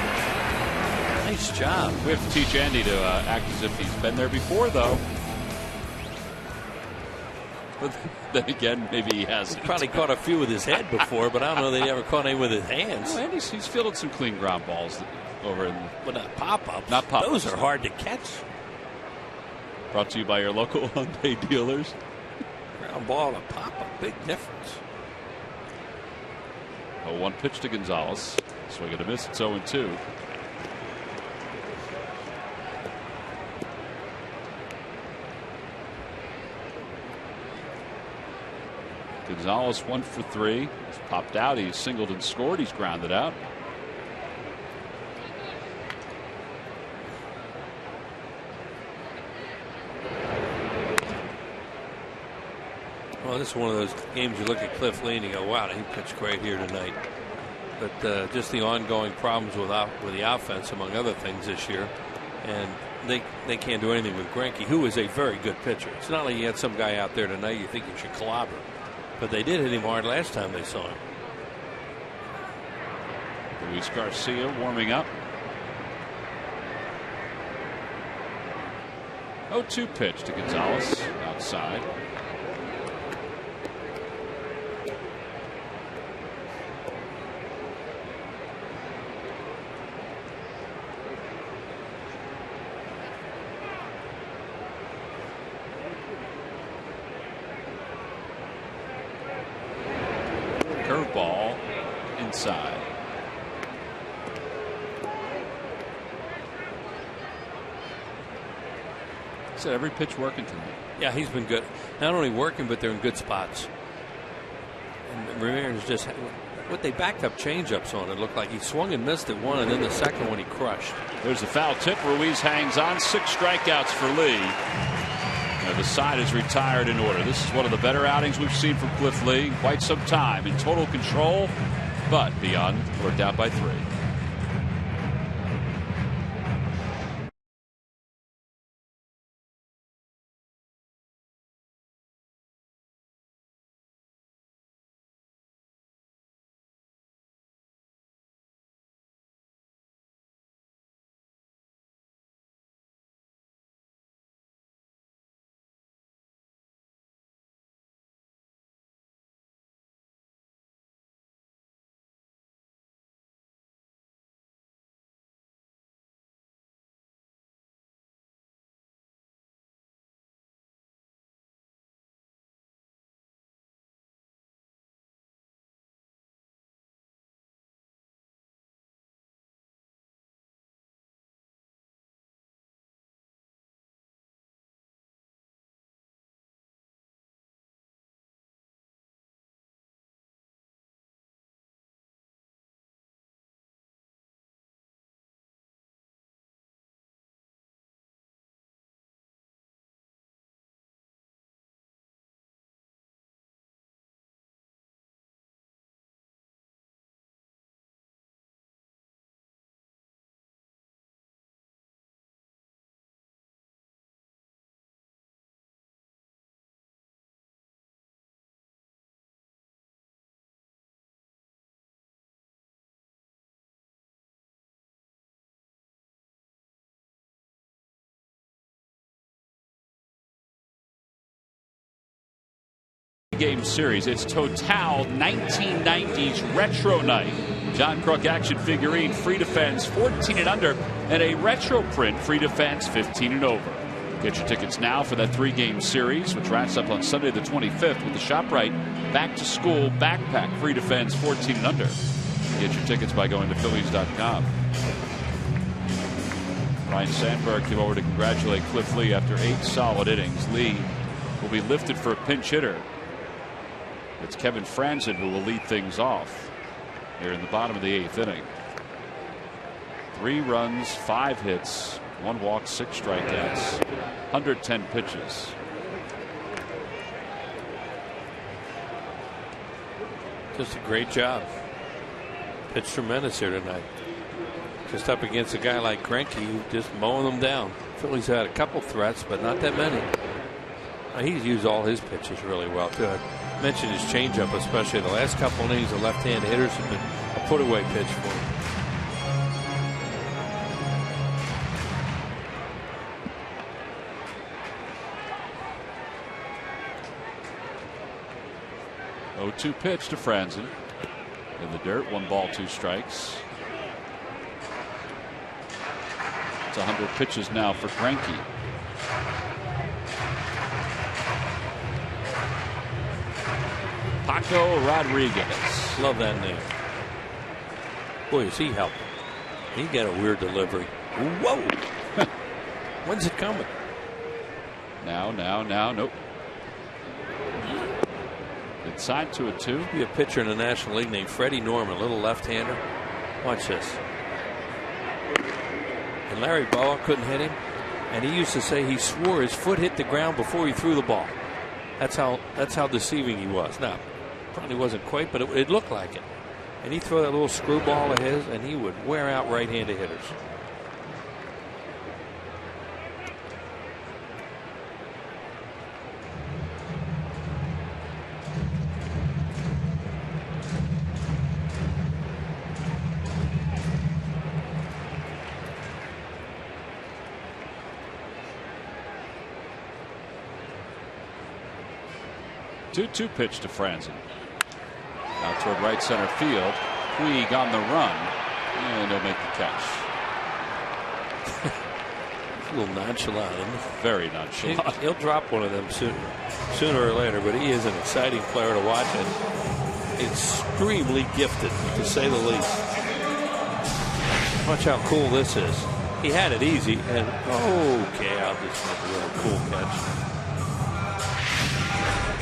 Nice job. We have to teach Andy to act as if he's been there before, though. But then again, maybe he hasn't. He probably caught a few with his head before, but I don't know that he ever caught any with his hands. Well, Andy's fielded some clean ground balls over in. But not pop-ups. Not pop-ups. Those are hard to catch. Brought to you by your local Hyundai dealers. Ground ball to pop-up, big difference. 0-1 pitch to Gonzalez. Swing and a miss. It's 0-2. Gonzalez 1 for 3. He's popped out. He's singled and scored. He's grounded out. Well, this is one of those games you look at Cliff Lee and you go, wow, he pitched great here tonight. But just the ongoing problems with the offense, among other things, this year. And they can't do anything with Greinke, who is a very good pitcher. It's not like you had some guy out there tonight you think you should clobber. But they did hit him hard last time they saw him. Luis Garcia warming up. 0-2 pitch to Gonzalez outside. Curveball inside. So every pitch working tonight. Yeah, he's been good. Not only working, but they're in good spots. And Ramirez just what they backed up changeups on. It looked like he swung and missed at one, and then the second one he crushed. There's a foul tip. Ruiz hangs on. 6 strikeouts for Lee. The side is retired in order. This is one of the better outings we've seen from Cliff Lee in quite some time. In total control, but beyond, we're down by 3. Game series. It's Total 1990s Retro Night. John Kruk action figurine, free to fans 14 and under, and a retro print free to fans 15 and over. Get your tickets now for that 3-game series, which wraps up on Sunday the 25th with the ShopRite Back to School Backpack free to fans 14 and under. Get your tickets by going to Phillies.com. Ryan Sandberg came over to congratulate Cliff Lee after 8 solid innings. Lee will be lifted for a pinch hitter. It's Kevin Franzen who will lead things off here in the bottom of the 8th inning. 3 runs, 5 hits, 1 walk, 6 strikeouts, 110 pitches. Just a great job. Pitched tremendous here tonight. Just up against a guy like Greinke, just mowing them down. Phillies had a couple threats, but not that many. He's used all his pitches really well too. I mentioned his changeup, especially the last couple innings. The left-hand hitters have been a put-away pitch for him. Oh, 2 pitch to Franzen. In the dirt, 1 ball, 2 strikes. It's 100 pitches now for Greinke. Paco Rodriguez. Love that name. Boy, is he helping. He got a weird delivery. Whoa! When's it coming? Now. Nope. Inside to a 2. Be a pitcher in the National League named Freddie Norman, little left-hander. Watch this. And Larry Bowa couldn't hit him, and he used to say he swore his foot hit the ground before he threw the ball. That's how deceiving he was. Now, probably wasn't quite, but it looked like it. And he'd throw that little screwball of his, and he would wear out right-handed hitters. Two pitch to Franzen. Out toward right center field. Puig on the run. And he'll make the catch. A little nonchalant, isn't he? Very nonchalant. He'll drop one of them sooner or later, but he is an exciting player to watch and extremely gifted, to say the least. Watch how cool this is. He had it easy, and okay, I'll just make a really cool catch.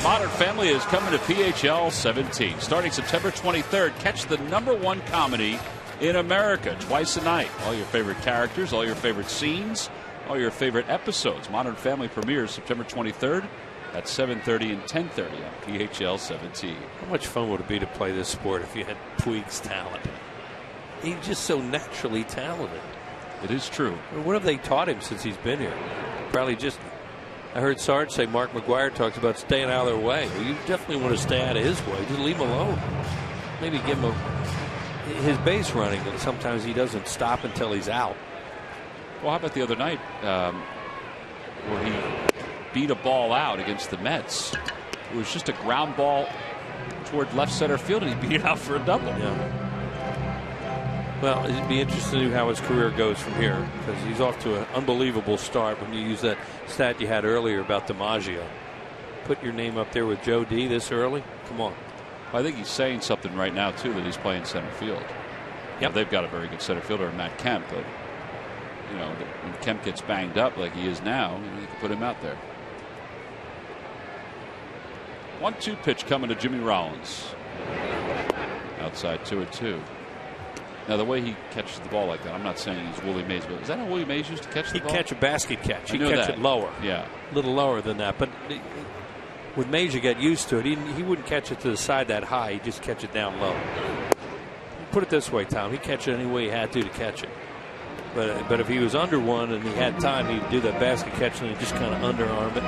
Modern Family is coming to PHL 17. Starting September 23rd, catch the #1 comedy in America twice a night. All your favorite characters, all your favorite scenes, all your favorite episodes. Modern Family premieres September 23rd at 7:30 and 10:30 on PHL 17. How much fun would it be to play this sport if you had Puig's talent? He's just so naturally talented. It is true. What have they taught him since he's been here? Probably just. I heard Sarge say Mark McGuire talks about staying out of their way. Well, you definitely want to stay out of his way. Just leave him alone. Maybe give him his base running, and sometimes he doesn't stop until he's out. Well, how about the other night where he beat a ball out against the Mets? It was just a ground ball toward left center field, and he beat it out for a double. Yeah. Well, it'd be interesting to see how his career goes from here, because he's off to an unbelievable start. When you use that stat you had earlier about DiMaggio, put your name up there with Joe D this early. Come on. I think he's saying something right now too, that he's playing center field. Yeah, they've got a very good center fielder in Matt Kemp, but you know, when Kemp gets banged up like he is now, you can put him out there. 1-2 pitch coming to Jimmy Rollins. Outside 2-2. Now, the way he catches the ball like that, I'm not saying he's Willie Mays, but is that how Willie Mays used to catch the ball? He'd catch a basket catch. He'd catch catch it lower. Yeah. A little lower than that. But with Mays, you get used to it. He wouldn't catch it to the side that high. He'd just catch it down low. Put it this way, Tom. He'd catch it any way he had to catch it. But if he was under one and he had time, he'd do that basket catch and he'd just kind of underarm it.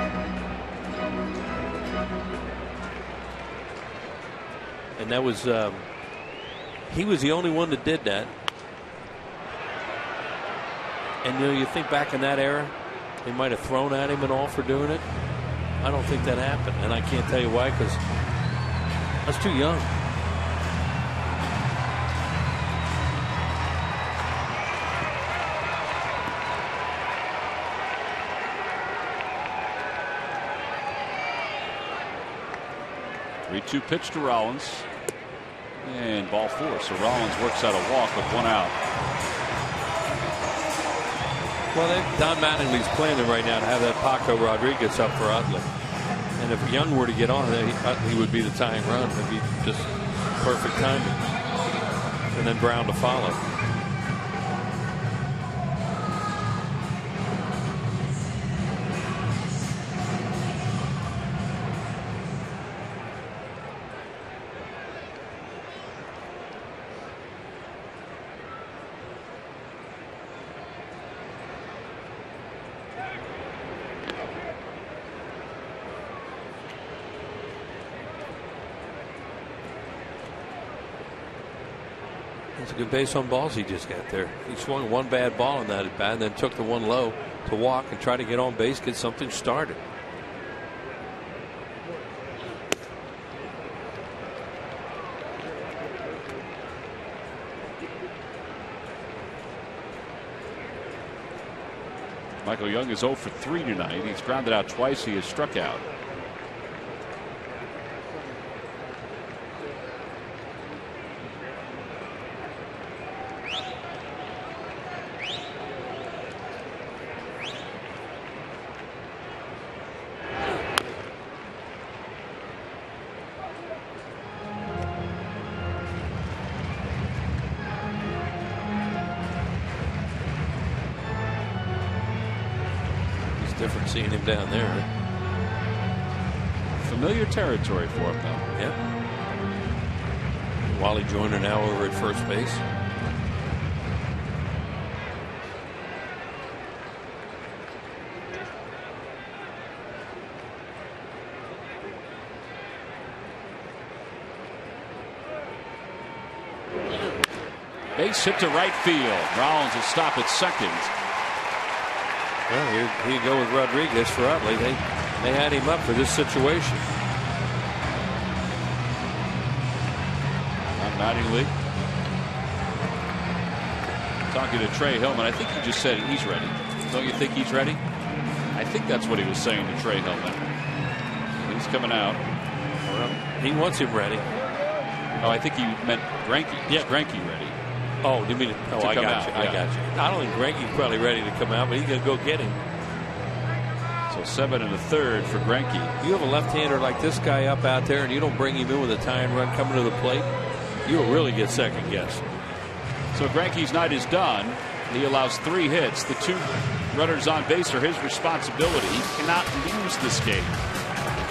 And that was... he was the only one that did that. And you know, you think back in that era, they might have thrown at him and all for doing it. I don't think that happened, and I can't tell you why, because I was too young. Three-two pitch to Rollins. And ball four. So Rollins works out a walk with one out. Well, Don Mattingly's planning right now to have that Paco Rodriguez up for Utley. And if Young were to get on there, Utley would be the tying run. It would be just perfect timing. And then Brown to follow. That's a good base on balls he just got there. He swung one bad ball on that at bat and then took the one low to walk and try to get on base, get something started. Michael Young is 0 for 3 tonight. He's grounded out twice. He has struck out. Different seeing him down there. Familiar territory for him, though. Yeah. Wally Joyner now over at first base. Base hit to right field. Rollins will stop at second. Well, here you go with Rodriguez for Utley. They had him up for this situation. I'm Mattingly. Talking to Trey Hillman. I think he just said he's ready. Don't you think he's ready? I think that's what he was saying to Trey Hillman. He's coming out. Well, he wants him ready. Oh, I think he meant Greinke. Yeah, Greinke ready. Oh, you mean? Oh, I got you. I got you. I don't think Greinke's probably ready to come out, but he's going to go get him. So 7 1/3 for Greinke. You have a left-hander like this guy up out there, and you don't bring him in with a tie and run coming to the plate, you'll really get second guessed. So Greinke's night is done. He allows 3 hits. The 2 runners on base are his responsibility. He cannot lose this game.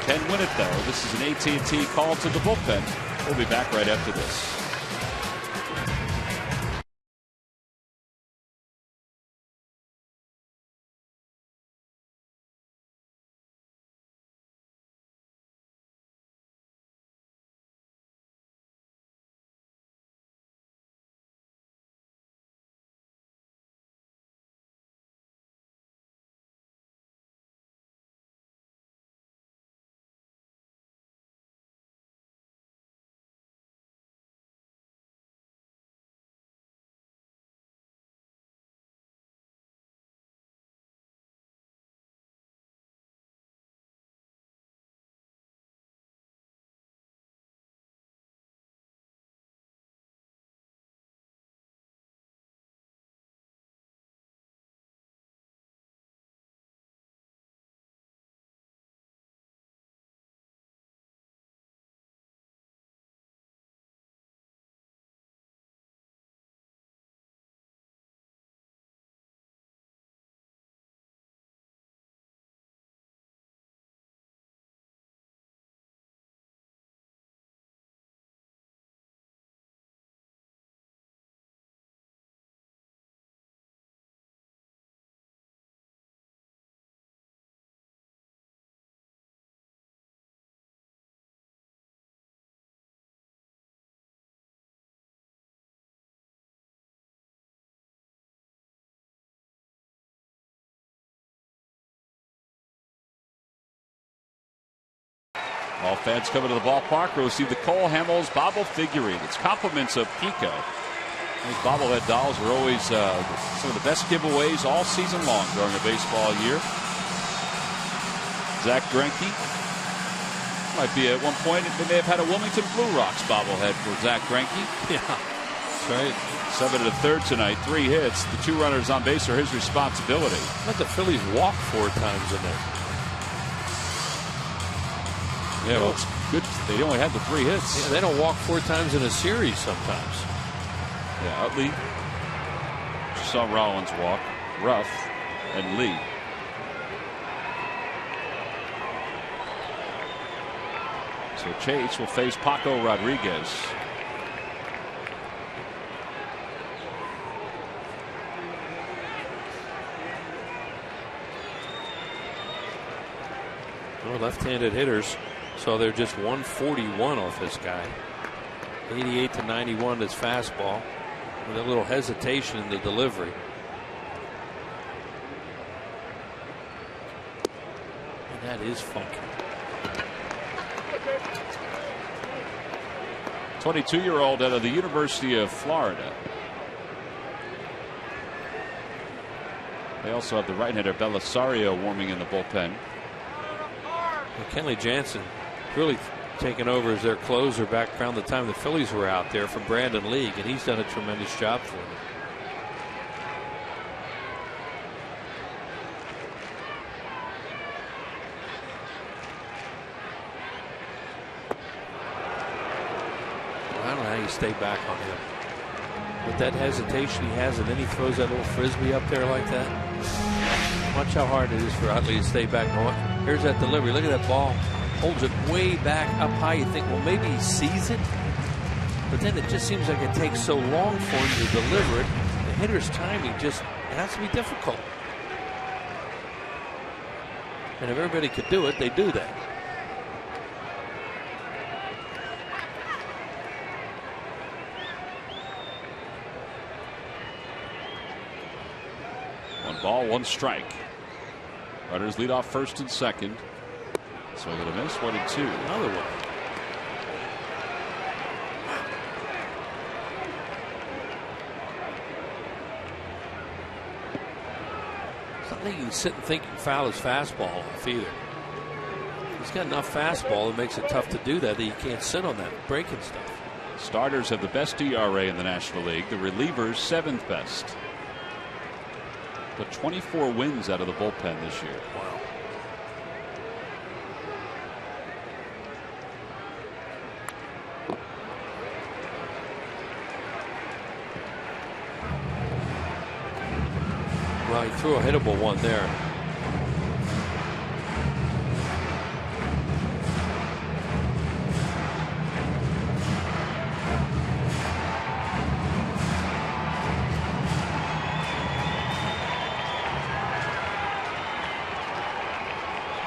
Can win it, though. This is an AT&T call to the bullpen. We'll be back right after this. All fans coming to the ballpark will receive the Cole Hamels Bobble figurine. It's compliments of Pico. These bobblehead dolls are always some of the best giveaways all season long during a baseball year. Zach Greinke might be at one point. They may have had a Wilmington Blue Rocks bobblehead for Zach Greinke. Yeah, that's right. 7 to the 3rd tonight, 3 hits. The 2 runners on base are his responsibility. Let the Phillies walk 4 times in there. Yeah, well, it's good. They only had the 3 hits. Yeah, they don't walk 4 times in a series sometimes. Yeah, Utley. You saw Rollins walk. Ruff and Lee. So Chase will face Paco Rodriguez. Well, left-handed hitters. So they're just 141 off this guy. 88 to 91 his fastball with a little hesitation in the delivery. And that is funky. 22-year-old out of the University of Florida. They also have the right-hander Belisario warming in the bullpen. Well, Kenley Jansen really taken over as their closer back around the time the Phillies were out there from Brandon League, and he's done a tremendous job for them. I don't know how you stay back on him. With that hesitation he has, and then he throws that little frisbee up there like that. Watch how hard it is for Utley to stay back. Here's that delivery. Look at that ball. Holds it way back up high. You think, well, maybe he sees it. But then it just seems like it takes so long for him to deliver it. The hitter's timing just has to be difficult. And if everybody could do it, they do that. One ball, 1 strike. Runners lead off 1st and 2nd. Swing and a miss, 1 and 2. Another one. It's not like you can sit and think you can foul his fastball off either. He's got enough fastball that makes it tough to do that you can't sit on that breaking stuff. Starters have the best ERA in the National League. The relievers 7th best. But 24 wins out of the bullpen this year. Wow. Well, he threw a hittable one there.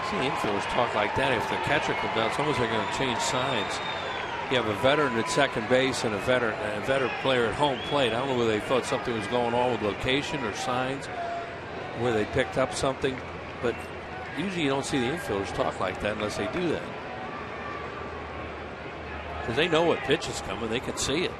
See infielders talk like that. If the catcher comes out, it's almost like they're going to change signs. You have a veteran at second base and a veteran player at home plate. I don't know whether they thought something was going on with location or signs, where they picked up something, but usually you don't see the infielders talk like that unless they do that, because they know what pitch is coming. They can see it.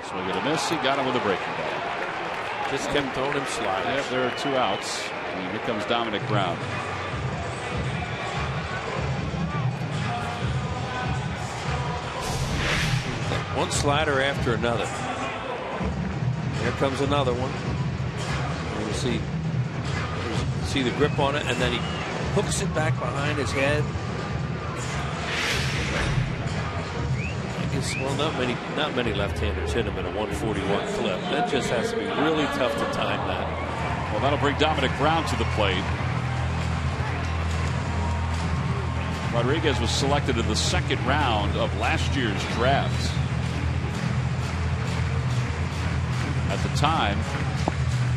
Swing and a miss. He got him with a breaking ball. Just kept throwing him sliders. Yep, there are 2 outs. And here comes Dominic Brown. One slider after another. Here comes another one. And you see the grip on it, and then he hooks it back behind his head. Well, not many left-handers hit him at a 141 clip. That just has to be really tough to time that. Well, that'll bring Dominic Brown to the plate. Rodriguez was selected in the 2nd round of last year's draft. At the time,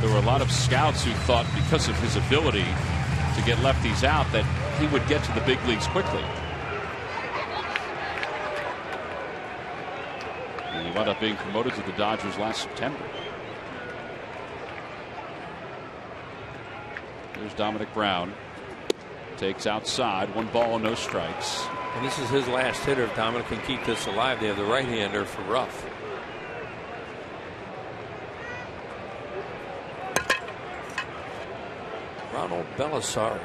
there were a lot of scouts who thought, because of his ability to get lefties out, that he would get to the big leagues quickly. And he wound up being promoted to the Dodgers last September. Here's Dominic Brown. Takes outside. 1 ball and no strikes. And this is his last hitter. If Dominic can keep this alive, they have the right-hander for Ruff. Ronald Belisari.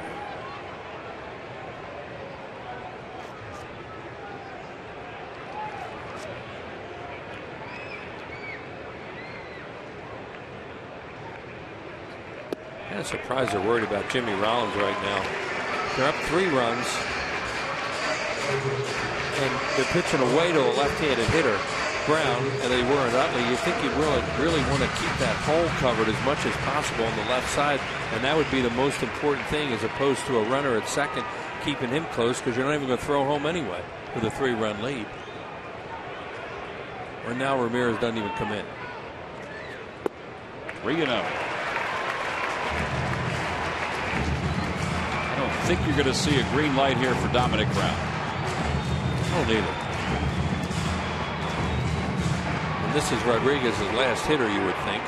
Kind of surprised they're worried about Jimmy Rollins right now. They're up 3 runs, and they're pitching away to a left-handed hitter, Brown, and they weren't Utley. You think you'd really want to keep that hole covered as much as possible on the left side, and that would be the most important thing, as opposed to a runner at second, keeping him close, because you're not even going to throw home anyway with a 3-run lead. Or now Ramirez doesn't even come in. 3-0. I don't think you're going to see a green light here for Dominic Brown. I don't either. And this is Rodriguez's last hitter, you would think.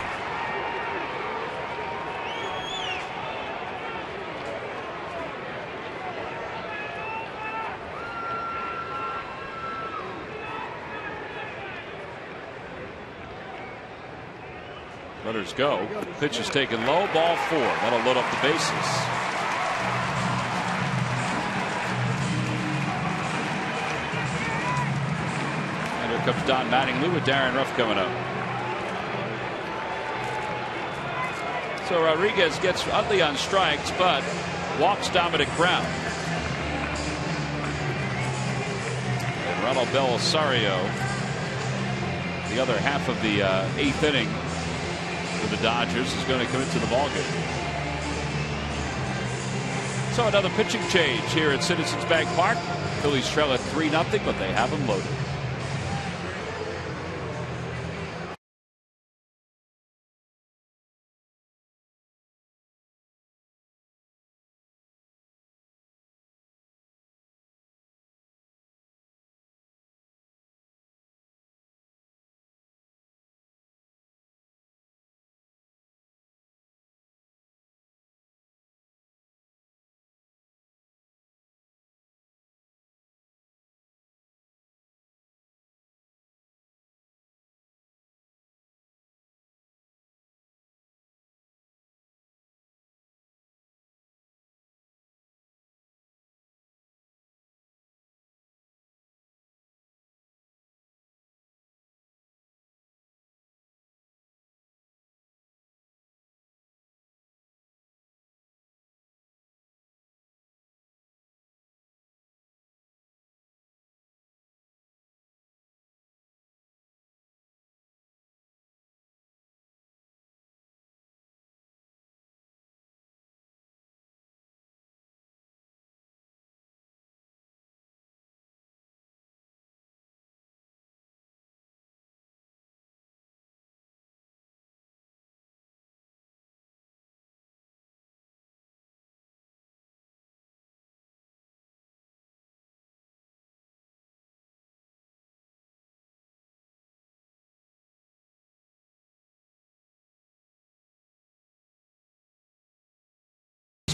Runners go. Pitch is taken low. Ball 4. That'll load up the bases. And here comes Don Mattingly with Darren Ruff coming up. So Rodriguez gets Utley on strikes, but walks Dominic Brown. And Ronald Belisario, the other half of the 8th inning for the Dodgers, is going to come into the ballgame. So another pitching change here at Citizens Bank Park. Phillies trail at 3-0, but they have them loaded.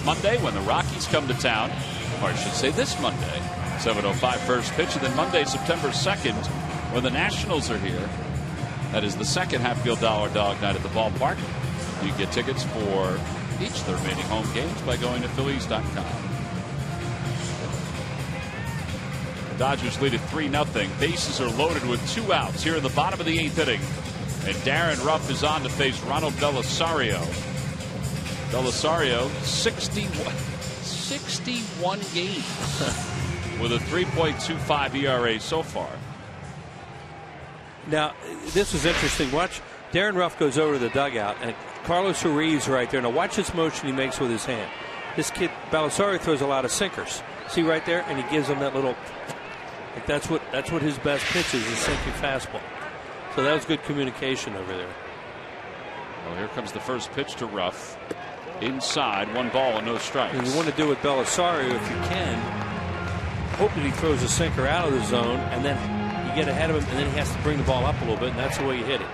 next Monday when the Rockies come to town, or I should say this Monday, 7:05 first pitch, and then Monday, September 2nd, when the Nationals are here. That is the second Hatfield Dollar Dog Night at the ballpark. You can get tickets for each of the remaining home games by going to Phillies.com. The Dodgers lead at 3-0. Bases are loaded with 2 outs here in the bottom of the 8th inning. And Darren Ruff is on to face Ronald Belisario. Belisario, 61 games with a 3.25 ERA so far. Now, this is interesting. Watch, Darren Ruff goes over to the dugout, and Carlos Ruiz right there. Now, watch this motion he makes with his hand. This kid, Belisario, throws a lot of sinkers. See right there? And he gives him that little, like that's what his best pitch is, a sinking fastball. So that was good communication over there. Well, here comes the first pitch to Ruff. Inside, 1 ball and no strikes. And you want to do with Belisario if you can. Hope that he throws a sinker out of the zone, and then you get ahead of him, and then he has to bring the ball up a little bit, and that's the way you hit it.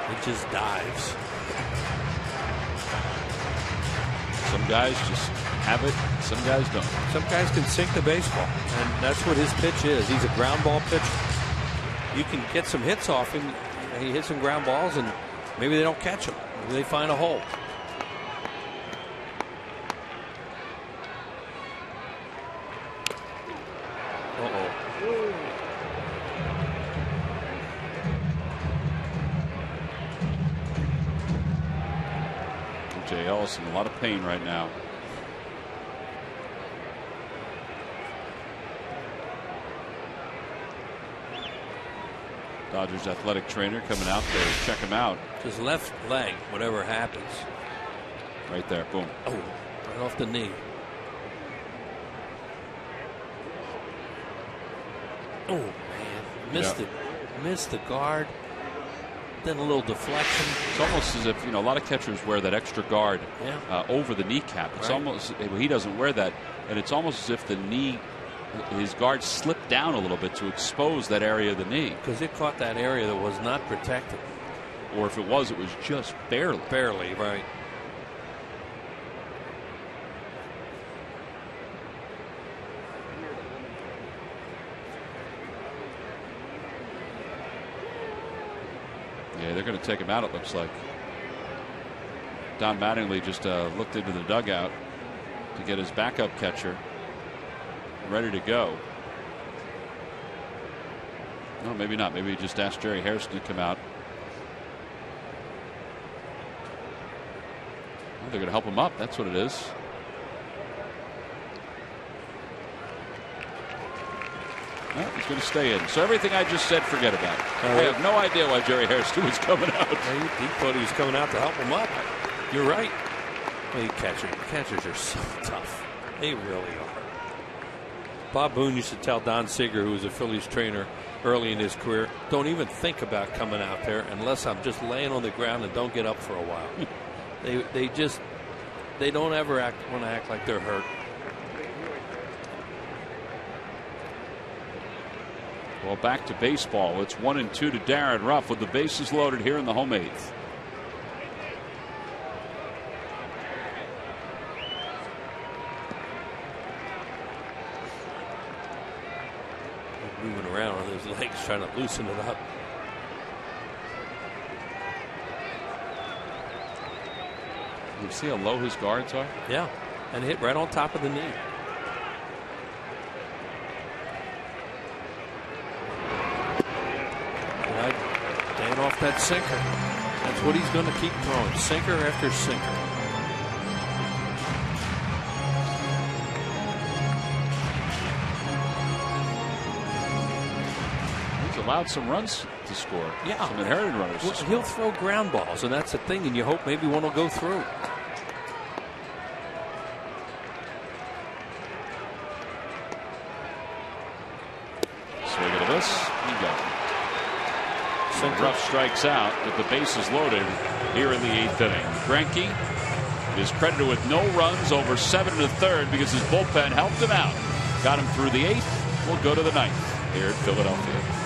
It just dives. Some guys just have it, some guys don't. Some guys can sink the baseball, and that's what his pitch is. He's a ground ball pitcher. You can get some hits off him. He hits some ground balls, and maybe they don't catch him. Maybe they find a hole. Uh-oh. Jay Ellis in a lot of pain right now. Dodgers athletic trainer coming out to check him out. His left leg, whatever happens. Right there, boom. Oh, right off the knee. Oh, man. Missed it. Missed the guard. Then a little deflection. It's almost as if, a lot of catchers wear that extra guard over the kneecap. It's almost, he doesn't wear that, and it's almost as if the knee, his guard slipped down a little bit to expose that area of the knee. Because it caught that area that was not protected. Or if it was just barely. Barely, right. Yeah, they're going to take him out, it looks like. Don Mattingly just looked into the dugout to get his backup catcher ready to go. No, maybe not. Maybe he just asked Jerry Harrison to come out. Well, they're going to help him up. That's what it is. Well, he's going to stay in. So everything I just said, forget about. I have no idea why Jerry Harrison was coming out. He thought he was coming out to help him up. You're right. Well, catchers are so tough. They really are. Bob Boone used to tell Don Seeger, who was a Phillies trainer early in his career, don't even think about coming out there unless I'm just laying on the ground and don't get up for a while. They don't ever want to act like they're hurt. Well, back to baseball. It's 1-2 to Darren Ruff with the bases loaded here in the home 8th. Moving around on his legs, trying to loosen it up. You see how low his guards are? Yeah, and hit right on top of the knee. Staying off that sinker. That's what he's going to keep throwing. Sinker after sinker. He's allowed some runs to score. Yeah. Some inherited runners. Well, he'll throw ground balls, and that's the thing, and you hope maybe one will go through. Swing at this. He got it. Ruff strikes out with the bases loaded here in the 8th inning. Greinke is credited with no runs over 7 1/3 because his bullpen helped him out. Got him through the 8th. We'll go to the 9th here in Philadelphia.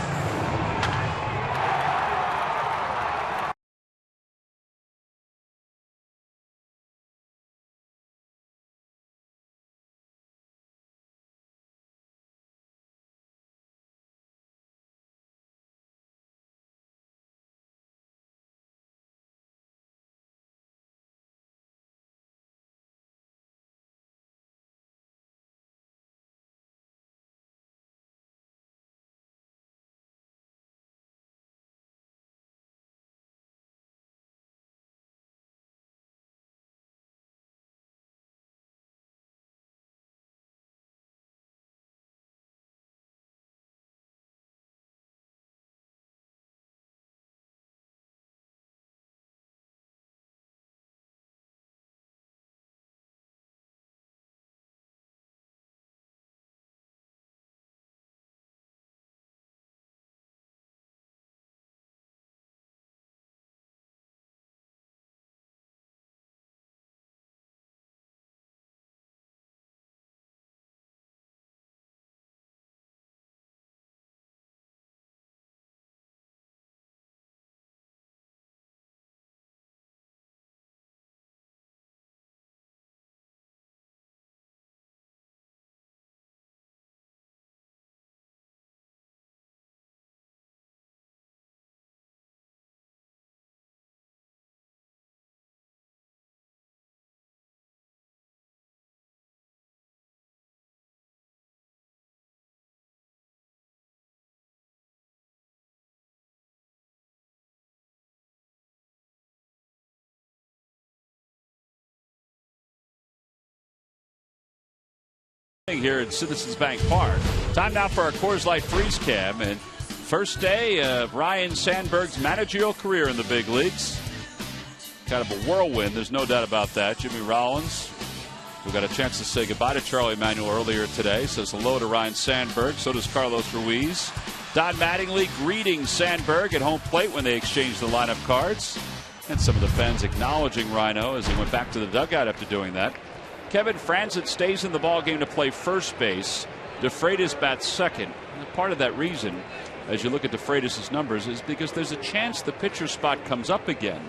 Here at Citizens Bank Park. Time now for our Coors Light Freeze Cam, and first day of Ryne Sandberg's managerial career in the big leagues. Kind of a whirlwind, there's no doubt about that. Jimmy Rollins, who got a chance to say goodbye to Charlie Manuel earlier today, says hello to Ryne Sandberg. So does Carlos Ruiz. Don Mattingly greeting Sandberg at home plate when they exchanged the lineup cards. And some of the fans acknowledging Rhino as he went back to the dugout after doing that. Kevin Franzen stays in the ballgame to play first base. DeFreitas bats second. And part of that reason, as you look at DeFreitas' numbers, is because there's a chance the pitcher spot comes up again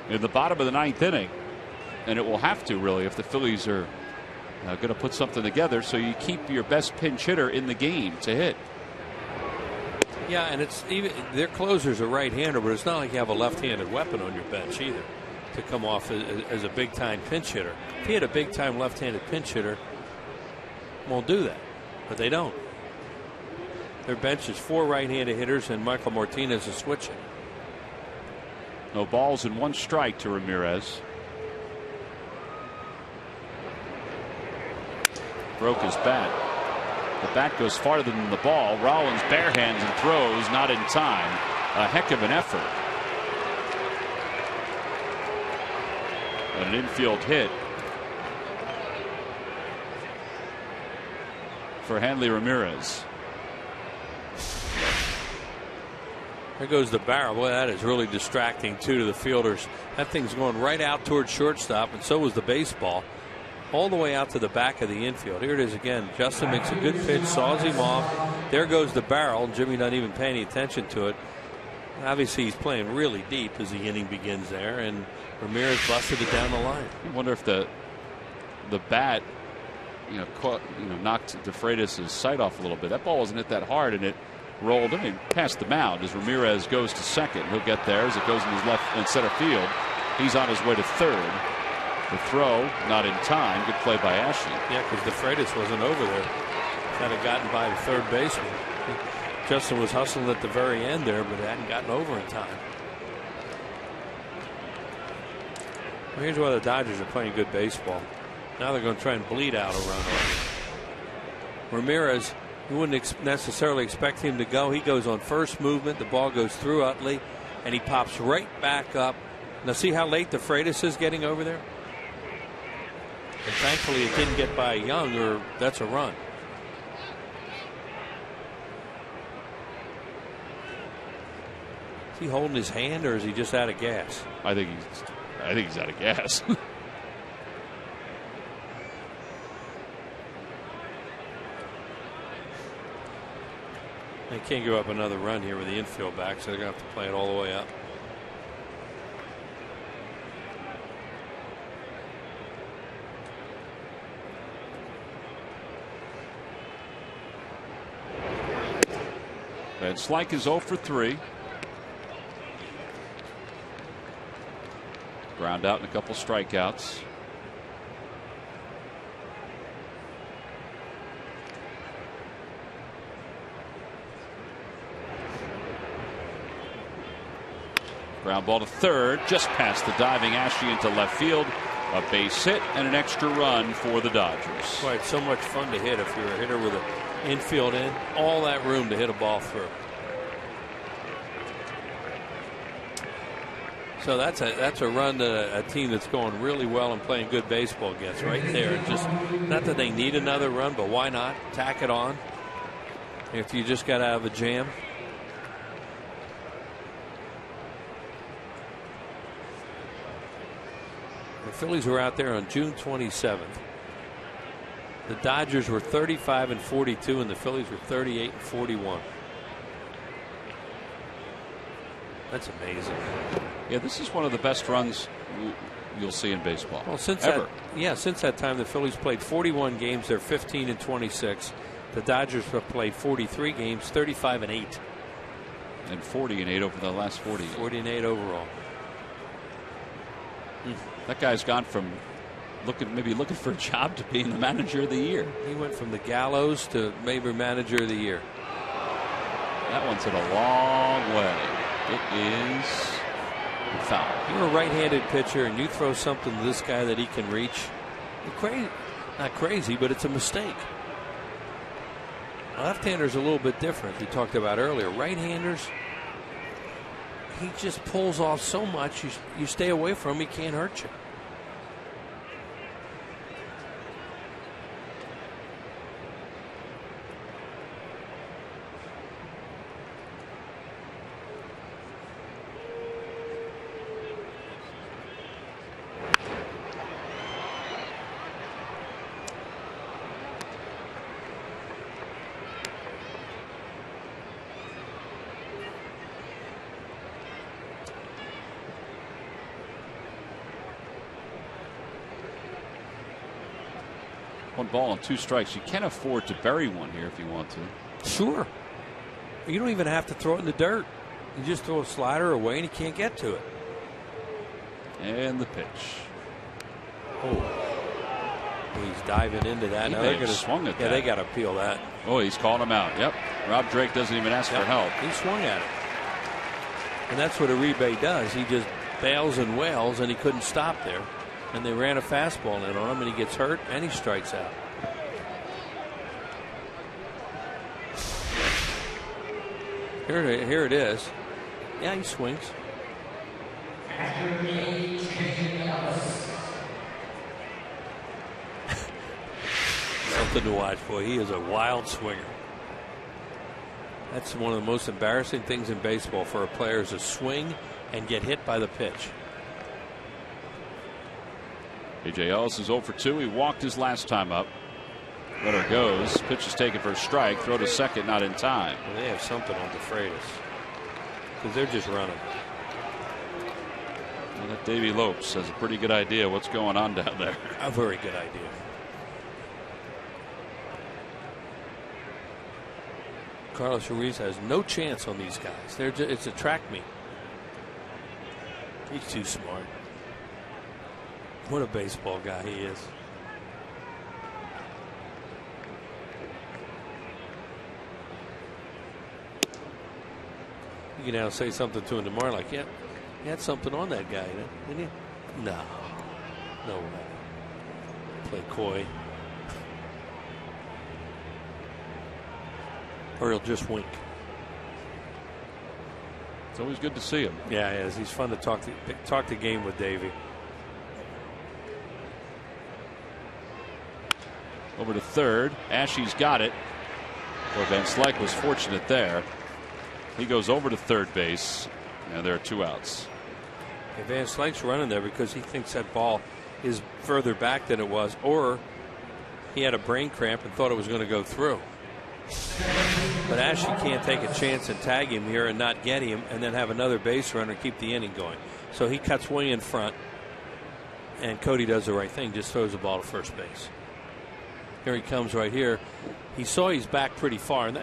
in the bottom of the 9th inning. And it will have to, really, if the Phillies are going to put something together, so you keep your best pinch hitter in the game to hit. Yeah, and it's even their closer's a right-hander, but it's not like you have a left-handed weapon on your bench either to come off as a big-time pinch hitter. If he had a big-time left-handed pinch hitter, won't do that, but they don't. Their bench is 4 right-handed hitters, and Michael Martinez is switching. No balls and 1 strike to Ramirez. Broke his bat. The bat goes farther than the ball. Rollins barehands and throws, not in time. A heck of an effort. And an infield hit for Hanley Ramirez. There goes the barrel. Boy, that is really distracting, too, to the fielders. That thing's going right out towards shortstop, and so was the baseball. All the way out to the back of the infield. Here it is again. Justin makes a good pitch, saws him off. There goes the barrel. Jimmy not even paying any attention to it. Obviously, he's playing really deep as the inning begins there, and Ramirez busted it down the line. I wonder if the bat, knocked DeFreitas' sight off a little bit. That ball wasn't hit that hard, and it rolled past the mound as Ramirez goes to second. He'll get there as it goes in his left and center field. He's on his way to third. The throw not in time. Good play by Ashley. Yeah, because DeFreitas wasn't over there. Kind of gotten by the third baseman. Justin was hustling at the very end there, but hadn't gotten over in time. Well, here's why the Dodgers are playing good baseball. Now they're going to try and bleed out a run. Ramirez, you wouldn't necessarily expect him to go. He goes on first movement. The ball goes through Utley, and he pops right back up. Now see how late DeFreitas is getting over there? And thankfully it didn't get by Young, or that's a run. Is he holding his hand, or is he just out of gas? I think he's out of gas. They can't give up another run here with the infield back, so they're going to have to play it all the way up. Van Slyke is 0 for 3. Ground out and a couple strikeouts. Ground ball to third, just past the diving Ashley into left field. A base hit and an extra run for the Dodgers. Boy, it's so much fun to hit if you're a hitter with an infield in. All that room to hit a ball through. So that's a run that a team that's going really well and playing good baseball gets right there. Just not that they need another run, but why not tack it on if you just got out of a jam. The Phillies were out there on June 27th. The Dodgers were 35 and 42, and the Phillies were 38 and 41. That's amazing. Yeah, this is one of the best runs you'll see in baseball. Well, since ever. Since that time, the Phillies played 41 games. They're 15 and 26. The Dodgers have played 43 games, 35 and 8. And 40 and 8 over the last 40. 40 and 8 overall. That guy's gone from maybe looking for a job to being the manager of the year. He went from the gallows to maybe manager of the year. That one's hit a long way. It is foul. You're a right-handed pitcher and you throw something to this guy that he can reach. Crazy, not crazy, but it's a mistake. Left-handers a little bit different. We talked about earlier. Right-handers, he just pulls off so much. You stay away from him, he can't hurt you. One ball and 2 strikes. You can't afford to bury one here if you want to. Sure. You don't even have to throw it in the dirt. You just throw a slider away and he can't get to it. And the pitch. He's diving into that. He Now may they're have gonna, swung at that. Yeah, they got to peel that. Oh, he's called him out. Yep. Rob Drake doesn't even ask for help. He swung at it. And that's what Uribe does. He just bails and wails, and he couldn't stop there. And they ran a fastball in on him, and he gets hurt, and he strikes out. Here it is. Yeah, he swings. Something to watch, boy. He is a wild swinger. That's one of the most embarrassing things in baseball for a player is to swing and get hit by the pitch. A.J. Ellis is 0 for 2. He walked his last time up. Runner goes. Pitch is taken for a strike. Throw to second, not in time. Well, they have something on DeFreitas because they're just running. Well, that Davey Lopes has a pretty good idea what's going on down there. A very good idea. Carlos Ruiz has no chance on these guys. It's a track meet. He's too smart. What a baseball guy he is. You can now say something to him tomorrow like, yeah, you had something on that guy, didn't you? No. No way. Play coy. Or he'll just wink. It's always good to see him. Yeah, it is. He's fun to talk the game with Davey. Over to third. Ashe's got it. Well, Van Slyke was fortunate there. He goes over to third base, and there are 2 outs. And Van Slyke's running there because he thinks that ball is further back than it was, or he had a brain cramp and thought it was going to go through. But Ashley can't take a chance and tag him here and not get him and then have another base runner keep the inning going. So he cuts way in front, and Cody does the right thing, just throws the ball to first base. Here he comes right here. He saw he's back pretty far, and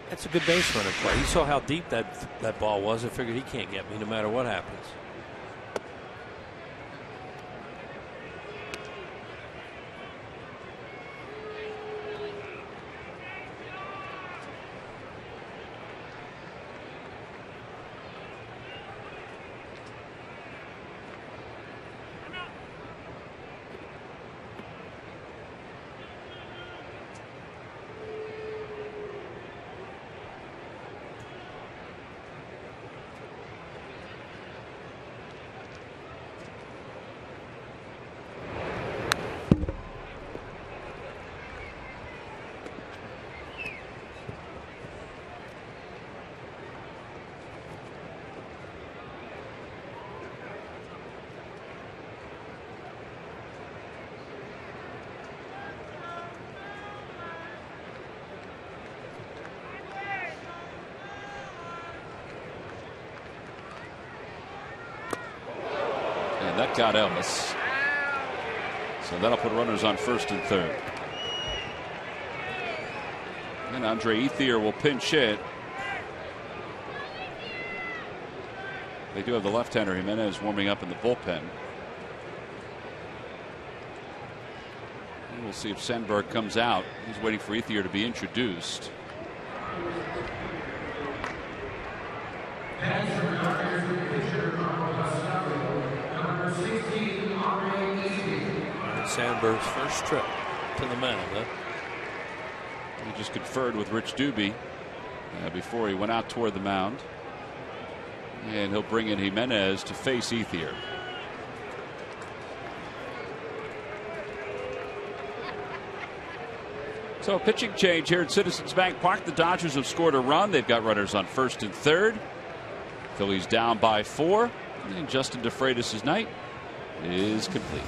that's a good base runner play. He saw how deep that ball was and figured he can't get me no matter what happens. That got Ellis. So that'll put runners on first and third. And Andre Ethier will pinch hit. They do have the left-hander Jimenez warming up in the bullpen. And we'll see if Sandberg comes out. He's waiting for Ethier to be introduced. Sandberg's first trip to the mound. Huh? He just conferred with Rich Doobie before he went out toward the mound. And he'll bring in Jimenez to face Ethier. So a pitching change here at Citizens Bank Park. The Dodgers have scored a run. They've got runners on first and third. Phillies down by 4. And Justin DeFreitas' night is complete.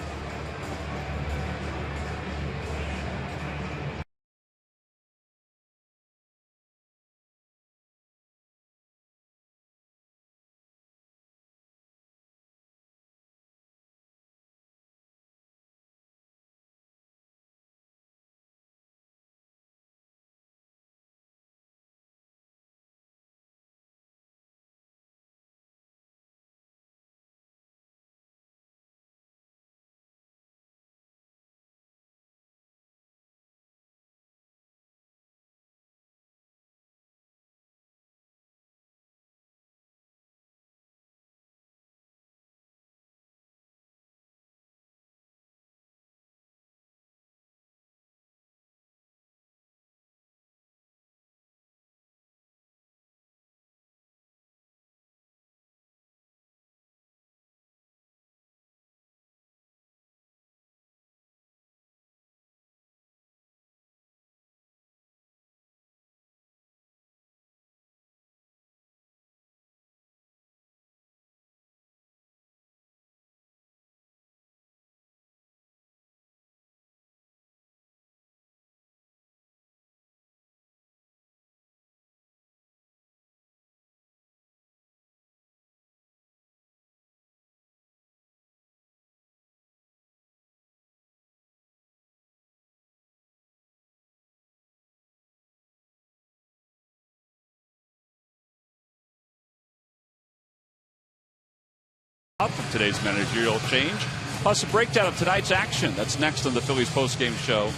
Up from today's managerial change, plus a breakdown of tonight's action. That's next on the Phillies postgame show,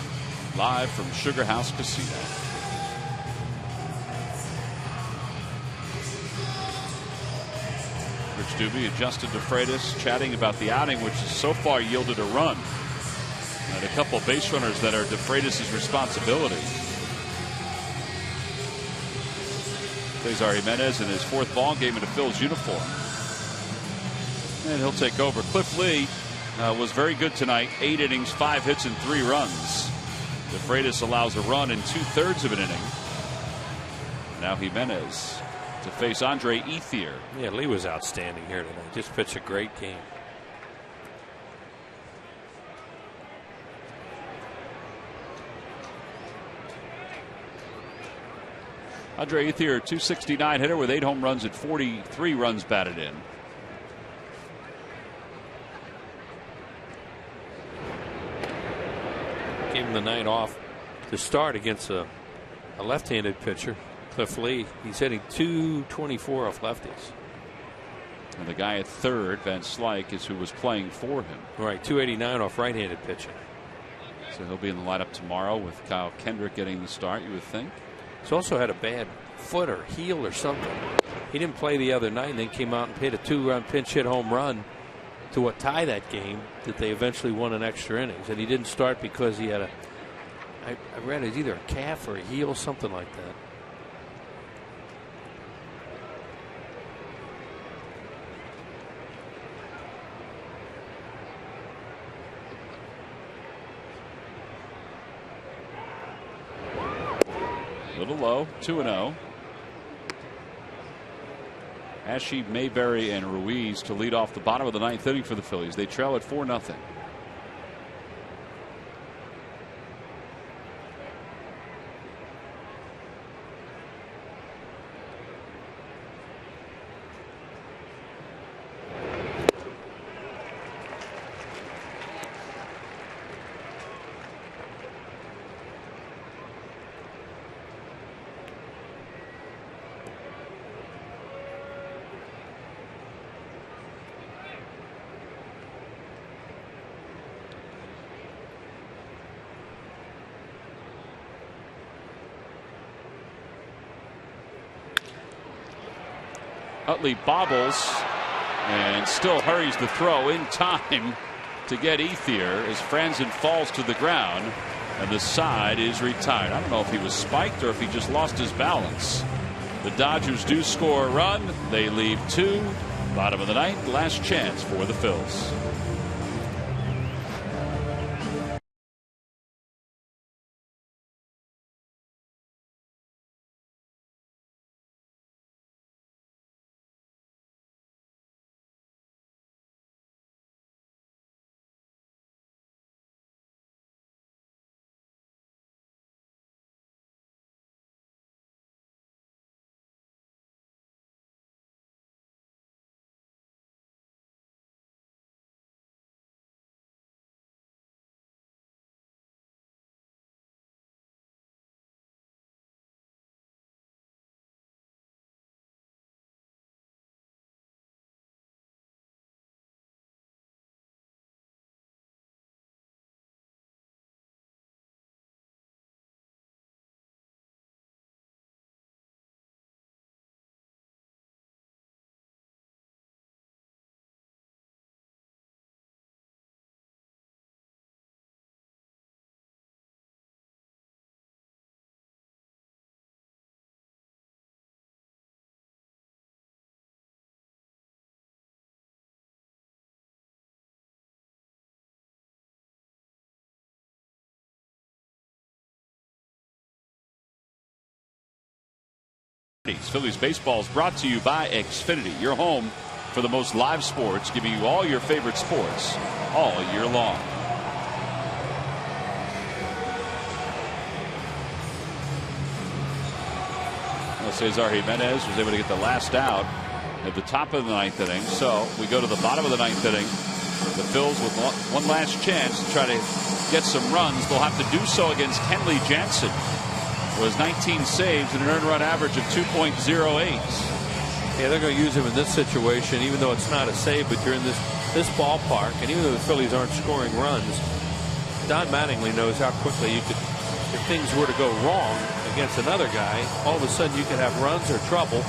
live from Sugar House Casino. Rich Doobie and Justin DeFreitas chatting about the outing, which has so far yielded a run and a couple base runners that are DeFreitas' responsibility. Cesar Jimenez in his 4th ball game in a Phil's uniform. And he'll take over. Cliff Lee was very good tonight. 8 innings, 5 hits, and 3 runs. DeFreitas allows a run in 2/3 of an inning. Now Jimenez to face Andre Ethier. Yeah, Lee was outstanding here tonight. Just pitched a great game. Andre Ethier, 269 hitter with 8 home runs and 43 runs batted in. Gave him the night off to start against a left-handed pitcher, Cliff Lee. He's hitting .224 off lefties. And the guy at third, Van Slyke, is who was playing for him. Right, .289 off right-handed pitching. So he'll be in the lineup tomorrow with Kyle Kendrick getting the start, you would think. He's also had a bad foot or heel or something. He didn't play the other night and then came out and hit a 2-run pinch hit home run to what tie that game that they eventually won in extra innings. And he didn't start because he had I read it's either a calf or a heel, something like that. Little low, 2-0. Ashe, Mayberry, and Ruiz to lead off the bottom of the 9th inning for the Phillies. They trail at 4-0. Utley bobbles and still hurries the throw in time to get Ethier as Franzen falls to the ground and the side is retired. I don't know if he was spiked or if he just lost his balance. The Dodgers do score a run. They leave 2. Bottom of the 9th, last chance for the Phils. Phillies baseball is brought to you by Xfinity, your home for the most live sports, giving you all your favorite sports all year long. Well, Cesar Jimenez was able to get the last out at the top of the 9th inning. So we go to the bottom of the 9th inning. The Phils with one last chance to try to get some runs. They'll have to do so against Kenley Jansen. Was 19 saves and an earned run average of 2.08. Yeah, they're going to use him in this situation, even though it's not a save, but you're in this ballpark, and even though the Phillies aren't scoring runs, Don Mattingly knows how quickly you could, if things were to go wrong against another guy, all of a sudden you could have runs or trouble.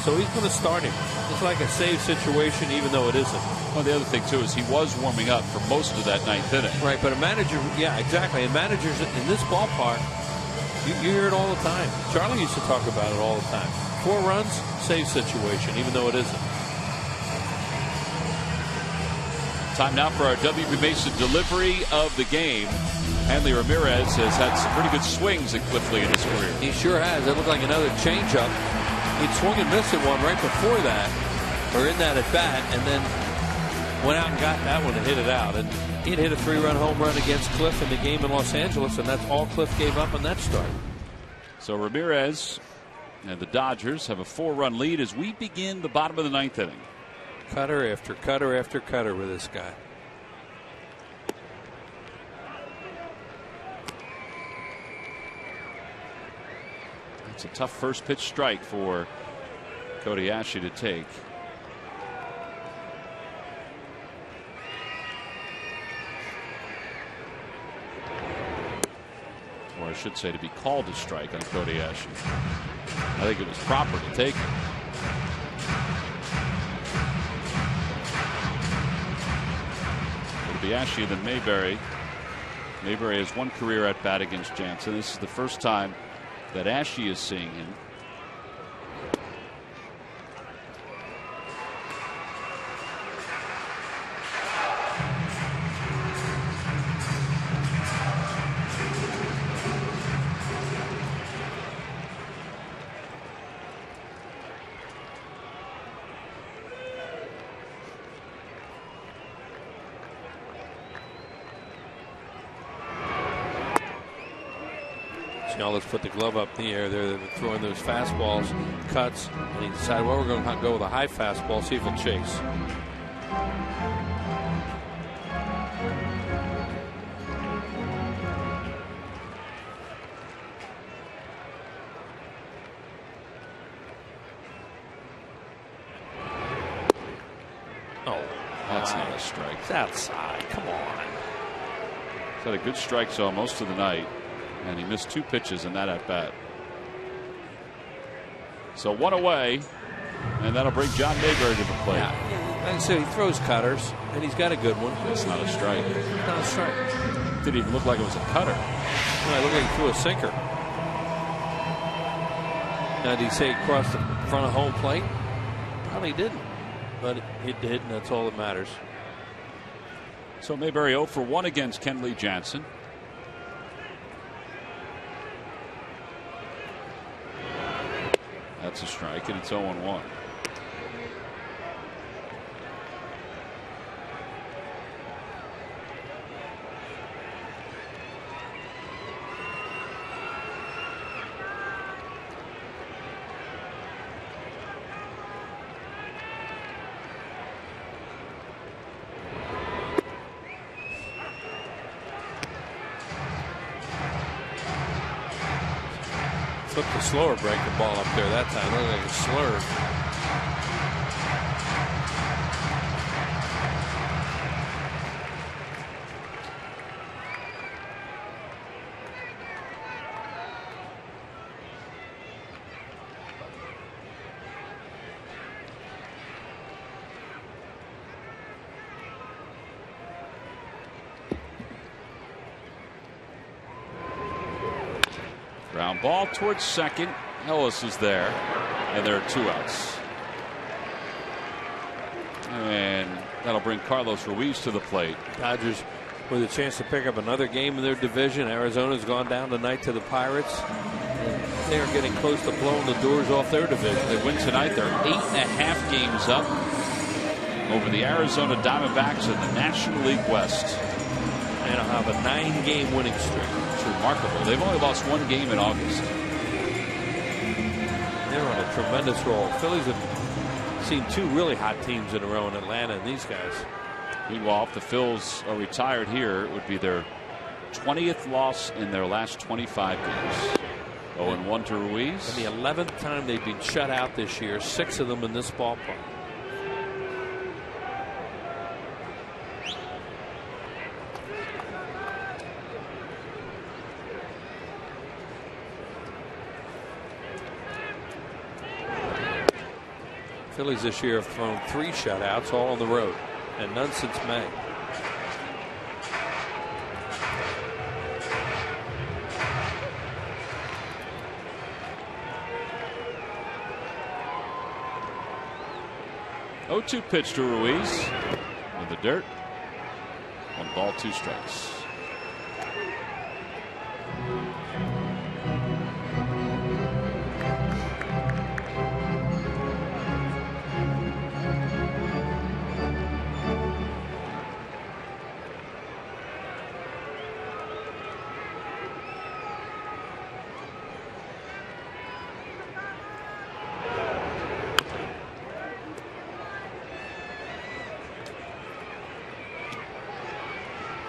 So he's going to start him. It's like a save situation, even though it isn't. Well, the other thing, too, is he was warming up for most of that 9th inning. Right, but a manager, yeah, exactly. And managers in this ballpark, you hear it all the time. Charlie used to talk about it all the time. 4 runs, save situation, even though it isn't. Time now for our W.B. Mason delivery of the game. Hanley Ramirez has had some pretty good swings at Cliff Lee in his career. He sure has. It looked like another changeup. He'd swung and missed at one right before that, or in that at bat, and then went out and got that one and hit it out. And he'd hit a 3-run home run against Cliff in the game in Los Angeles, and that's all Cliff gave up on that start. So Ramirez And the Dodgers have a 4-run lead as we begin the bottom of the 9th inning. Cutter after cutter after cutter with this guy. It's a tough first pitch strike for Cody Ashley to take. Or I should say, to be called a strike on Cody Ashley. I think it was proper to take it. It'll be Ashley, then Mayberry. Mayberry has one career at bat against Jansen. This is the first time that Ashley is seeing him. Now let's put the glove up in the air there. They're throwing those fastballs, cuts, and he decided, well, we're going to go with a high fastball, see if he'll chase. Oh, that's not a strike. It's outside. Come on. He's had a good strike zone most of the night, and he missed 2 pitches in that at bat. So 1 away, and that'll bring John Mayberry to the plate. Yeah, like I said, he throws cutters, and he's got a good one. It's not a strike. It's not a strike. Didn't even look like it was a cutter. Well, it looked like he threw a sinker. Now, did he say he crossed the front of home plate? Probably didn't, but it did, and that's all that matters. So Mayberry 0 for 1 against Kenley Jansen. That's a strike, and it's 0-1. Took the slower breaking ball up there that time. It looked like a slurve. Ground ball towards second. Ellis is there, and there are 2 outs. And that'll bring Carlos Ruiz to the plate. Dodgers with a chance to pick up another game in their division. Arizona's gone down tonight to the Pirates. They are getting close to blowing the doors off their division. They win tonight. They're 8.5 games up over the Arizona Diamondbacks in the National League West. And they'll have a 9-game winning streak. It's remarkable. They've only lost 1 game in August. They're on a tremendous roll. Phillies have seen 2 really hot teams in a row in Atlanta and these guys. Meanwhile, if the Phils are retired here, it would be their 20th loss in their last 25 games. 0-1 to Ruiz. And the 11th time they've been shut out this year, 6 of them in this ballpark. Phillies this year have thrown 3 shutouts, all on the road, and none since May. Oh, 2 pitch to Ruiz in the dirt. 1 ball, 2 strikes.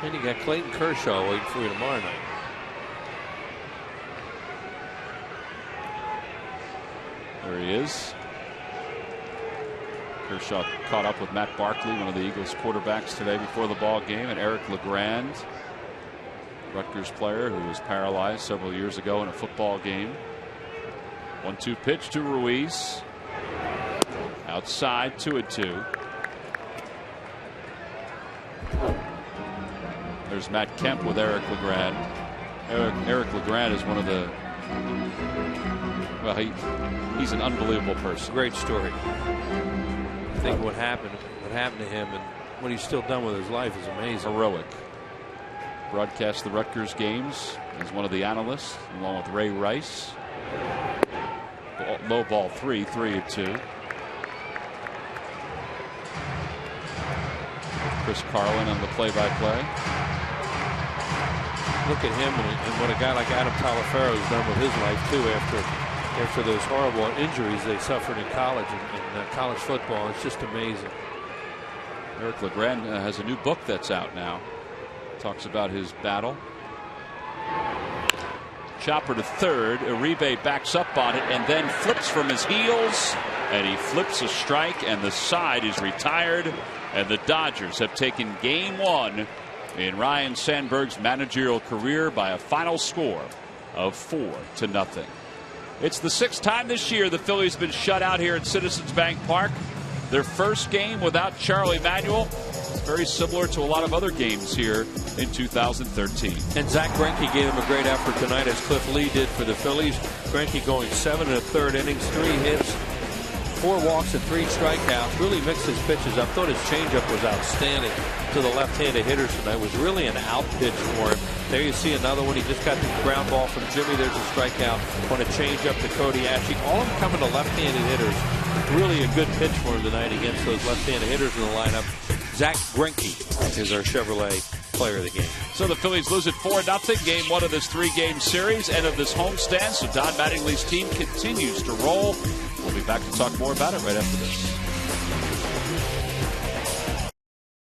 And you got Clayton Kershaw waiting for you tomorrow night. There he is. Kershaw caught up with Matt Barkley, one of the Eagles quarterbacks today before the ball game, and Eric LeGrand, Rutgers player who was paralyzed several years ago in a football game. 1-2 pitch to Ruiz. Outside, 2-2. There's Matt Kemp with Eric LeGrand. Eric LeGrand is one of the, well, he's an unbelievable person. Great story. I think what happened to him and what he's still done with his life is amazing. Heroic. Broadcast the Rutgers games as one of the analysts, along with Ray Rice. Low ball 3-2. Chris Carlin on the play-by-play. Look at him and what a guy like Adam Talaferro has done with his life too after those horrible injuries they suffered in college and college football. It's just amazing. Eric LeGrand has a new book that's out now. Talks about his battle. Chopper to third. Uribe backs up on it and then flips from his heels, and he flips a strike, and the side is retired, and the Dodgers have taken game one in Ryan Sandberg's managerial career by a final score of 4-0. It's the 6th time this year the Phillies have been shut out here at Citizens Bank Park. Their first game without Charlie Manuel. Very similar to a lot of other games here in 2013. And Zach Greinke gave him a great effort tonight, as Cliff Lee did for the Phillies. Greinke going 7 1/3 innings, 3 hits, 4 walks and 3 strikeouts. Really mixed his pitches up. Thought his changeup was outstanding to the left-handed hitters tonight. Was really an out pitch for him. There you see another one. He just got the ground ball from Jimmy. There's a strikeout on a changeup to Cody Ashley. All of them coming to left-handed hitters. Really a good pitch for him tonight against those left-handed hitters in the lineup. Zach Greinke is our Chevrolet player of the game. So the Phillies lose it 4-0. Game one of this 3-game series and of this homestand. So Don Mattingly's team continues to roll. We'll be back to talk more about it right after this.